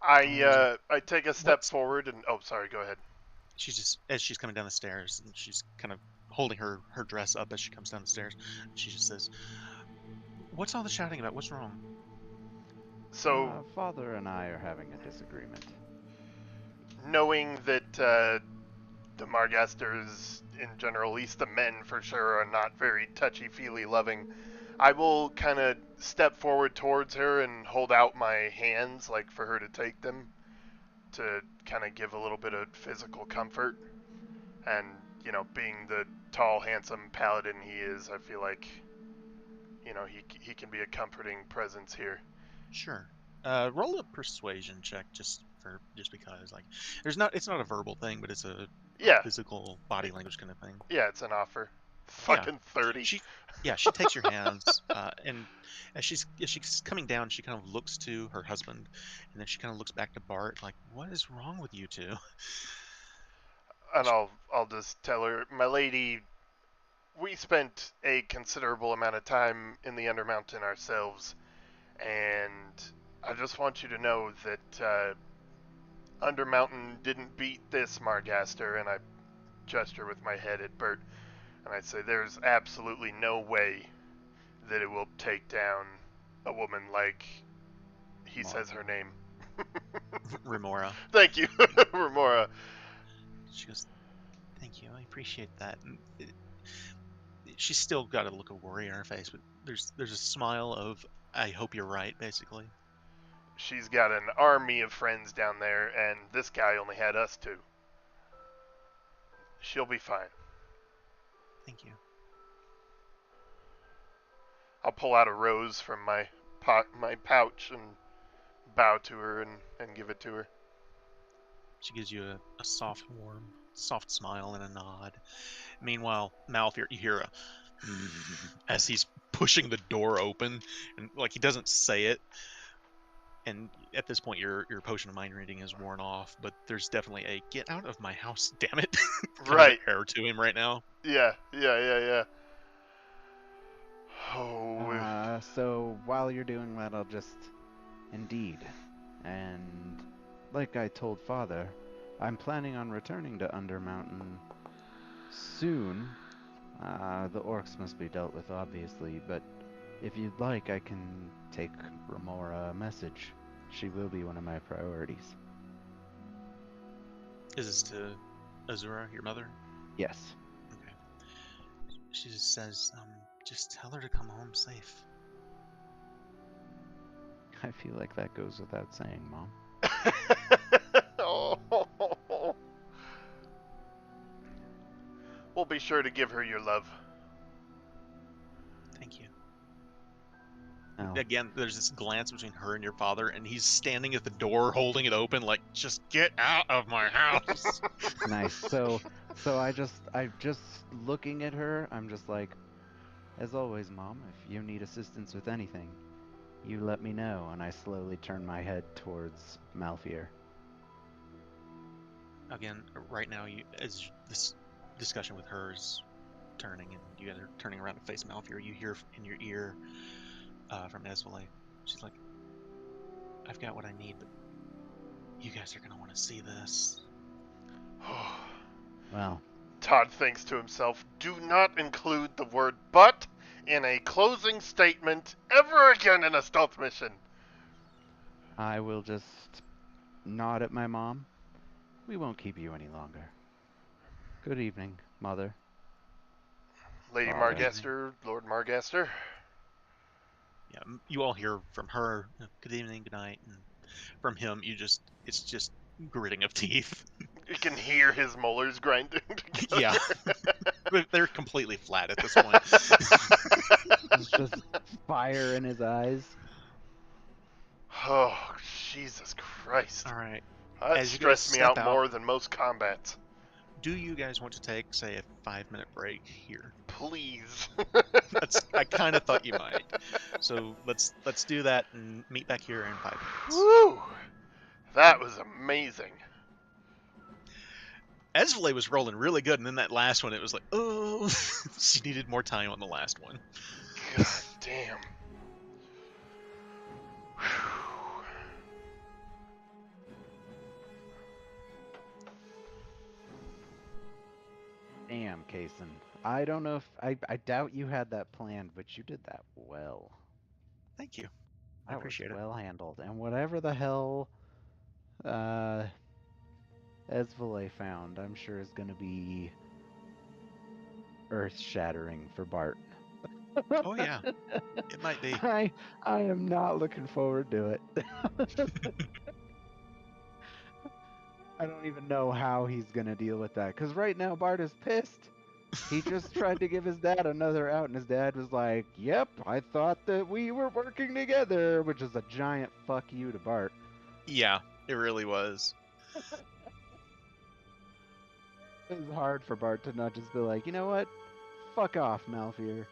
I take a step What's- forward and sorry, go ahead. She's just, as she's coming down the stairs, and she's kind of holding her dress up as she comes down the stairs. She just says, "What's all the shouting about? What's wrong?" So, Father and I are having a disagreement. knowing that the Margasters in general, at least the men for sure, are not very touchy-feely loving, I will kind of step forward towards her and hold out my hands, like for her to take them, to kind of give a little bit of physical comfort. And, you know, being the tall, handsome paladin he is, I feel like, you know, he can be a comforting presence here. Sure. Roll a persuasion check just because, like, it's not a verbal thing, but it's a Yeah, physical body language kind of thing. yeah, it's an offer. Fucking 30. She takes your hands, and as she's coming down, she kind of looks to her husband, and then she kind of looks back to Bart, like, "What is wrong with you two?" And I'll just tell her, my lady, we spent a considerable amount of time in the Undermountain ourselves, and I just want you to know that Undermountain didn't beat this Margaster, and I gesture with my head at Bert, and I say there's absolutely no way that it will take down a woman like, he says her name. Remora. Thank you, Remora. She goes, "Thank you, I appreciate that." And she's still got a look of worry on her face, but there's a smile of, "I hope you're right," basically. She's got an army of friends down there, and this guy only had us two. She'll be fine. Thank you. I'll pull out a rose from my pouch and bow to her and give it to her. She gives you a soft Warm. smile and a nod. Meanwhile, Malfear, you hear as he's pushing the door open, and like he doesn't say it. And at this point, your potion of mind reading is worn off, but there's definitely a "get out of my house, damn it" kind Right. of air to him right now. Yeah. Oh. So while you're doing that, I'll just... Indeed. And like I told Father, I'm planning on returning to Undermountain soon. The orcs must be dealt with, obviously, but if you'd like, I can take Remora a message. She will be one of my priorities. Is this to Azura, your mother? Yes. Okay. She just says, just tell her to come home safe. I feel like that goes without saying, Mom. Oh. We'll be sure to give her your love. Thank you. Oh. Again, there's this glance between her and your father, and he's standing at the door holding it open like, just get out of my house. Nice. So I'm just looking at her, I'm just like, as always, Mom, if you need assistance with anything, you let me know. And I slowly turn my head towards Malfier. Again, right now, as this discussion with her is turning, and you guys are turning around to face Malfier, you hear in your ear from Esvele. She's like, I've got what I need, but you guys are going to want to see this. Well, Todd thinks to himself, do not include the word but in a closing statement ever again in a stealth mission. I will just nod at my mom. We won't keep you any longer. Good evening, Mother. Lady Father. Margaster, Lord Margaster. Yeah, you all hear from her, good evening, good night, and from him, it's just gritting of teeth. You can hear his molars grinding together. Yeah. They're completely flat at this point. There's just fire in his eyes. Oh, Jesus Christ. All right. That As you guys stressed me step out out- more than most combats. Do you guys want to take, say, a 5-minute break here? Please. I kind of thought you might. So let's do that and meet back here in 5 minutes. Woo! That was amazing. Esvele was rolling really good, and then that last one, it was like, oh, she needed more time on the last one. God damn. Damn, Kaysen. I don't know if... I doubt you had that planned, but you did that well. Thank you. I That appreciate was it. well handled. And whatever the hell Esvele found, I'm sure is going to be earth-shattering for Bart. Oh, yeah. It might be. I am not looking forward to it. I don't even know how he's going to deal with that. Because right now, Bart is pissed. He just tried to give his dad another out, and his dad was like, yep, I thought that we were working together, which is a giant fuck you to Bart. Yeah, it really was. It was hard for Bart to not just be like, you know what? Fuck off, Malfier.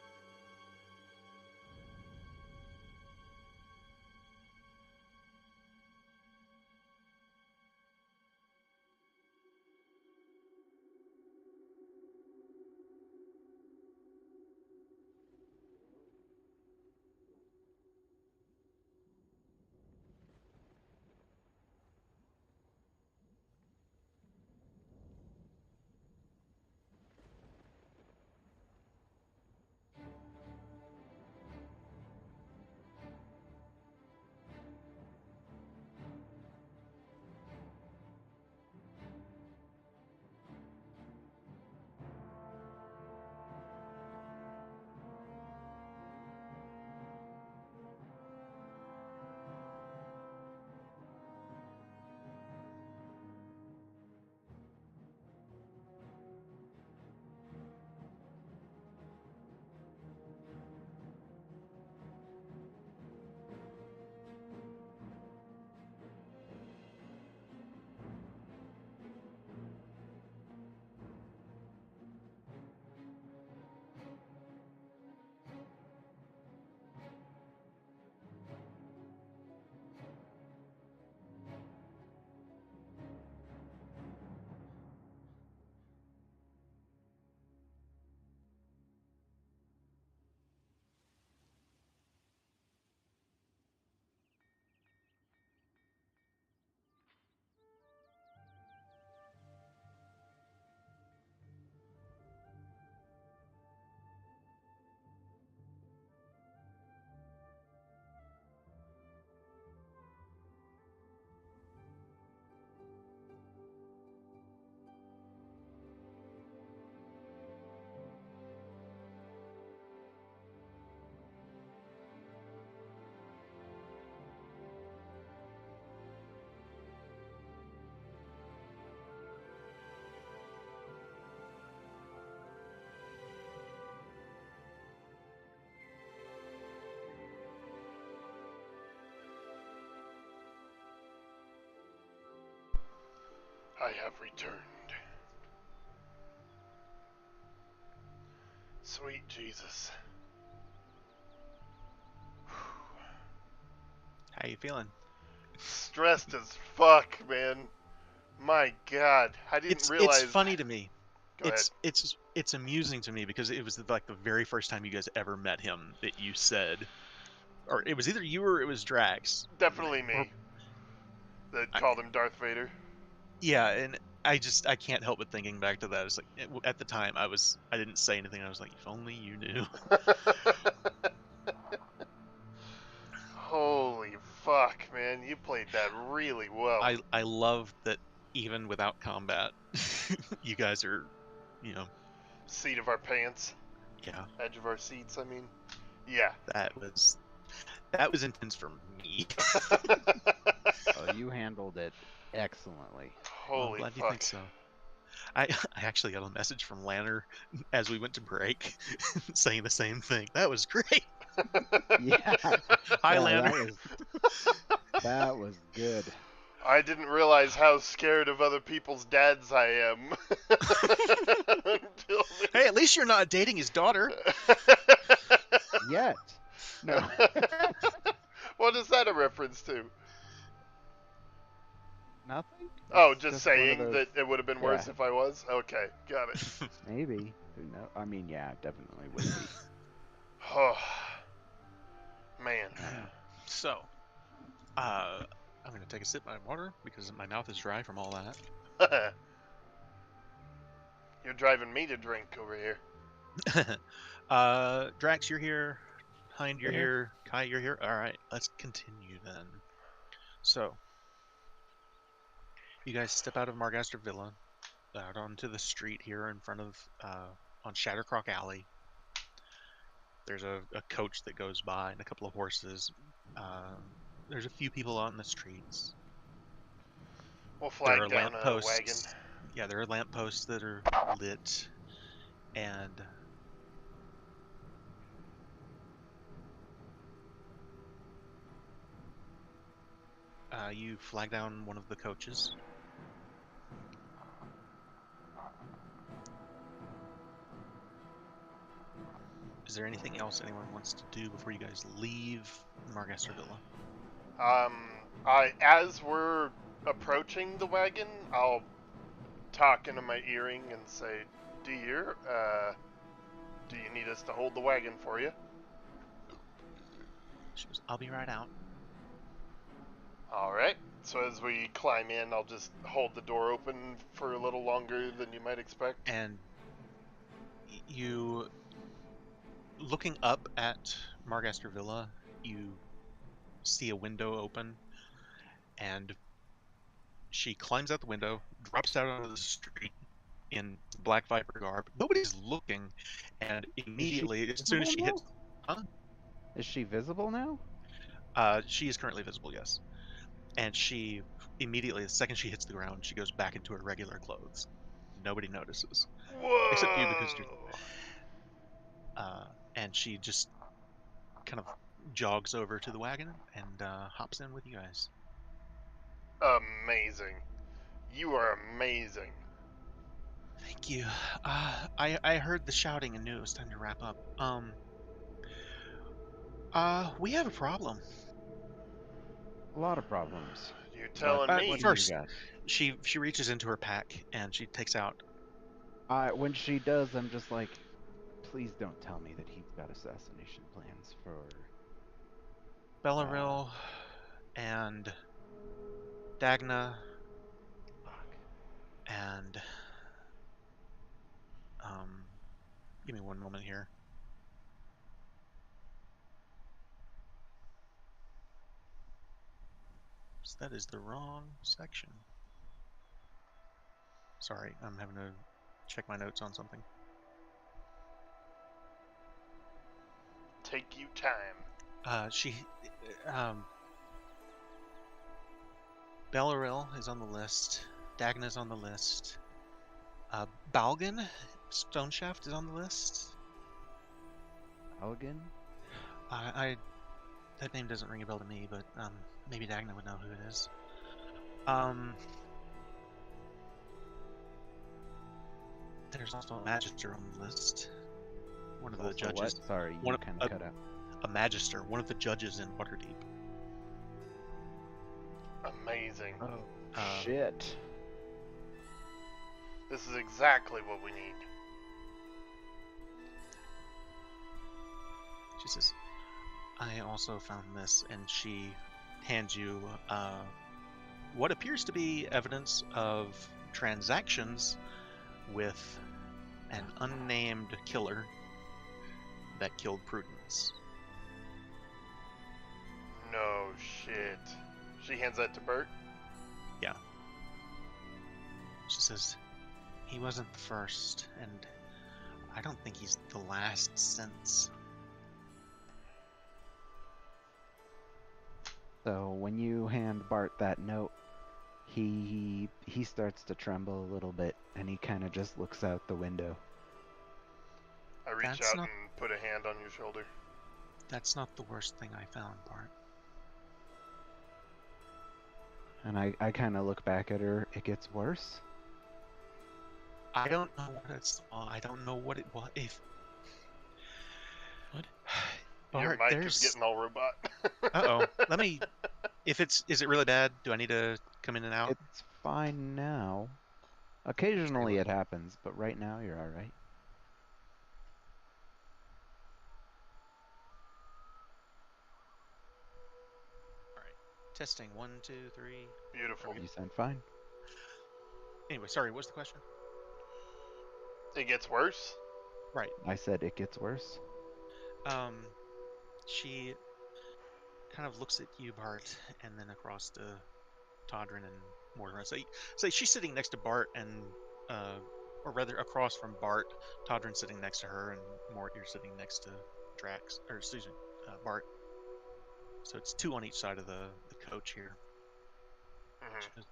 I have returned. Sweet Jesus. How you feeling? Stressed as fuck, man. My God, I didn't realize. It's funny to me. Go ahead. It's amusing to me because it was like the very first time you guys ever met him that you said, or it was either you or it was Drax. Definitely Or, me. That called him Darth Vader. yeah, and I can't help but thinking back to that. It's like at the time I didn't say anything. I was like, if only you knew. Holy fuck, man! You played that really well. I love that even without combat, you guys are, you know. Seat of our pants. Yeah. Edge of our seats. I mean, yeah. That was intense for me. Oh, you handled it excellently. Holy I'm glad fuck. you think so. I actually got a message from Lanner as we went to break saying the same thing. That was great. Yeah. Hi, Yeah, Lanner. That was good. I didn't realize how scared of other people's dads I am. Until Hey, at least you're not dating his daughter. Yet. No. What is that a reference to? Nothing? Oh, It's just one of saying those- that it would have been worse Yeah. if I was? Okay, got it. Maybe. Who knows? I mean, yeah, definitely would be. Oh, man. So, I'm gonna take a sip of my water because my mouth is dry from all that. You're driving me to drink over here. Drax, you're here. Hind, you're Here. here. Kai, you're here. All right, let's continue then. So, you guys step out of Margaster Villa, out onto the street here in front of, on Shattercrock Alley. There's a coach that goes by and a couple of horses. There's a few people out in the streets. We'll There flag are down a wagon. lampposts. Yeah, there are lampposts that are lit, and you flag down one of the coaches. Is there anything else anyone wants to do before you guys leave Margaster Villa? As we're approaching the wagon, I'll talk into my earring and say, "Dear, do you need us to hold the wagon for you?" She goes, I'll be right out. All right. So as we climb in, I'll just hold the door open for a little longer than you might expect. And you, looking up at Margaster Villa, you see a window open, and she climbs out the window, drops out onto the street in Black Viper garb. Nobody's looking, and immediately, as soon as she hits, Is she visible now? she is currently visible, yes. And she immediately, the second she hits the ground, she goes back into her regular clothes. Nobody notices, Whoa! except you because you're. And she just kind of jogs over to the wagon and hops in with you guys. Amazing. You are amazing. Thank you. I heard the shouting and knew it was time to wrap up. We have a problem. A lot of problems. You're telling me. What do First, you got? she reaches into her pack and she takes out. When she does, I'm just like, please don't tell me that he's got assassination plans for. Bellaril and Dagna and give me one moment here. So that is the wrong section. Sorry, I'm having to check my notes on something. Take you time. Bellaril is on the list. Dagna's on the list. Balgan, Stoneshaft is on the list. Elgin? That name doesn't ring a bell to me, but maybe Dagna would know who it is. There's also a magister on the list. One of the Also judges. what? Sorry, one you of- kind of cut out. A magister, one of the judges in Waterdeep. Amazing. Oh, Uh, shit. This is exactly what we need. She says, I also found this, and she hands you what appears to be evidence of transactions with an unnamed killer that killed Prudence. No shit. She hands that to Bert. She says, he wasn't the first, and I don't think he's the last since. So when you hand Bart that note, he starts to tremble a little bit, and he kind of just looks out the window. I reach That's out not- and put a hand on your shoulder. That's not the worst thing I found, Bart. And I kind of look back at her. It gets worse? I don't know what it's. I don't know what it was. If What? Your Bart, mic there's. is getting all robot. Uh-oh. Let me. If it's. Is it really bad? Do I need to come in and out? It's fine now. Occasionally it happens, but right now you're alright. Testing. 1, 2, 3. Beautiful. You sound fine. Anyway, sorry. What's the question? It gets worse? Right. I said it gets worse. She kind of looks at you, Bart, and then across to Todrin and Mortimer. So she's sitting next to Bart, and or rather across from Bart. Todrin's sitting next to her, and Mort, you're sitting next to Drax or Susan, Bart. So it's two on each side of the coach here. Mhm. She goes,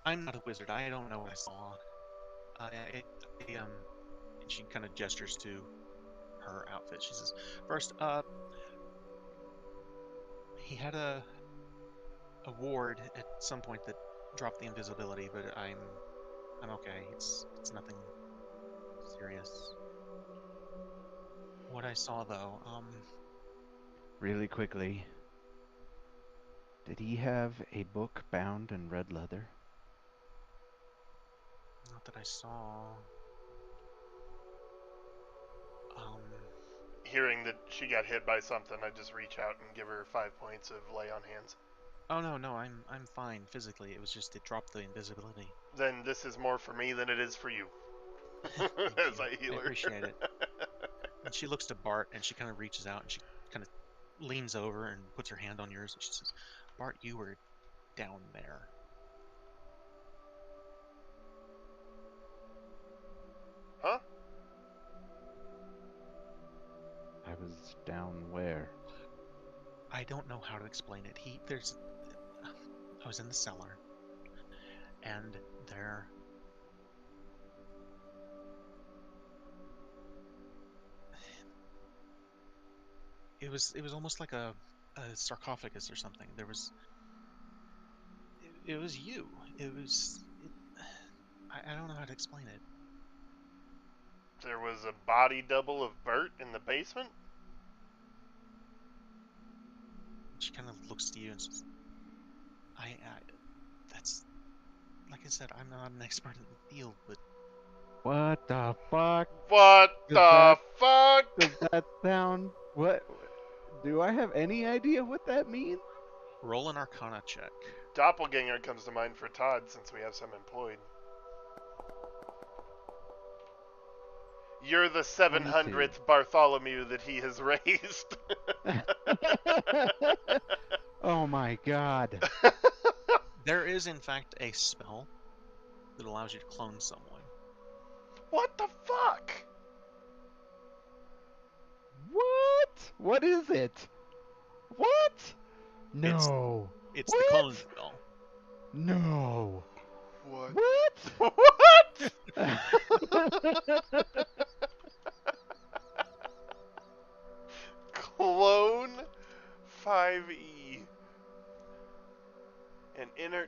I'm not a wizard. I don't know what I saw. And she kind of gestures to her outfit. She says, first, he had a ward at some point that dropped the invisibility, but I'm okay. It's nothing serious. What I saw though, Really quickly. Did he have a book bound in red leather? not that I saw. Hearing that she got hit by something, I just reach out and give her 5 points of lay on hands. Oh no, I'm fine physically. It was just it dropped the invisibility. Then this is more for me than it is for you. Thank As you. I heal I her. appreciate it. And she looks to Bart, and she kind of reaches out, and she kind of leans over and puts her hand on yours, and she says, "Bart, you were down there." Huh? I was down where? I don't know how to explain it. I was in the cellar, and there. It was almost like a sarcophagus or something. There was. It was you. It was. I don't know how to explain it. There was a body double of Bert in the basement? She kind of looks to you and says, that's, like I said, I'm not an expert in the field, but What the fuck? What Does the fuck? Does that sound... What? Do I have any idea what that means? roll an Arcana check. Doppelganger comes to mind for Todd since we have some employed. You're the 700th Bartholomew that he has raised. Oh my god. There is, in fact, a spell that allows you to clone someone. What the fuck? What? What is it? What? No. It's What? the clone spell. No. What? What? What? Clone 5e. An inner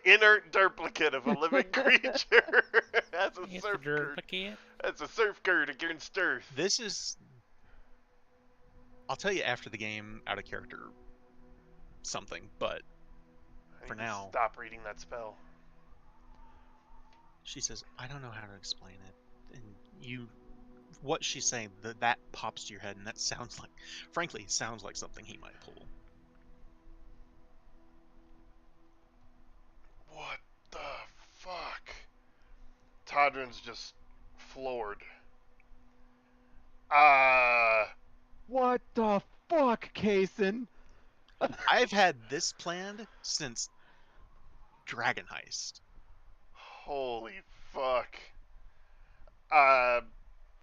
inert duplicate of a living creature as a It's surf a curd. duplicate. As a surf curd against Earth. This is. I'll tell you after the game, out of character, something. But I for need to now, stop reading that spell. she says, "I don't know how to explain it," and what she's saying, that pops to your head, and that sounds like, frankly, sounds like something he might pull. What the fuck? Todrin's just floored. What the fuck, Kason? I've had this planned since Dragon Heist. Holy fuck.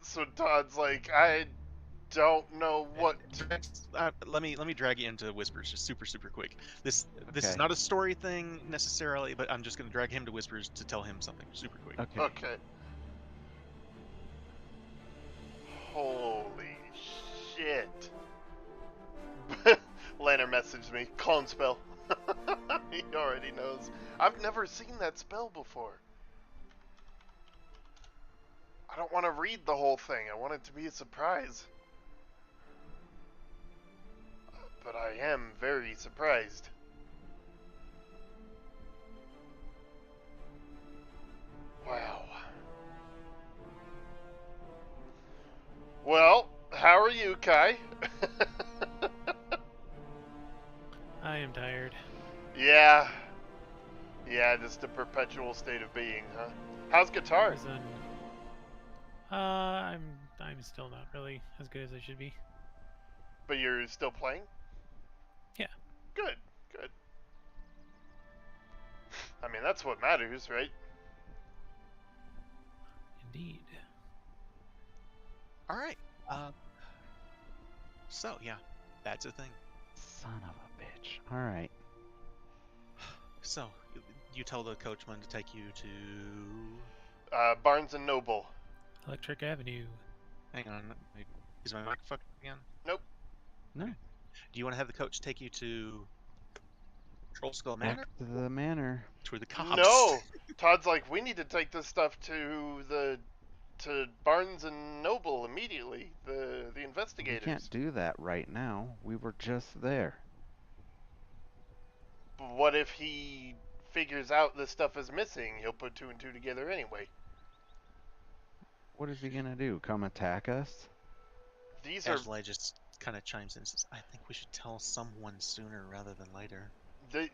So Todd's like, I don't know what to... Let me drag you into Whispers just super quick. This is Okay. not a story thing necessarily, but I'm just gonna drag him to Whispers to tell him something super quick. Okay. Okay. Holy shit. Lanner messaged me. Clone spell. He already knows. I've never seen that spell before. I don't want to read the whole thing. I want it to be a surprise. But I am very surprised. Wow. Well, how are you, Kai? I am tired. Yeah. Yeah, just a perpetual state of being, huh? How's guitar? As in, I'm still not really as good as I should be. But you're still playing? Yeah. Good, good. I mean, that's what matters, right? Indeed. All right. So yeah, that's a thing. Son of a bitch. All right. So you tell the coachman to take you to. Barnes and Noble. Electric Avenue. Hang on. Is my mic fucked again? Nope. No. Do you want to have the coach take you to Troll Skull Back Manor? to the manor. To the cops? No. Todd's like, we need to take this stuff to Barnes and Noble immediately. The We investigators. can't do that right now. We were just there. But what if he figures out this stuff is missing? He'll put two and two together anyway. What is he gonna do? Come attack us? These are Angela just kind of chimes in and says, "I think we should tell someone sooner rather than later."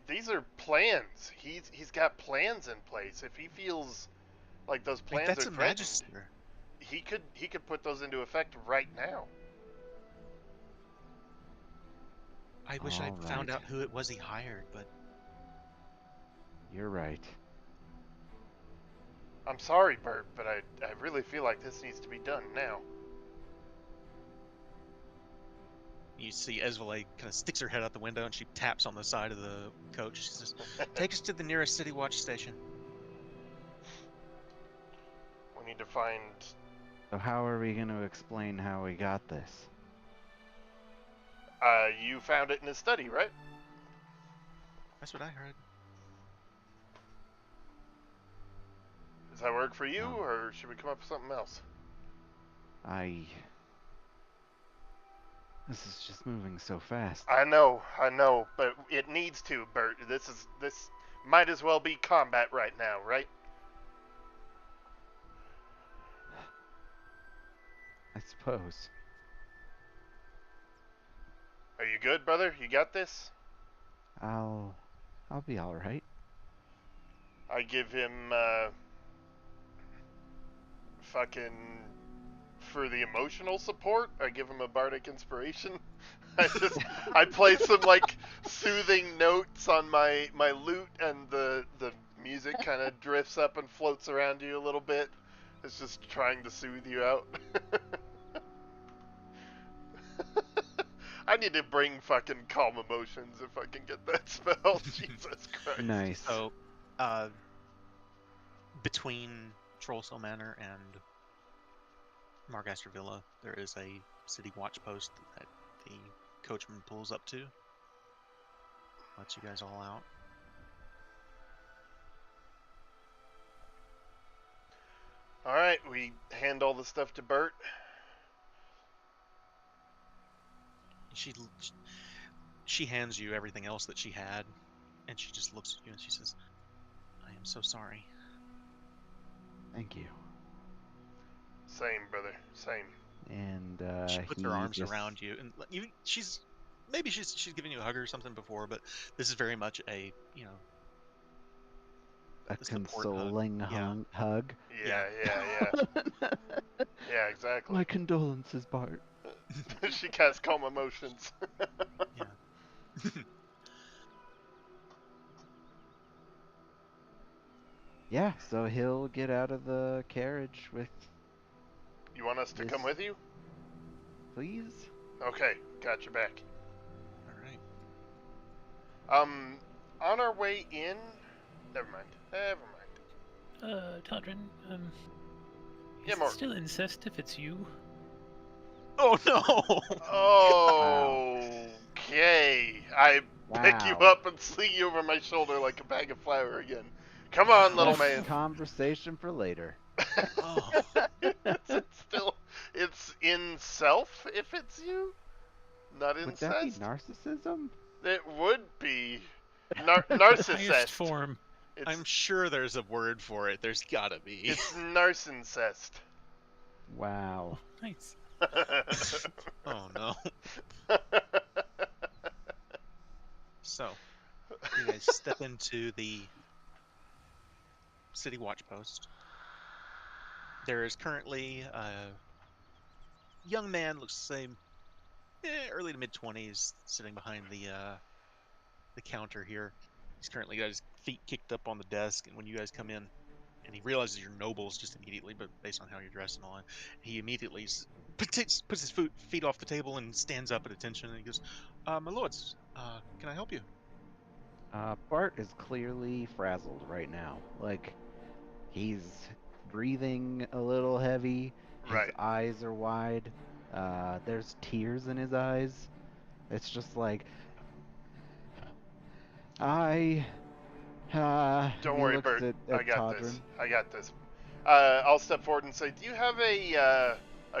these are plans. He's got plans in place. If he feels like those Like, plans that's are a threatened, magister. he could put those into effect right now. I wish I'd All found right. out who it was he hired, but You're right. I'm sorry, Bert, but I really feel like this needs to be done now. you see Esvale kind of sticks her head out the window and she taps on the side of the coach. She says, "Take us to the nearest city watch station." We need to find... So how are we gonna explain how we got this? you found it in his study, right? That's what I heard. Does that work for you, No. or should we come up with something else? This is just moving so fast. I know, but it needs to, Bert. This might as well be combat right now, right? I suppose. Are you good, brother? You got this? I'll be all right. I give him, fucking... For the emotional support, I give him a bardic inspiration. I play some, like, soothing notes on my lute, and the music kind of drifts up and floats around you a little bit. It's just trying to soothe you out. I need to bring fucking calm emotions if I can get that spell. Jesus Christ. Nice. So, between Trollsell Manor and Margaster Villa, there is a city watch post that the coachman pulls up to. Lets you guys all out. All right, we hand all the stuff to Bert. She hands you everything else that she had, and she just looks at you and she says, "I am so sorry." Thank you. Same, brother. Same. And She puts he her arms just around you, and she's given you a hug or something before, but this is very much a a the support hug. consoling Yeah. hug. Yeah. Yeah, exactly. My condolences, Bart. She casts calm emotions. Yeah. Yeah, so he'll get out of the carriage with, You want us to come with you? please? Okay, got your back. All right. On our way in... Never mind. Todrin, Yeah, is it Mark. still incest if it's you? Oh no! Okay. I pick you Wow. up and sling you over my shoulder like a bag of flour again. Come on, little That's man. conversation for later. Oh. It's in self if it's you? Not Would that be incest? narcissism? It would be. The highest Narcissist. form. I'm sure there's a word for it. There's gotta be. It's narcissist. Wow. Nice. Oh no. So, you guys step into the city watch post. There is currently a young man, looks the same, early to mid 20s, sitting behind the counter here. He's currently got his feet kicked up on the desk, and when you guys come in, and he realizes you're nobles just immediately, but based on how you're dressed and all that, he immediately puts his feet off the table and stands up at attention, and he goes, "My lords, can I help you?" Bart is clearly frazzled right now. Like, he's breathing a little heavy. His Right. eyes are wide. There's tears in his eyes. It's just like, Don't he worry, looks Bert. at I got Todrin. this. I got this. I'll step forward and say, do you have a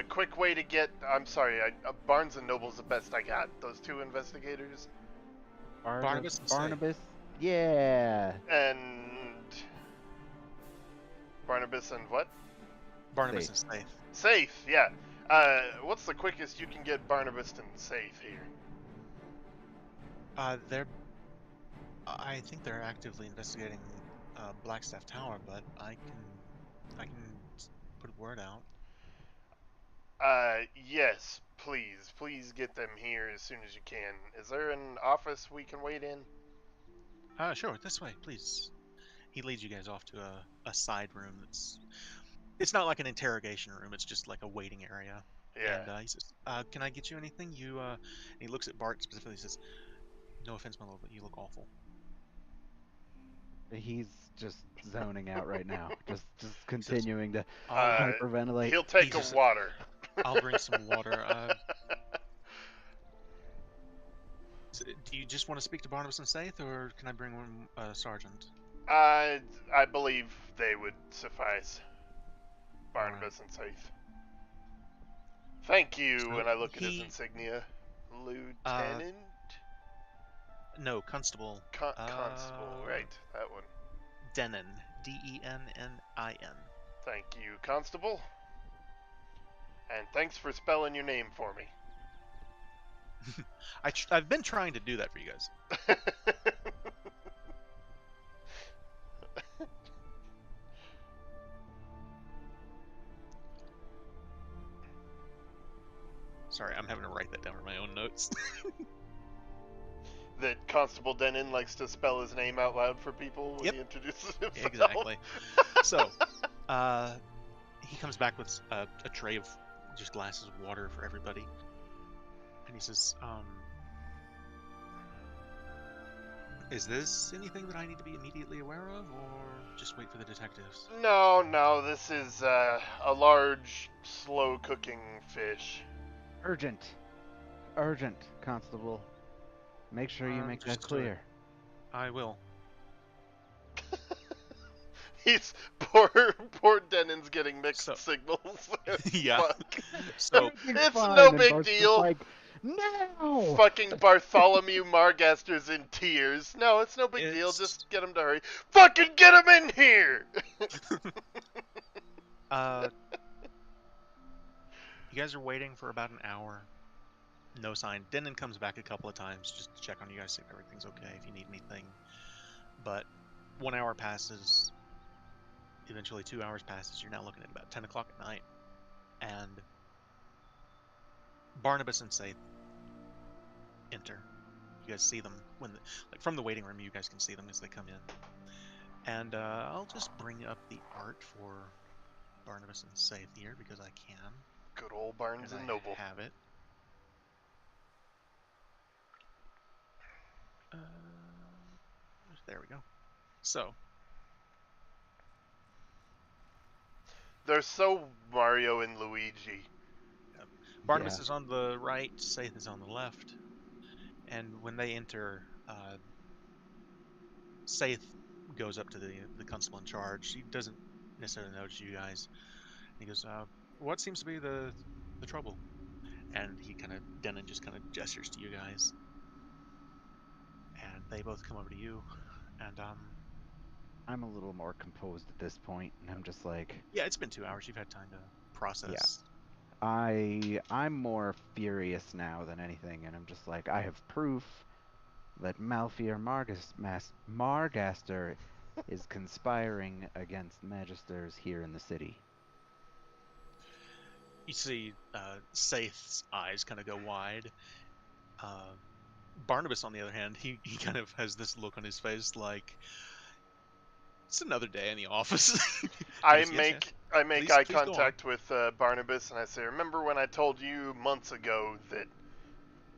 quick way to get... I'm sorry, Barnes and Noble's the best I got. Those two investigators. Barnabas and Safe. Barnabas? Yeah. And... Barnabas and what? Barnabas Safe. and Safe. Safe, yeah. What's the quickest you can get Barnabas and Safe here? I think they're actively investigating Blackstaff Tower, but I can put a word out. Yes, please. Please get them here as soon as you can. Is there an office we can wait in? Sure, this way, please. He leads you guys off to a side room it's not like an interrogation room, it's just like a waiting area. Yeah. And he says, "Can I get you anything?" And he looks at Bart specifically and says, "No offense, my lord, but you look awful." He's just zoning out right now. Just continuing to I'll, hyperventilate. He'll take He's a just- water. I'll bring some water. Do you just want to speak to Barnabas and Saith, or can I bring one sergeant? I believe they would suffice. Barnabas and Safe. Thank you. So and I look at his he- insignia. Lieutenant? No, Constable. Constable, right. That one. Denon. Dennin. Thank you, Constable. And thanks for spelling your name for me. I've been trying to do that for you guys. Sorry, I'm having to write that down in my own notes. That Constable Denon likes to spell his name out loud for people when Yep. he introduces himself. Exactly. So, he comes back with a tray of just glasses of water for everybody, and he says, "Is this anything that I need to be immediately aware of, or just wait for the detectives?" No, this is a large, slow-cooking fish. Urgent, Constable. Make sure you make that Understood. clear. I will. He's poor Denon's getting mixed So- signals. Yeah. Fuck. So It's Fine, no and big Bart's just deal. like, no! Fucking Bartholomew Margaster's in tears. No, it's no big deal. It's- Just get him to hurry. Fucking get him in here! you guys are waiting for about an hour. No sign. Denon comes back a couple of times just to check on you guys, see if everything's okay, if you need anything. But 1 hour passes. Eventually 2 hours passes. You're now looking at about 10 o'clock at night. And Barnabas and Saith enter. You guys see them when, like from the waiting room. You guys can see them as they come in. And I'll just bring up the art for Barnabas and Saith here because I can. Good old Barnes and I Noble. have it. There we go. So They're so Mario and Luigi. Barnabas Yeah. is on the right, Saith is on the left, and when they enter, Saith goes up to the constable in charge. He doesn't necessarily notice you guys. He goes, "What seems to be the trouble?" And Denon just kind of gestures to you guys, and they both come over to you, and I'm a little more composed at this point, and I'm just like, yeah, it's been 2 hours. You've had time to process. I'm more furious now than anything, and I'm just like, I have proof that Malfear Margaster is conspiring against Magisters here in the city. You see Saith's eyes kind of go wide. Barnabas, on the other hand, he kind of has this look on his face like, it's another day in the office. I Yes, make Please- eye please go on. contact with Barnabas and I say, remember when I told you months ago that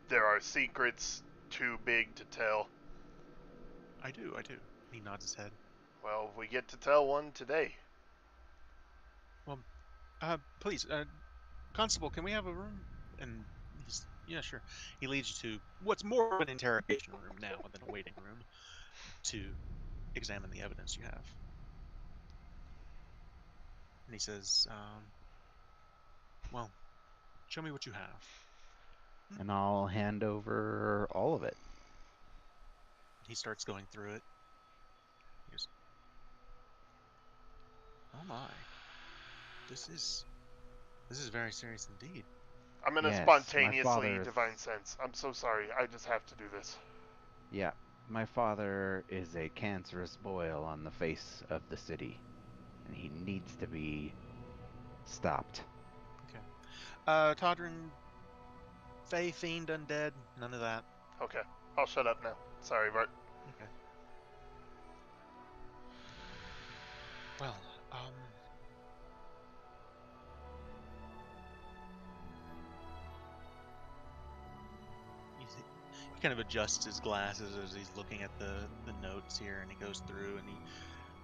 there are secrets too big to tell? I do. He nods his head. Well, we get to tell one today. Please, Constable, can we have a room? And he's, yeah, sure. He leads you to what's more of an interrogation room now than a waiting room to examine the evidence you have. And he says, well, show me what you have. And I'll hand over all of it. He starts going through it. He goes, oh my. This is very serious indeed. I'm gonna Yes, my spontaneously father- divine sense. I'm so sorry. I just have to do this. Yeah, my father is a cancerous boil on the face of the city, and he needs to be stopped. Todrin, Fey, Fiend, Undead, none of that. Okay, I'll shut up now. Sorry, Bart. Okay. Well, he kind of adjusts his glasses as he's looking at the notes here, and he goes through and he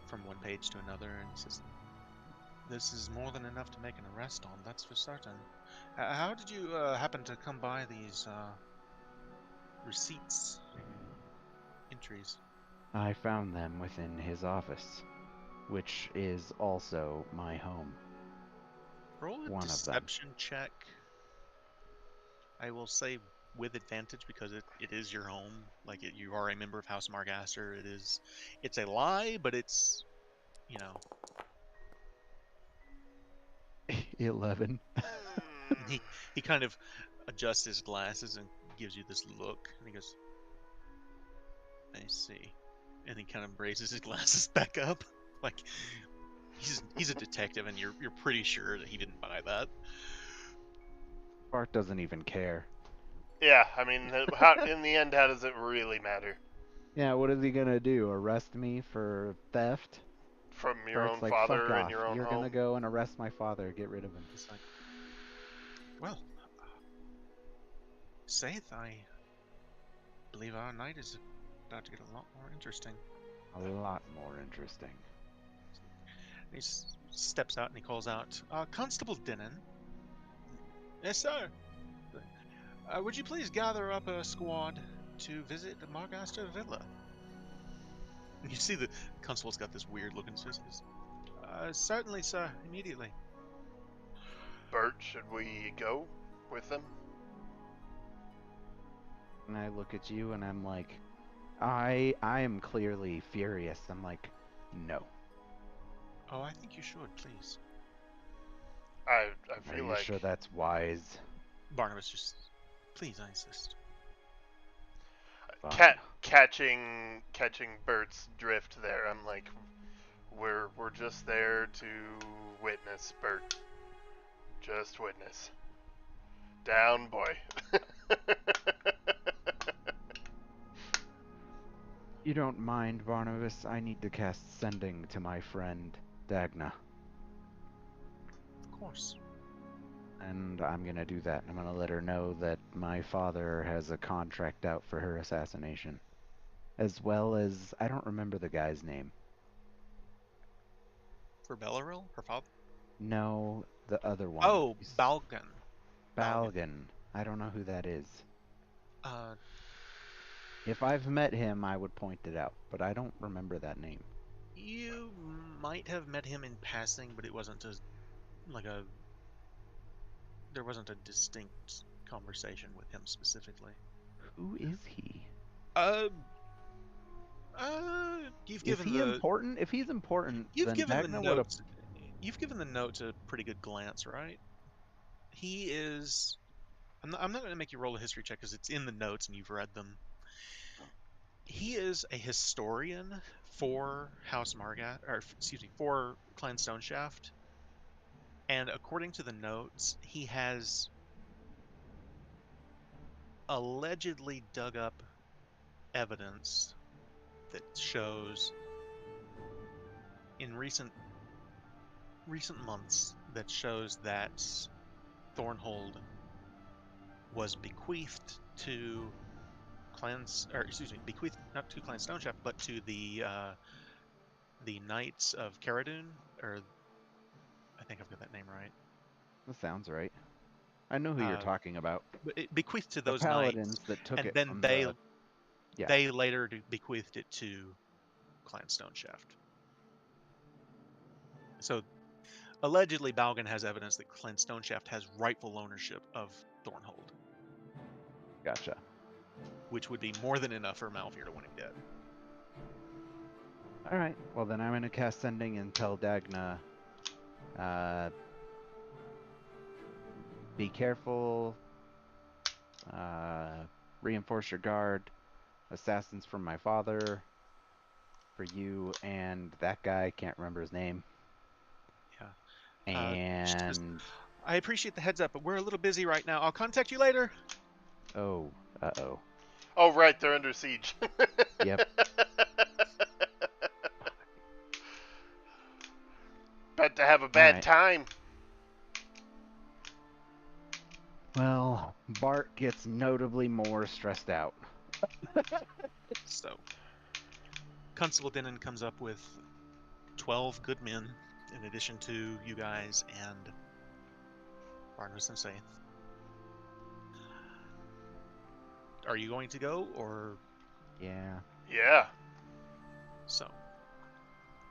from one page to another, and he says, "This is more than enough to make an arrest on. That's for certain. How did you happen to come by these receipts, entries?" I found them within his office, which is also my home. Roll a One of them. deception check. I will say with advantage because it is your home. Like you are a member of House Margaster. It's a lie, but it's, you know. 11. He kind of adjusts his glasses and gives you this look, and he goes, "I see," and he kind of raises his glasses back up, like he's a detective, and you're pretty sure that he didn't buy that. Bart doesn't even care. Yeah, I mean, in the end, how does it really matter? Yeah, what is he gonna do? Arrest me for theft? From your Bart's own like, father fuck and off. your own You're home? gonna go and arrest my father. Get rid of him. He's like, "Well, Saith, I believe our night is about to get a lot more interesting." A lot more interesting. He steps out and he calls out, "Constable Denon." "Yes, sir." "Would you please gather up a squad to visit the Margaster Villa?" You see the constable's got this weird look in his face. Certainly, sir. Immediately. Bert, should we go with them? And I look at you and I'm like, I am clearly furious. I'm like, no. Oh, I think you should, please. I Are feel you like sure that's wise? Barnabas, just please, I insist. Fine. catching Bert's drift there. I'm like, we're just there to witness, Bert. Just witness. Down, boy. You don't mind, Barnabas? I need to cast Sending to my friend, Dagna. Of course. And I'm gonna do that. I'm gonna let her know that my father has a contract out for her assassination. As well as, I don't remember the guy's name. For Bellaril, her father? No, the other one. Oh, Balgan. Balgan. I don't know who that is. Uh, If I've met him, I would point it out, but I don't remember that name. you might have met him in passing, but it wasn't there wasn't a distinct conversation with him specifically. Who is he? Uh, you've Is given he the important? If he's important, you've then given the Dagna would have. notes. You've given the notes a pretty good glance, right? He is. I'm not going to make you roll a history check because it's in the notes and you've read them. He is a historian for House Margat, or excuse me, for Clan Stoneshaft. And according to the notes, he has allegedly dug up evidence that shows in recent months that shows that Thornhold was bequeathed to clans, or excuse me, bequeathed not to Clan Stoneshaft, but to the Knights of Caradun, or I think I've got that name right. That sounds right. I know who you're talking about. But it bequeathed to The those paladins knights, that took and it then from they the. Yeah. they later bequeathed it to Clan Stoneshaft. So allegedly, Balgan has evidence that Clan Stoneshaft has rightful ownership of Thornhold, Gotcha. which would be more than enough for Malfear to want him dead. All right. Well, then I'm gonna cast Sending and tell Dagna. Be careful. Reinforce your guard. Assassins from my father. For you and that guy, can't remember his name. Yeah. And I appreciate the heads up, but we're a little busy right now. I'll contact you later. oh, uh-oh. Oh, right, they're under siege. Yep. Bet to have a bad Alright. time. Well, Bart gets notably more stressed out. So, Constable Denon comes up with 12 good men, in addition to you guys and Barnabas and Saith. Are you going to go, or Yeah. Yeah. so?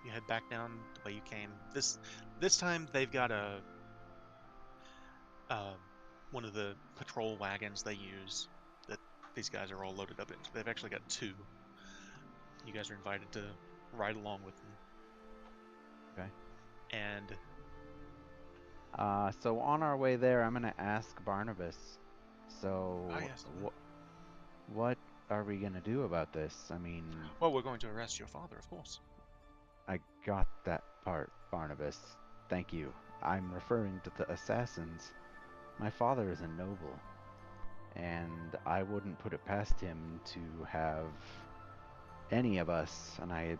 You head back down the way you came. This time they've got one of the patrol wagons they use that these guys are all loaded up in. They've actually got two. You guys are invited to ride along with them. Okay. And So on our way there, I'm gonna ask Barnabas. So, yes. what are we gonna do about this? I mean, Well, we're going to arrest your father, of course. I got that part, Barnabas. Thank you. I'm referring to the assassins. My father is a noble, and I wouldn't put it past him to have any of us, and I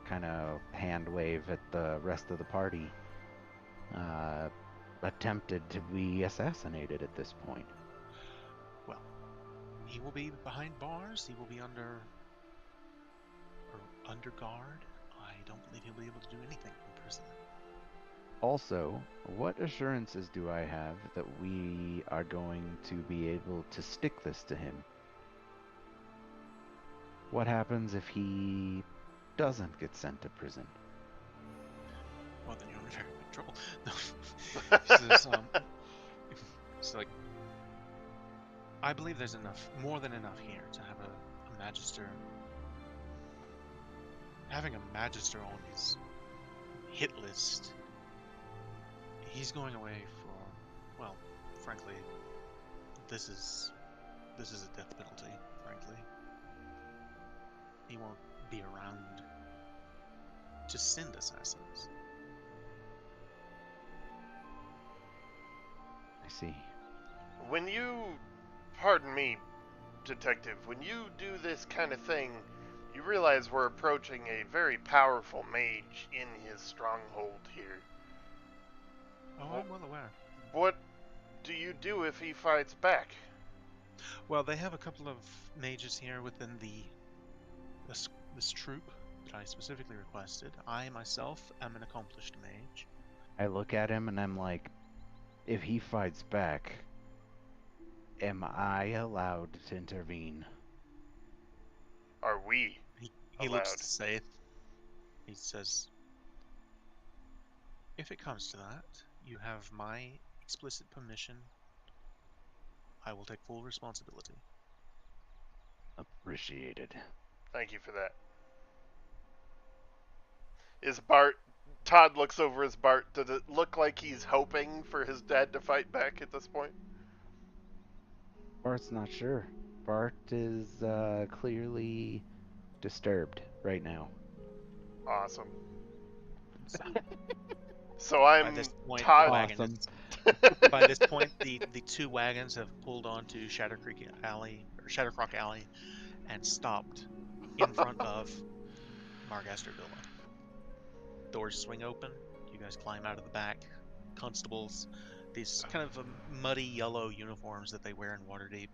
kind of hand wave at the rest of the party, attempted to be assassinated at this point. Well, he will be behind bars. He will be under guard. I don't believe he'll be able to do anything in prison. Also, what assurances do I have that we are going to be able to stick this to him? What happens if he doesn't get sent to prison. Well, then you're in very big trouble. No. He says, it's like, I believe there's enough, more than enough here to have a magister. Having a magister on his hit list, he's going away for, well, frankly, this is a death penalty, frankly. He won't be around to send assassins. I see. When you, pardon me, detective, when you do this kind of thing, you realize we're approaching a very powerful mage in his stronghold here. Oh, I'm well aware. What do you do if he fights back? Well, they have a couple of mages here within this troop that I specifically requested. I myself am an accomplished mage. I look at him and I'm like, if he fights back, am I allowed to intervene? Are we He looks allowed? to Saith. He says, if it comes to that, you have my explicit permission. I will take full responsibility. Appreciated. Thank you for that. Is Bart... Todd looks over as Bart. Does it look like he's hoping for his dad to fight back at this point? Bart's not sure. Bart is clearly disturbed right now. Awesome. So, So by I'm this point, Todd. the wagon Awesome. by this point, the two wagons have pulled onto Shatter Creek Alley or Shattercrock Alley and stopped in front of Margaster Villa. Doors swing open. You guys climb out of the back. Constables, these kind of muddy yellow uniforms that they wear in Waterdeep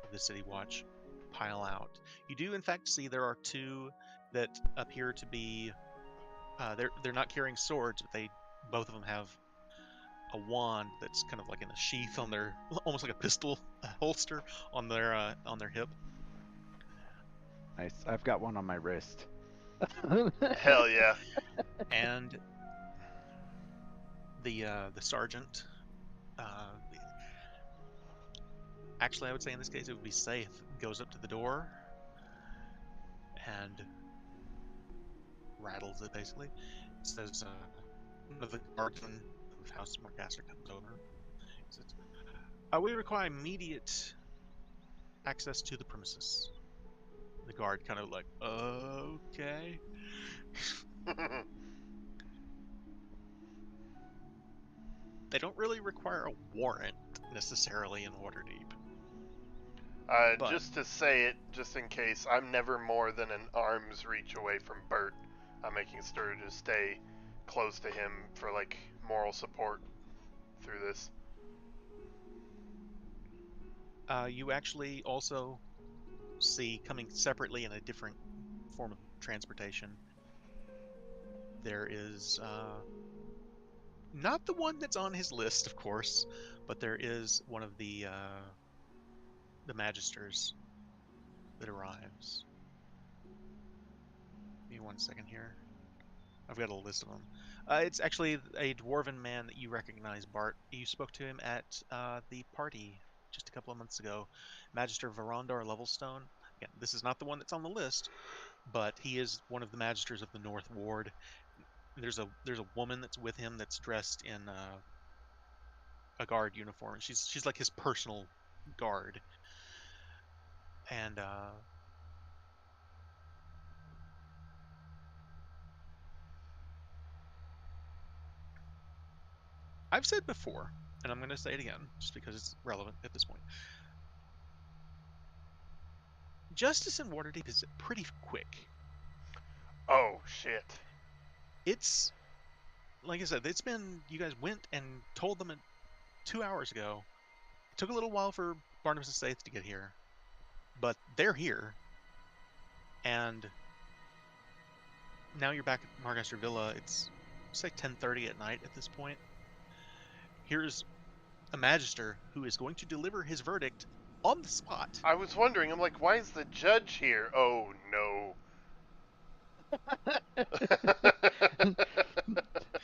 of the City Watch, pile out. You do, in fact, see there are two that appear to be. They're not carrying swords, but both of them have a wand that's kind of like in a sheath on their, almost like a pistol holster on their hip. Nice. I've got one on my wrist. Hell yeah. And the sergeant, actually I would say in this case it would be Saith, goes up to the door and rattles it basically. It says, one of the guardsmen of House Margaster comes over. He says, we require immediate access to the premises. The guard kind of like, okay. They don't really require a warrant necessarily in Waterdeep. But Just to say it, just in case, I'm never more than an arm's reach away from Bert. I'm making sure to stay close to him for, like, moral support through this. You actually also see, coming separately in a different form of transportation, there is not the one that's on his list, of course, but there is one of the magisters that arrives. Give me 1 second here. I've got a list of them. It's actually a dwarven man that you recognize, Bart. You spoke to him at the party just a couple of months ago. Magister Verondar Levelstone. Again, this is not the one that's on the list, but he is one of the magisters of the North Ward. There's a woman that's with him that's dressed in a guard uniform. She's like his personal guard. And I've said before, and I'm going to say it again, just because it's relevant at this point. Justice in Waterdeep is pretty quick. Oh, shit. It's, like I said, you guys went and told them 2 hours ago. It took a little while for Barnabas and Saith to get here, but they're here. And now you're back at Margaster Villa. It's, say, 10:30 at night at this point. Here's a magister who is going to deliver his verdict on the spot. I was wondering, I'm like, why is the judge here? Oh, no.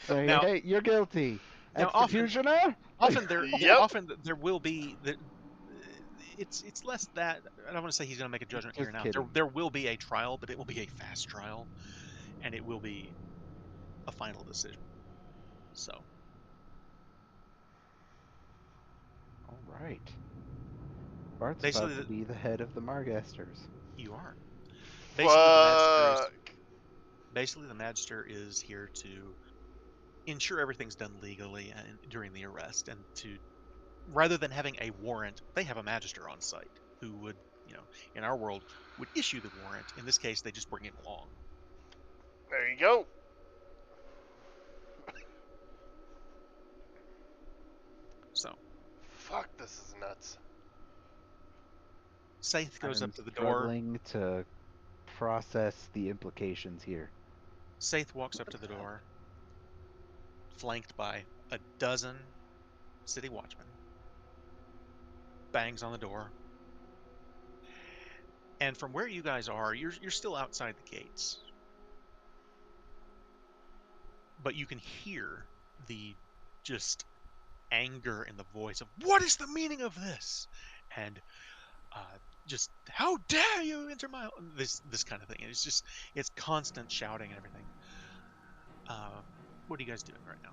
Say, Now- hey, you're guilty. Now, often- Executioner? Yep. Often there will be it's less that I don't want to say he's going to make a judgment here Just now. kidding. There will be a trial, but it will be a fast trial, and it will be a final decision. So All right. Bart's Basically, about to be the head of the Margasters. you are Fuck. basically the Magister is here to ensure everything's done legally and during the arrest, and to rather than having a warrant, they have a Magister on site who would, in our world, would issue the warrant. In this case, they just bring him along. There you go. So Fuck, this is nuts. Saith goes I'm up to the door. struggling to process the implications here. Saith walks up to the door, flanked by a dozen city watchmen. Bangs on the door. And from where you guys are, you're still outside the gates. But you can hear the just anger in the voice of, what is the meaning of this? And just, how dare you enter my... This kind of thing. It's constant shouting and everything. What are you guys doing right now?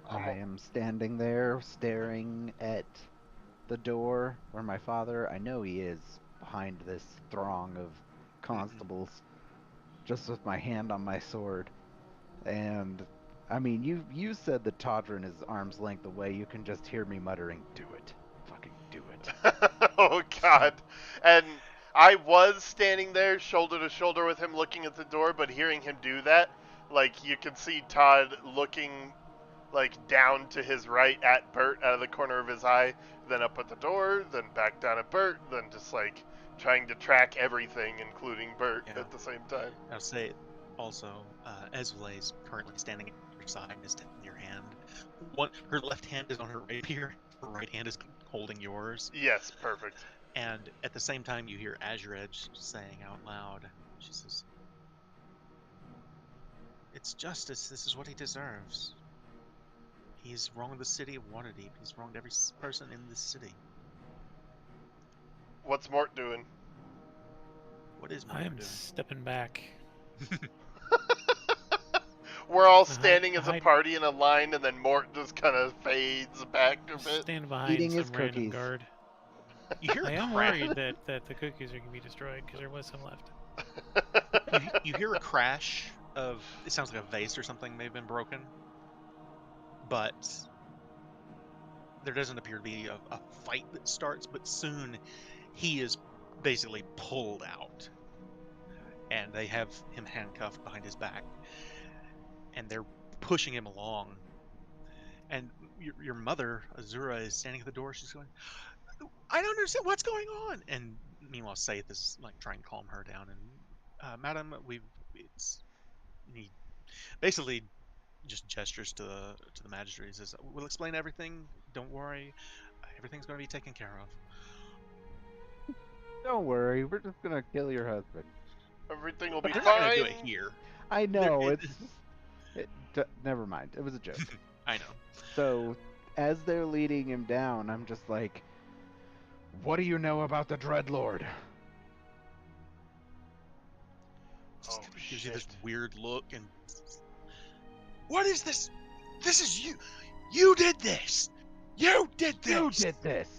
I am standing there staring at the door where my father, I know he is behind this throng of constables, just with my hand on my sword. And I mean, you said that Todrin is arm's length away. You can just hear me muttering, "Do it. Fucking do it." Oh god. And I was standing there shoulder to shoulder with him looking at the door, but hearing him do that, like you could see Todd looking like down to his right at Bert out of the corner of his eye, then up at the door, then back down at Bert, then just like trying to track everything, including Bert, Yeah. at the same time. I'll say also, Ezvile is currently standing at your side and is taking your hand. Her left hand is on her rapier, her right hand is holding yours. Yes, perfect. And at the same time, you hear Azure Edge saying out loud, she says, "It's justice. This is what he deserves. He's wronged the city of Waterdeep. He's wronged every person in this city." What's Mort doing? What is I Mort am doing? stepping back. We're all Behind- standing as a behind- party in a line, and then Mort just kind of fades back a bit. Stand behind Eating some his random cookies. guard. You hear I a am crash. worried that the cookies are going to be destroyed because there was some left. You hear a crash of, it sounds like a vase or something may have been broken, but there doesn't appear to be a fight that starts, but soon he is basically pulled out, and they have him handcuffed behind his back, and they're pushing him along. And your mother, Azura, is standing at the door. She's going, "I don't understand what's going on." And meanwhile, Saith is like trying to calm her down. And Madam, he basically just gestures to the magistrate. He says, "We'll explain everything. Don't worry. Everything's going to be taken care of." Don't worry, we're just gonna kill your husband. Everything will be But they're not fine. going to do it here. I know, There- it's just... never mind, it was a joke. I know. So, as they're leading him down, I'm just like, what do you know about the Dreadlord? Oh, Gives you this shit. weird look and, "What is this? This is you. You did this. You did this. You did this!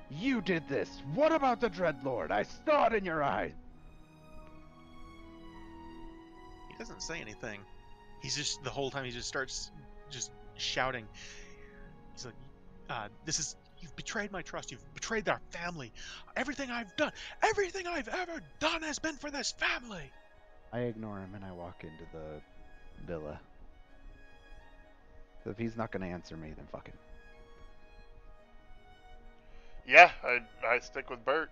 You did this! What about the Dreadlord? I saw it in your eyes! He doesn't say anything. He's just, the whole time he just starts just shouting. He's like, you've betrayed my trust. You've betrayed our family. Everything I've done, everything I've ever done has been for this family." I ignore him and I walk into the villa. So if he's not gonna answer me, then fuck him. Yeah, I stick with Bert.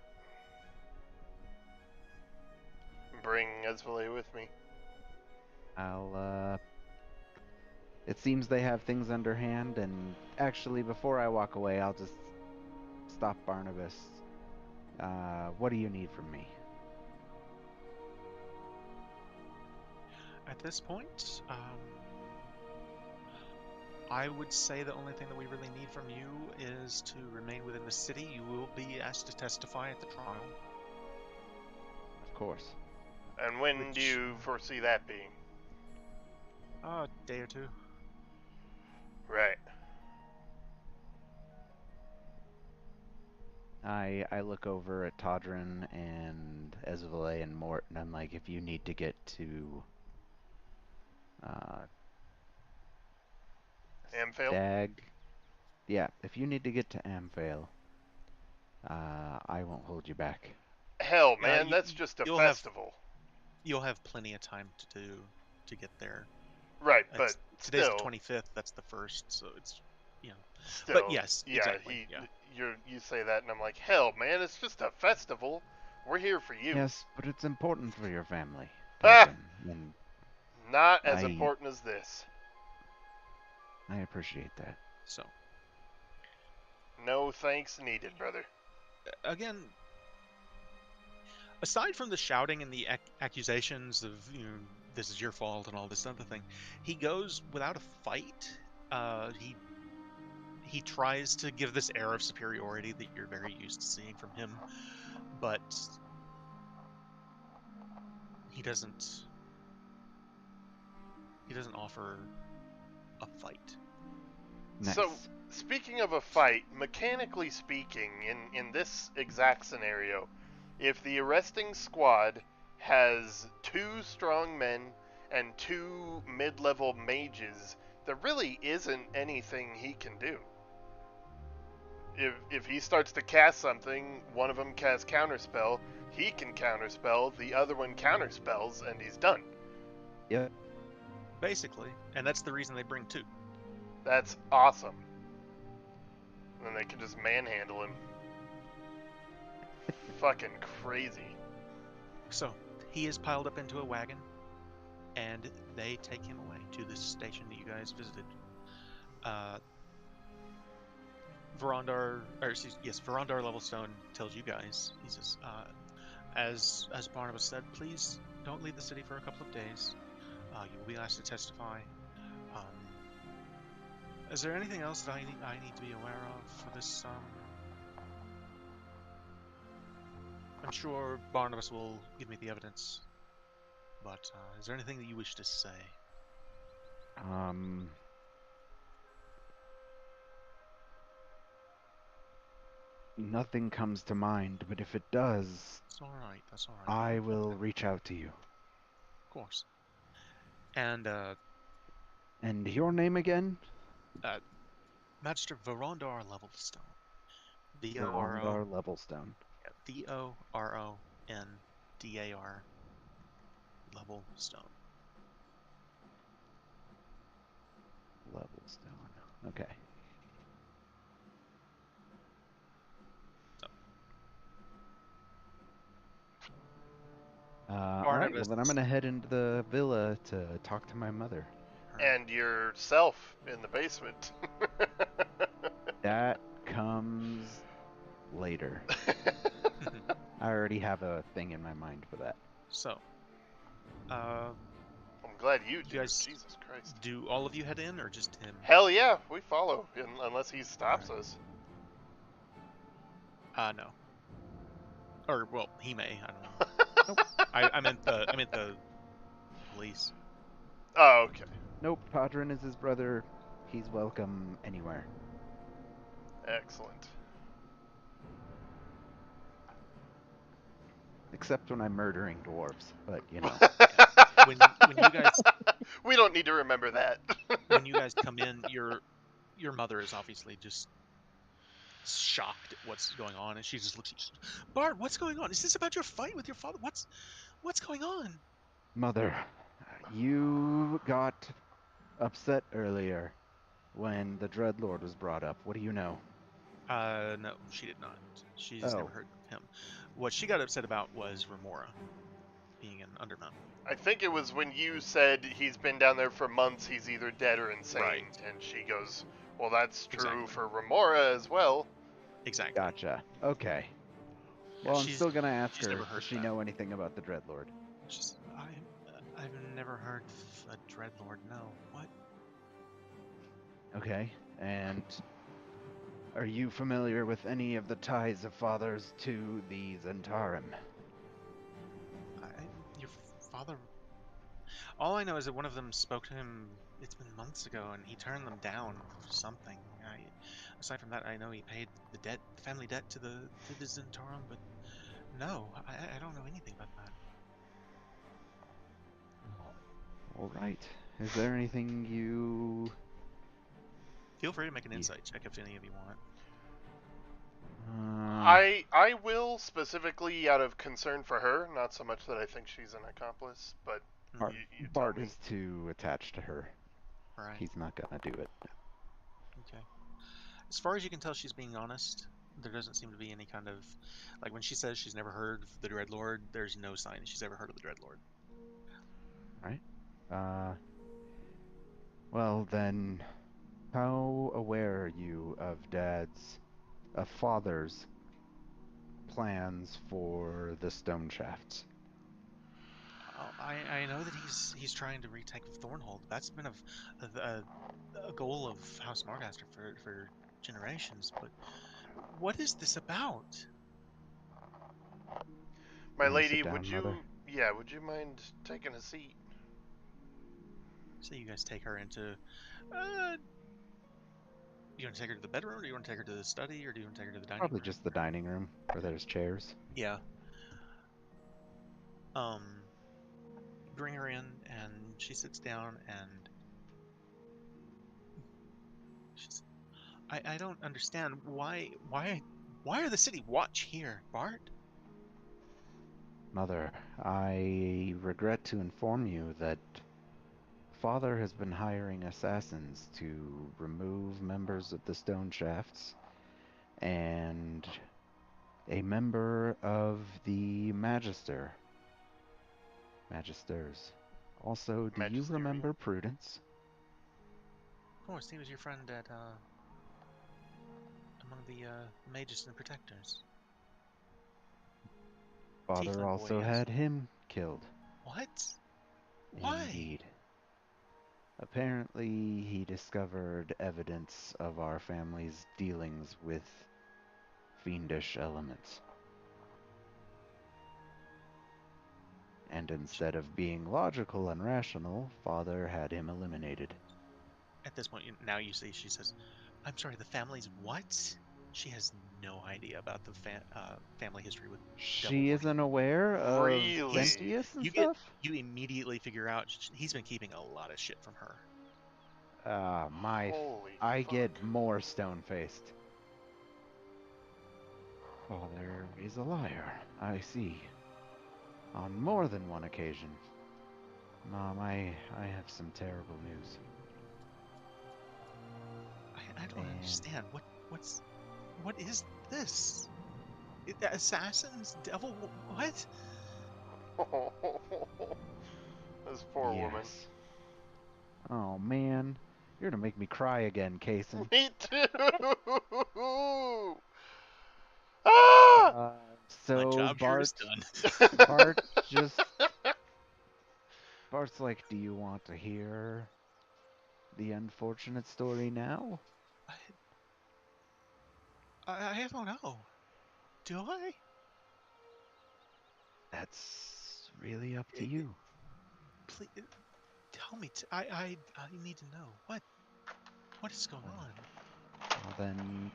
Bring Ezvile with me. It seems they have things underhand, and actually, before I walk away, I'll just stop Barnabas. What do you need from me? At this point, I would say the only thing that we really need from you is to remain within the city. You will be asked to testify at the trial. Of course. And when do you foresee that being? A day or two. Right. I look over at Todrin and Ezvile and Mort, and I'm like, if you need to get to Amphale? Dag, yeah, if you need to get to Amphale, I won't hold you back. Hell, man, that's just a you'll festival. You'll have plenty of time to get there. Right, but today's still, the 25th. That's the first, so it's still, But yes, yeah, exactly. You say that, and I'm like, hell, man, it's just a festival. We're here for you. Yes, but it's important for your family, Ah! Todrin, and Not as important as this. I appreciate that. So, no thanks needed, brother. Again, aside from the shouting and the accusations of this is your fault and all this other thing, he goes without a fight. He tries to give this air of superiority that you're very used to seeing from him, but he doesn't offer a fight. Nice. So, speaking of a fight, mechanically speaking, in this exact scenario, if the arresting squad has 2 strong men and 2 mid-level mages, there really isn't anything he can do. If he starts to cast something, one of them casts counterspell, he can counterspell, the other one counterspells, and he's done. Yep. Basically, and that's the reason they bring 2. That's awesome. And they can just manhandle him. Fucking crazy. So, he is piled up into a wagon, and they take him away to this station that you guys visited. Verondar Levelstone tells you guys, he says, as Barnabas said, please don't leave the city for a couple of days. You will be asked to testify. Is there anything else that I need to be aware of for this? I'm sure Barnabas will give me the evidence, but is there anything that you wish to say? Nothing comes to mind, but if it does, That's all right. That's all right. I will reach out to you. Of course. And your name again? Magister Verondar Levelstone. Verondar Levelstone. Dorondar Levelstone. Levelstone. Okay. All right, well then I'm going to head into the villa to talk to my mother. And yourself in the basement. That comes later. I already have a thing in my mind for that. So, I'm glad you do. guys Jesus Christ. do all of you head in, or just him? Hell yeah, we follow, unless he stops us. No. Or well, he may. I don't know. Nope. I meant the police. Oh, okay. Nope, Todrin is his brother. He's welcome anywhere. Excellent. Except when I'm murdering dwarves, but you know. When you guys we don't need to remember that. when you guys come in, your mother is obviously just shocked at what's going on, and she just looks at you. Bard, what's going on? Is this about your fight with your father? What's going on? Mother, you got upset earlier when the Dreadlord was brought up. What do you know? No, she did not. She's never heard of him. What she got upset about was Remora being an Undermount. I think it was when you said he's been down there for months, he's either dead or insane. Right. And she goes, well, that's true Exactly. for Remora as well. Exactly. Gotcha. Okay. Well, I'm She's- still gonna ask she's her, never heard does she that. know anything about the Dreadlord? I've never heard of a Dreadlord, no. What? Okay, and are you familiar with any of the ties of fathers to the Zentarim? Your father... All I know is that one of them spoke to him, it's been months ago, and he turned them down for something. Aside from that, I know he paid the debt, the family debt to the Zentarum, but no, I don't know anything about that. All right. Is there anything you... Feel free to make an Yeah. insight check if any of you want. I will, specifically out of concern for her, not so much that I think she's an accomplice, but Bart, you tell Bart me. is too attached to her. Right. He's not gonna do it. Okay. As far as you can tell, she's being honest. There doesn't seem to be any kind of... Like, when she says she's never heard of the Dreadlord, there's no sign that she's ever heard of the Dreadlord. Right. Well then, how aware are you of father's plans for the stone shafts? I know that he's trying to retake Thornhold. That's been a goal of House Margaster for generations. But what is this about? My You wanna sit lady, down, would you... Mother? Yeah, would you mind taking a seat? So you guys take her into... Do you want to take her to the bedroom, or do you want to take her to the study, or do you want to take her to the dining Probably room? just the dining room, where there's chairs. Yeah. Bring her in, and she sits down, and she's... I don't understand why are the city watch here, Bart? Mother, I regret to inform you that Father has been hiring assassins to remove members of the stone shafts and a member of the Magisters. Also, do you Magisterium? remember Prudence? Of course, he was your friend at among the mages and protectors. Father Tiefling boy, also yes. had him killed. What? Why? Indeed. Apparently, he discovered evidence of our family's dealings with fiendish elements. And instead of being logical and rational, Father had him eliminated. At this point, now you see she says, "I'm sorry, the family's what?" She has no idea about the family history with devil She worship. isn't aware of Really? Ventius and You stuff? immediately figure out he's been keeping a lot of shit from her. Holy I fuck. get more stone-faced. Father is a liar, I see. On more than one occasion. Mom, I have some terrible news. I don't understand. What is this? Assassins? Devil? What? This poor woman. Yes. Oh man, you're gonna make me cry again, Kaysen. Me too! Ah! My So job here is Bart just... Bart's like, do you want to hear the unfortunate story now? I don't know. Do I? That's really up to you. Please tell me. I need to know what is going on. Well, then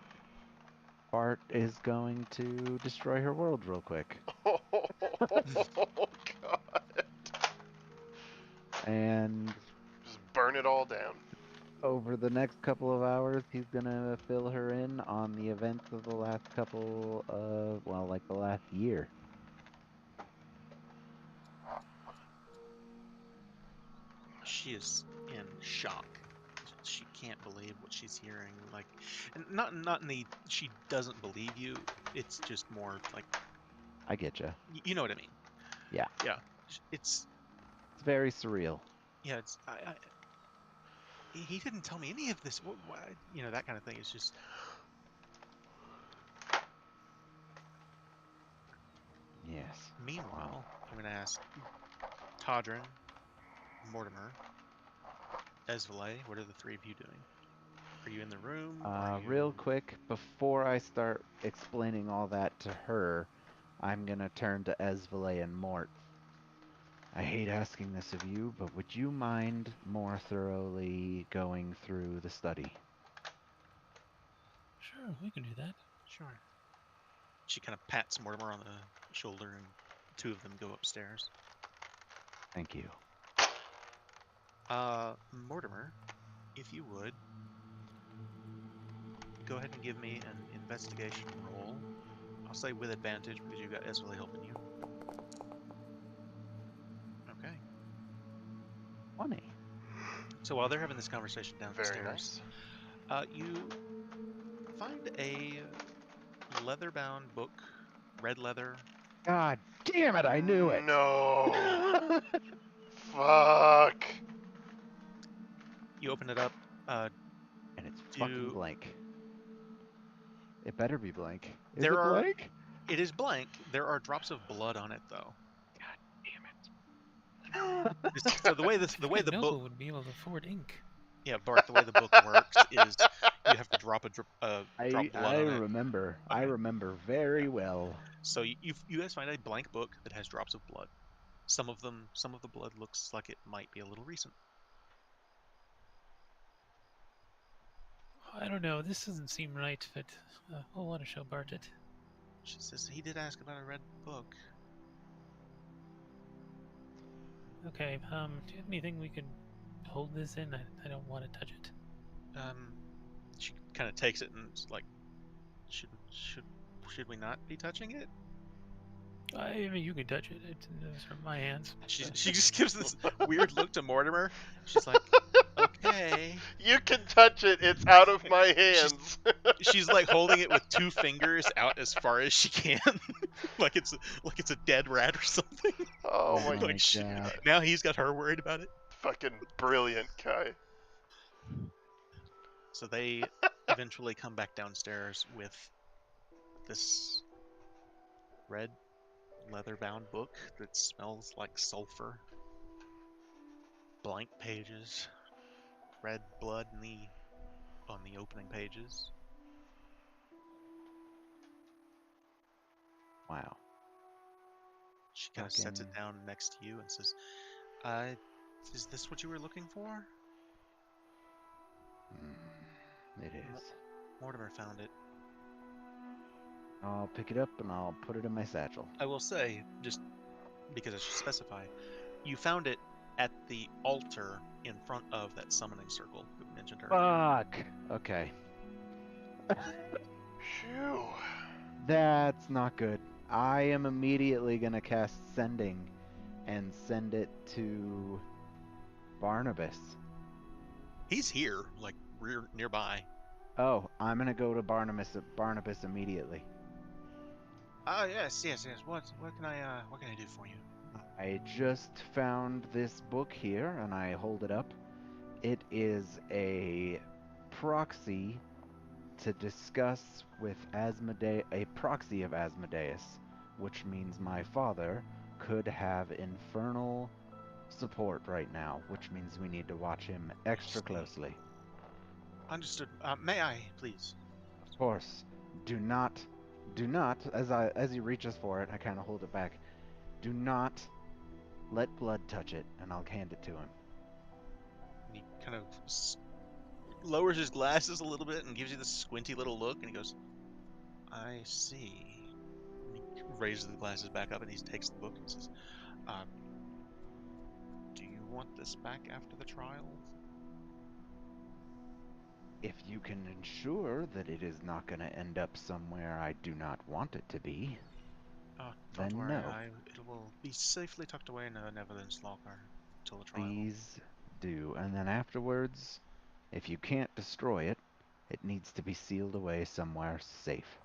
Bart is going to destroy her world real quick. Oh, God. And Just burn it all down. over the next couple of hours, he's gonna fill her in on the events of the last couple of, well, like the last year. She is in shock. She can't believe what she's hearing. Like, and not in the she doesn't believe you. It's just more like, I getcha. you know what I mean. Yeah. Yeah. It's It's very surreal. yeah. It's he didn't tell me any of this. Why, you know, that kind of thing. It's just. Yes. Meanwhile, I'm gonna ask Todrin, Mortimer, Esvale, what are the three of you doing? Are you in the room? Are you... Real quick, before I start explaining all that to her, I'm gonna turn to Esvale and Mort. I hate asking this of you, but would you mind more thoroughly going through the study? Sure, we can do that. Sure. She kind of pats Mortimer on the shoulder, and the two of them go upstairs. Thank you. Mortimer, if you would, go ahead and give me an investigation roll. I'll say with advantage because you've got Esvale helping you. Okay. 20. So while they're having this conversation downstairs, Very nice. You find a leather-bound book, red leather. God damn it, I knew it! No. Fuck. You open it up. And it's fucking blank. It better be blank. Is it blank? It is blank. There are drops of blood on it, though. God damn it. So the way the Noble book, would be able to afford ink. yeah, Bart, the way the book works is you have to drop drop blood I on it. remember. I Okay. remember very well. So you guys find a blank book that has drops of blood. Some of the blood looks like it might be a little recent. I don't know. This doesn't seem right, but we'll want to show Bart it. She says he did ask about a red book. Okay. Do you have anything we could hold this in? I don't want to touch it. She kind of takes it and is like, should we not be touching it? I mean, you can touch it. Those are my hands. She just gives this weird look to Mortimer. She's like, okay. You can touch it. It's out of my hands. She's like holding it with two fingers out as far as she can, like it's a dead rat or something. Oh my my god. God. Now he's got her worried about it. Fucking brilliant, Kai. So they eventually come back downstairs with this red leather-bound book that smells like sulfur. Blank pages, red blood on the opening pages. Wow. She kind of sets it down next to you and says, is this what you were looking for? It is. Mortimer found it. I'll pick it up and I'll put it in my satchel. I will say, just because I should specify, you found it at the altar in front of that summoning circle that we mentioned earlier. Fuck! Okay. Phew. That's not good. I am immediately gonna cast Sending and send it to Barnabas. He's here, like nearby. Oh, I'm gonna go to Barnabas immediately. Oh yes. What can I do for you? I just found this book here and I hold it up. It is a proxy to discuss with a proxy of Asmodeus, which means my father could have infernal support right now, which means we need to watch him extra closely. Understood. May I, please? Of course. Do not, as he reaches for it, I kind of hold it back. Do not let blood touch it, and I'll hand it to him. And he kind of lowers his glasses a little bit and gives you this squinty little look, and he goes, I see. And he raises the glasses back up, and he takes the book and says, do you want this back after the trial? If you can ensure that it is not going to end up somewhere I do not want it to be, don't then worry, no. it will be safely tucked away in a Netherlands locker till the trial. Please do. And then afterwards, if you can't destroy it, it needs to be sealed away somewhere safe.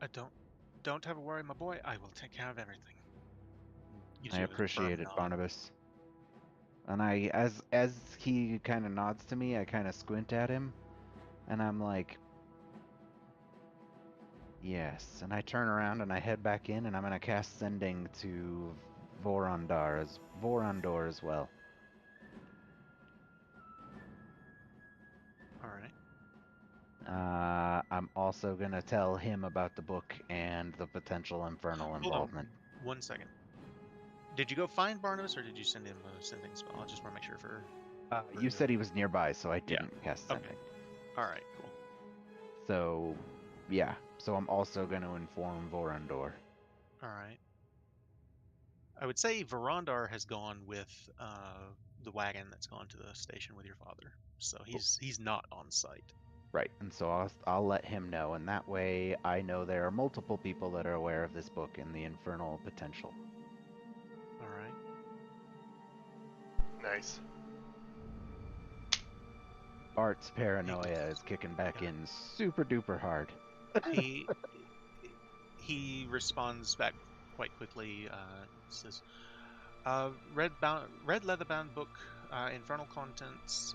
I don't have a worry, my boy. I will take care of everything. I appreciate it, Barnabas. And as he kind of nods to me, I kind of squint at him, and I'm like, Yes, and I turn around and I head back in, and I'm gonna cast Sending to Vorondor as well. All right. I'm also gonna tell him about the book and the potential infernal Hold on involvement. 1 second. Did you go find Barnabas, or did you send him a sending spell? I just want to make sure for. You said he was nearby, so I Yeah. didn't cast Okay. Sending. All right. Cool. So, yeah. So I'm also gonna inform Vorondor. All right. I would say Verondar has gone with the wagon that's gone to the station with your father, so he's not on site. Right, and so I'll let him know, and that way I know there are multiple people that are aware of this book and the infernal potential. All right. Nice. Bart's paranoia is kicking back Yeah. in super duper hard. He responds back quite quickly. Says, red leather bound book, infernal contents.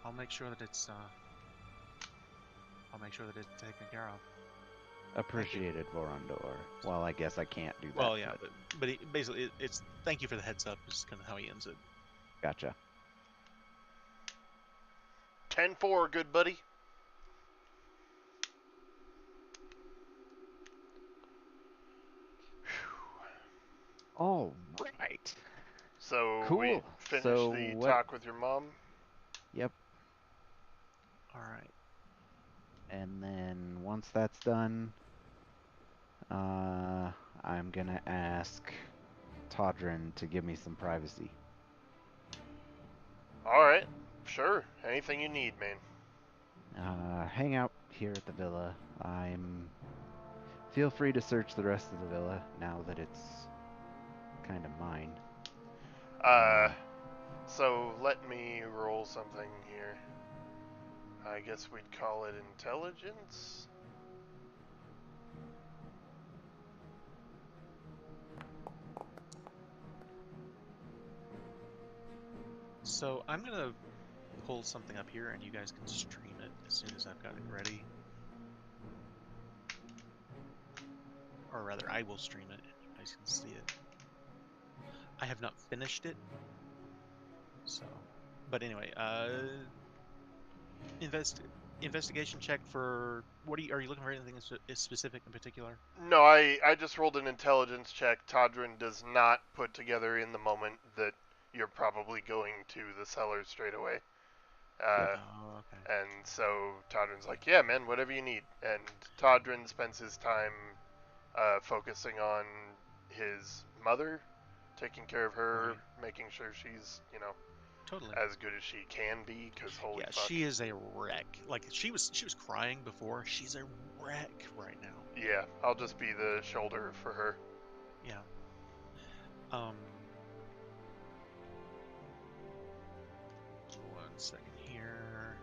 I'll make sure that it's taken care of. Appreciated, Vorondor. Well, I guess I can't do that. Well, yeah, but basically it's thank you for the heads up is kind of how he ends it. Gotcha. 10-4, good buddy. All right. So Cool. we finished So the what- talk with your mom. Yep. All right. And then once that's done, I'm gonna ask Todrin to give me some privacy. All right, sure. Anything you need, man. Hang out here at the villa. Feel free to search the rest of the villa now that it's kind of mine. So let me roll something here. I guess we'd call it intelligence. So I'm gonna pull something up here, and you guys can stream it as soon as I've got it ready. Or rather, I will stream it, and you guys can see it. I have not finished it, so. But anyway, investigation check for what are you looking for? Anything specific in particular? No, I just rolled an intelligence check. Todrin does not put together in the moment that you're probably going to the cellar straight away. Oh, okay. And so Todrin's like, yeah, man, whatever you need. And Todrin spends his time focusing on his mother, taking care of her, Right. making sure she's, Totally. as good as she can be. Because holy fuck. She is a wreck. Like she was crying before. She's a wreck right now. Yeah, I'll just be the shoulder for her. Yeah. 1 second here.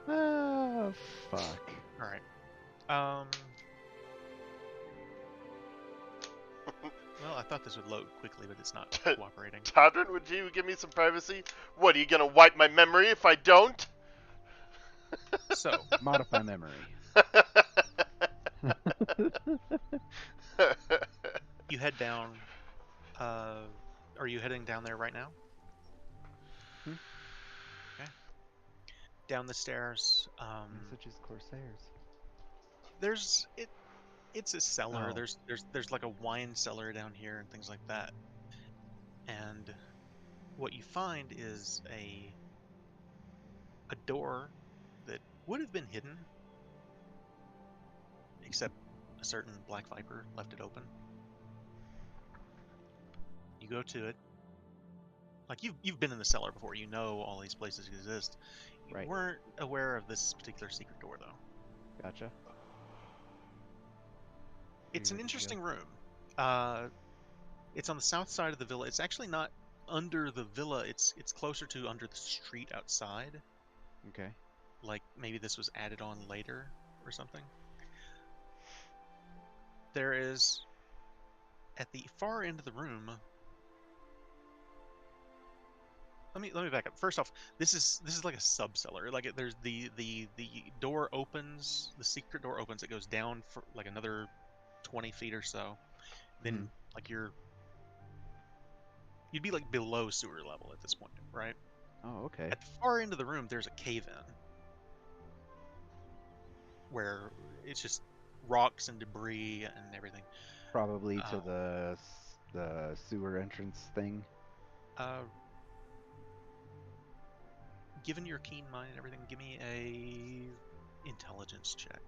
Oh, fuck. All right. Well, I thought this would load quickly, but it's not cooperating. Todrin, would you give me some privacy? What, are you gonna wipe my memory if I don't? So, Modify memory. you head down. Are you heading down there right now? Okay. Down the stairs. Such as Corsairs. It's a cellar. Oh. There's like a wine cellar down here and things like that. And what you find is a door that would have been hidden, except a certain black viper left it open. You go to it. Like you've been in the cellar before. You know all these places exist. You Right. weren't aware of this particular secret door, though. Gotcha. It's an Where did you interesting go? room. It's on the south side of the villa. It's actually not under the villa. It's closer to under the street outside. Okay. Like maybe this was added on later or something. There is, at the far end of the room, let me back up. First off, this is like a sub cellar. Like there's the door opens, the secret door opens. It goes down for like another 20 feet or so. Then like you'd be like below sewer level at this point, right? Oh, okay. At the far end of the room, there's a cave-in where it's just rocks and debris and everything. Probably to the sewer entrance thing. Given your keen mind and everything, give me a intelligence check.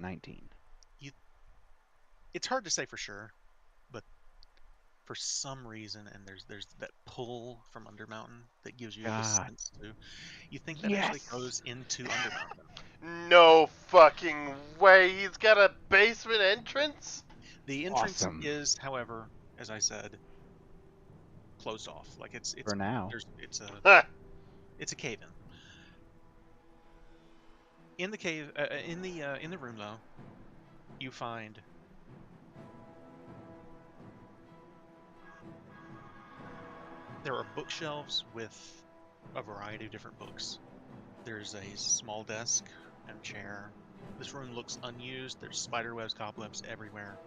$19. It's hard to say for sure, but for some reason, and there's that pull from Undermountain that gives you the God. sense to. You think that actually goes into Undermountain. No fucking way. He's got a basement entrance? The entrance Awesome. is, however, as I said, closed off. Like it's For now. It's Huh. a cave-in. In the cave, in the room though, you find there are bookshelves with a variety of different books. There's a small desk and chair. This room looks unused. There's spider webs, cobwebs everywhere.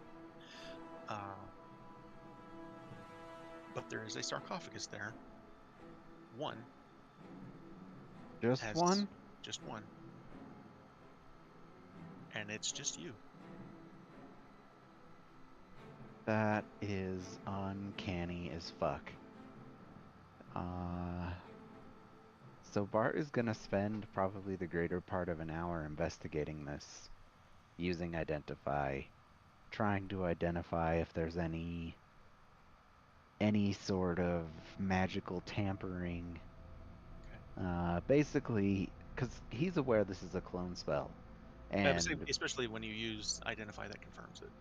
But there is a sarcophagus there. One. Just one? Just one. And it's just you. That is uncanny as fuck. So Bart is gonna spend probably the greater part of an hour investigating this, using Identify, trying to identify if there's any sort of magical tampering. Basically, because he's aware this is a clone spell. And especially when you use Identify, that confirms it.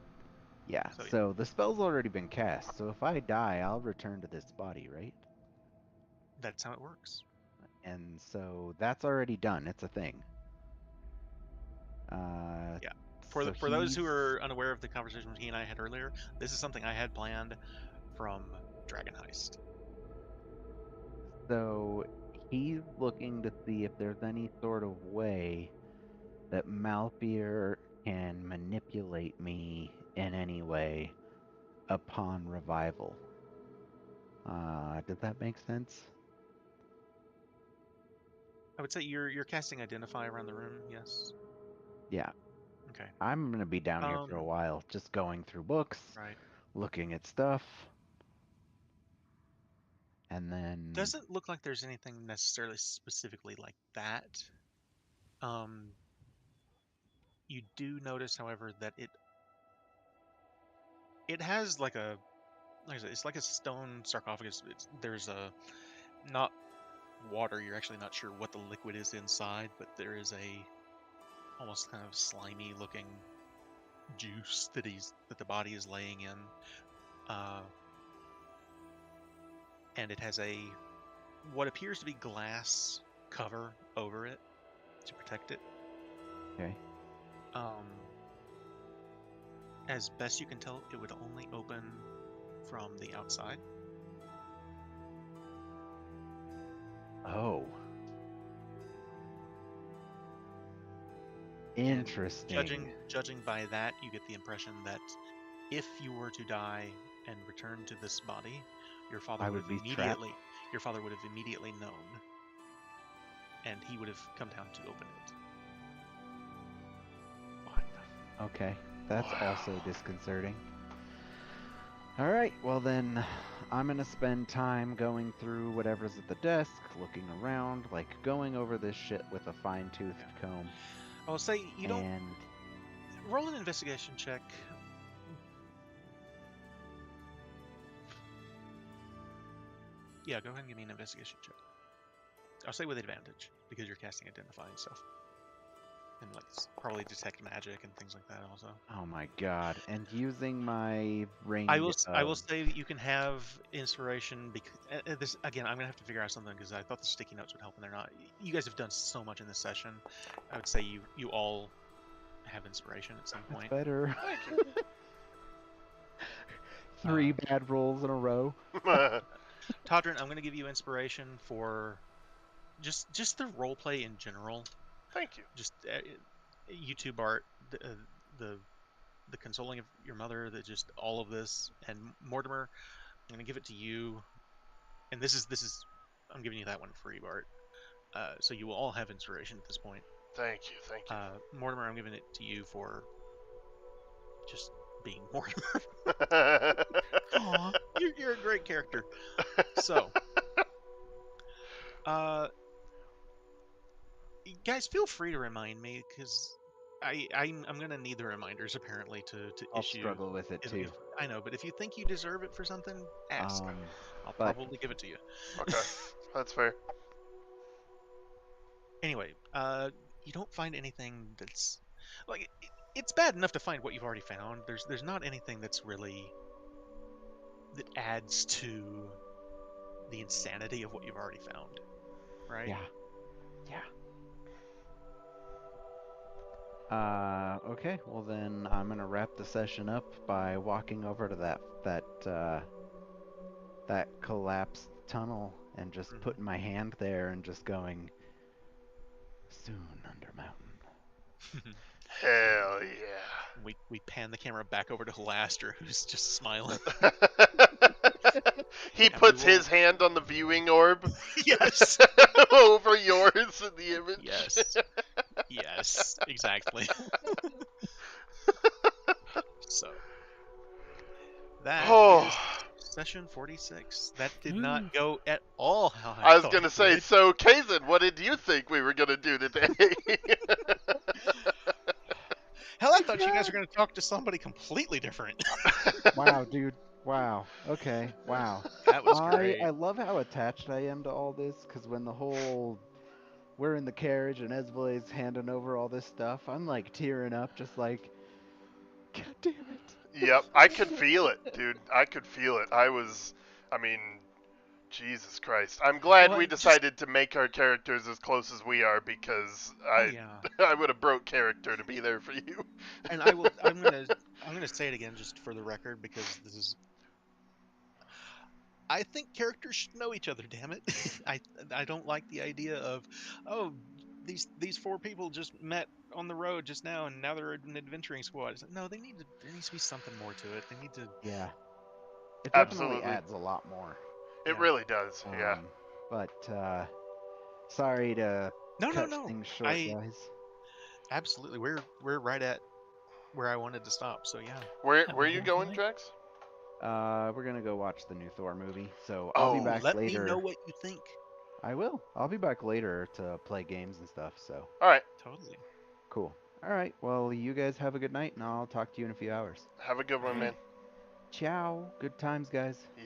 Yeah, so the spell's already been cast, so if I die, I'll return to this body, right? That's how it works. And so that's already done. It's a thing. Yeah. For those who are unaware of the conversation he and I had earlier, this is something I had planned from Dragon Heist. So he's looking to see if there's any sort of way that Malfear can manipulate me in any way upon revival. Does that make sense? I would say you're casting Identify around the room, yes? Yeah. Okay. I'm going to be down here for a while, just going through books, looking at stuff. And then... Doesn't look like there's anything necessarily specifically like that. You do notice, however, that it has like a, like I said, it's like a stone sarcophagus. There's a, not water, you're actually not sure what the liquid is inside, but there is a almost kind of slimy looking juice that the body is laying in. And it has what appears to be glass cover over it to protect it. Okay. As best you can tell, it would only open from the outside. Oh. Interesting. Judging by that, you get the impression that if you were to die and return to this body, your father would have immediately known, and he would have come down to open it. Okay, that's also disconcerting. Alright, well then, I'm gonna spend time going through whatever's at the desk, looking around, like going over this shit with a fine-toothed comb. I will say, you don't... Roll an investigation check. Yeah, go ahead and give me an investigation check. I'll say with advantage, because you're casting Identify and stuff. And like probably detect magic and things like that also. Oh my god! And using my range. I will say that you can have inspiration because this again. I'm gonna have to figure out something because I thought the sticky notes would help and they're not. You guys have done so much in this session. I would say you all have inspiration at some That's point. better. Thank 3 bad rolls in a row. you. Todrin, I'm going to give you inspiration for just the roleplay in general. Thank you. Just YouTube art, the consoling of your mother, just all of this. And Mortimer, I'm going to give it to you. And this is I'm giving you that one free, Bart. So you will all have inspiration at this point. Thank you. Thank you. Mortimer, I'm giving it to you for just being Mortimer. Aw, you're a great character. So, you guys, feel free to remind me, because I'm gonna need the reminders apparently to I'll issue. struggle with it too. I know, but if you think you deserve it for something, ask. I'll but- probably give it to you. Okay, that's fair. Anyway, you don't find anything that's like it's bad enough to find what you've already found. There's not anything that's really that adds to the insanity of what you've already found, right? Yeah. Okay. Well, then I'm gonna wrap the session up by walking over to that collapsed tunnel and just Mhm. putting my hand there and just going, soon under mountain. Hell yeah. We pan the camera back over to Halaster, who's just smiling. He And we puts will- his hand on the viewing orb Yes. over yours in the image. Yes. Yes. Exactly. So that Oh. is session 46. That did not go at all how I was thought gonna it say, would. so Kazan, what did you think we were gonna do today? Hell, I thought you guys were going to talk to somebody completely different. Wow, dude. Wow. Okay. Wow. That was great. I love how attached I am to all this, because when the whole we're in the carriage and Esblay's handing over all this stuff, I'm like tearing up, just like, God damn it. Yep, I could feel it, dude. I could feel it. I mean, Jesus Christ. I'm glad Well, we just- decided to make our characters as close as we are, because Oh, yeah. I would have broke character to be there for you. And I'm gonna say it again just for the record, because this is. I think characters should know each other. Damn it! I don't like the idea of, oh, these 4 people just met on the road just now, and now they're an adventuring squad. It's like, no, there needs to be something more to it. They need to. Yeah. It definitely Absolutely. adds a lot more. It Yeah. really does, yeah. But sorry to No, cut no. things short, guys. Absolutely, we're right at where I wanted to stop. So yeah. Where Have are a you good going, night. Drax? We're gonna go watch the new Thor movie, so I'll be Oh, back Let later. me know what you think. I will. I'll be back later to play games and stuff, so Alright, Totally. cool. Alright, well, you guys have a good night, and I'll talk to you in a few hours. have a good one, man. Ciao. Good times, guys. Yeah.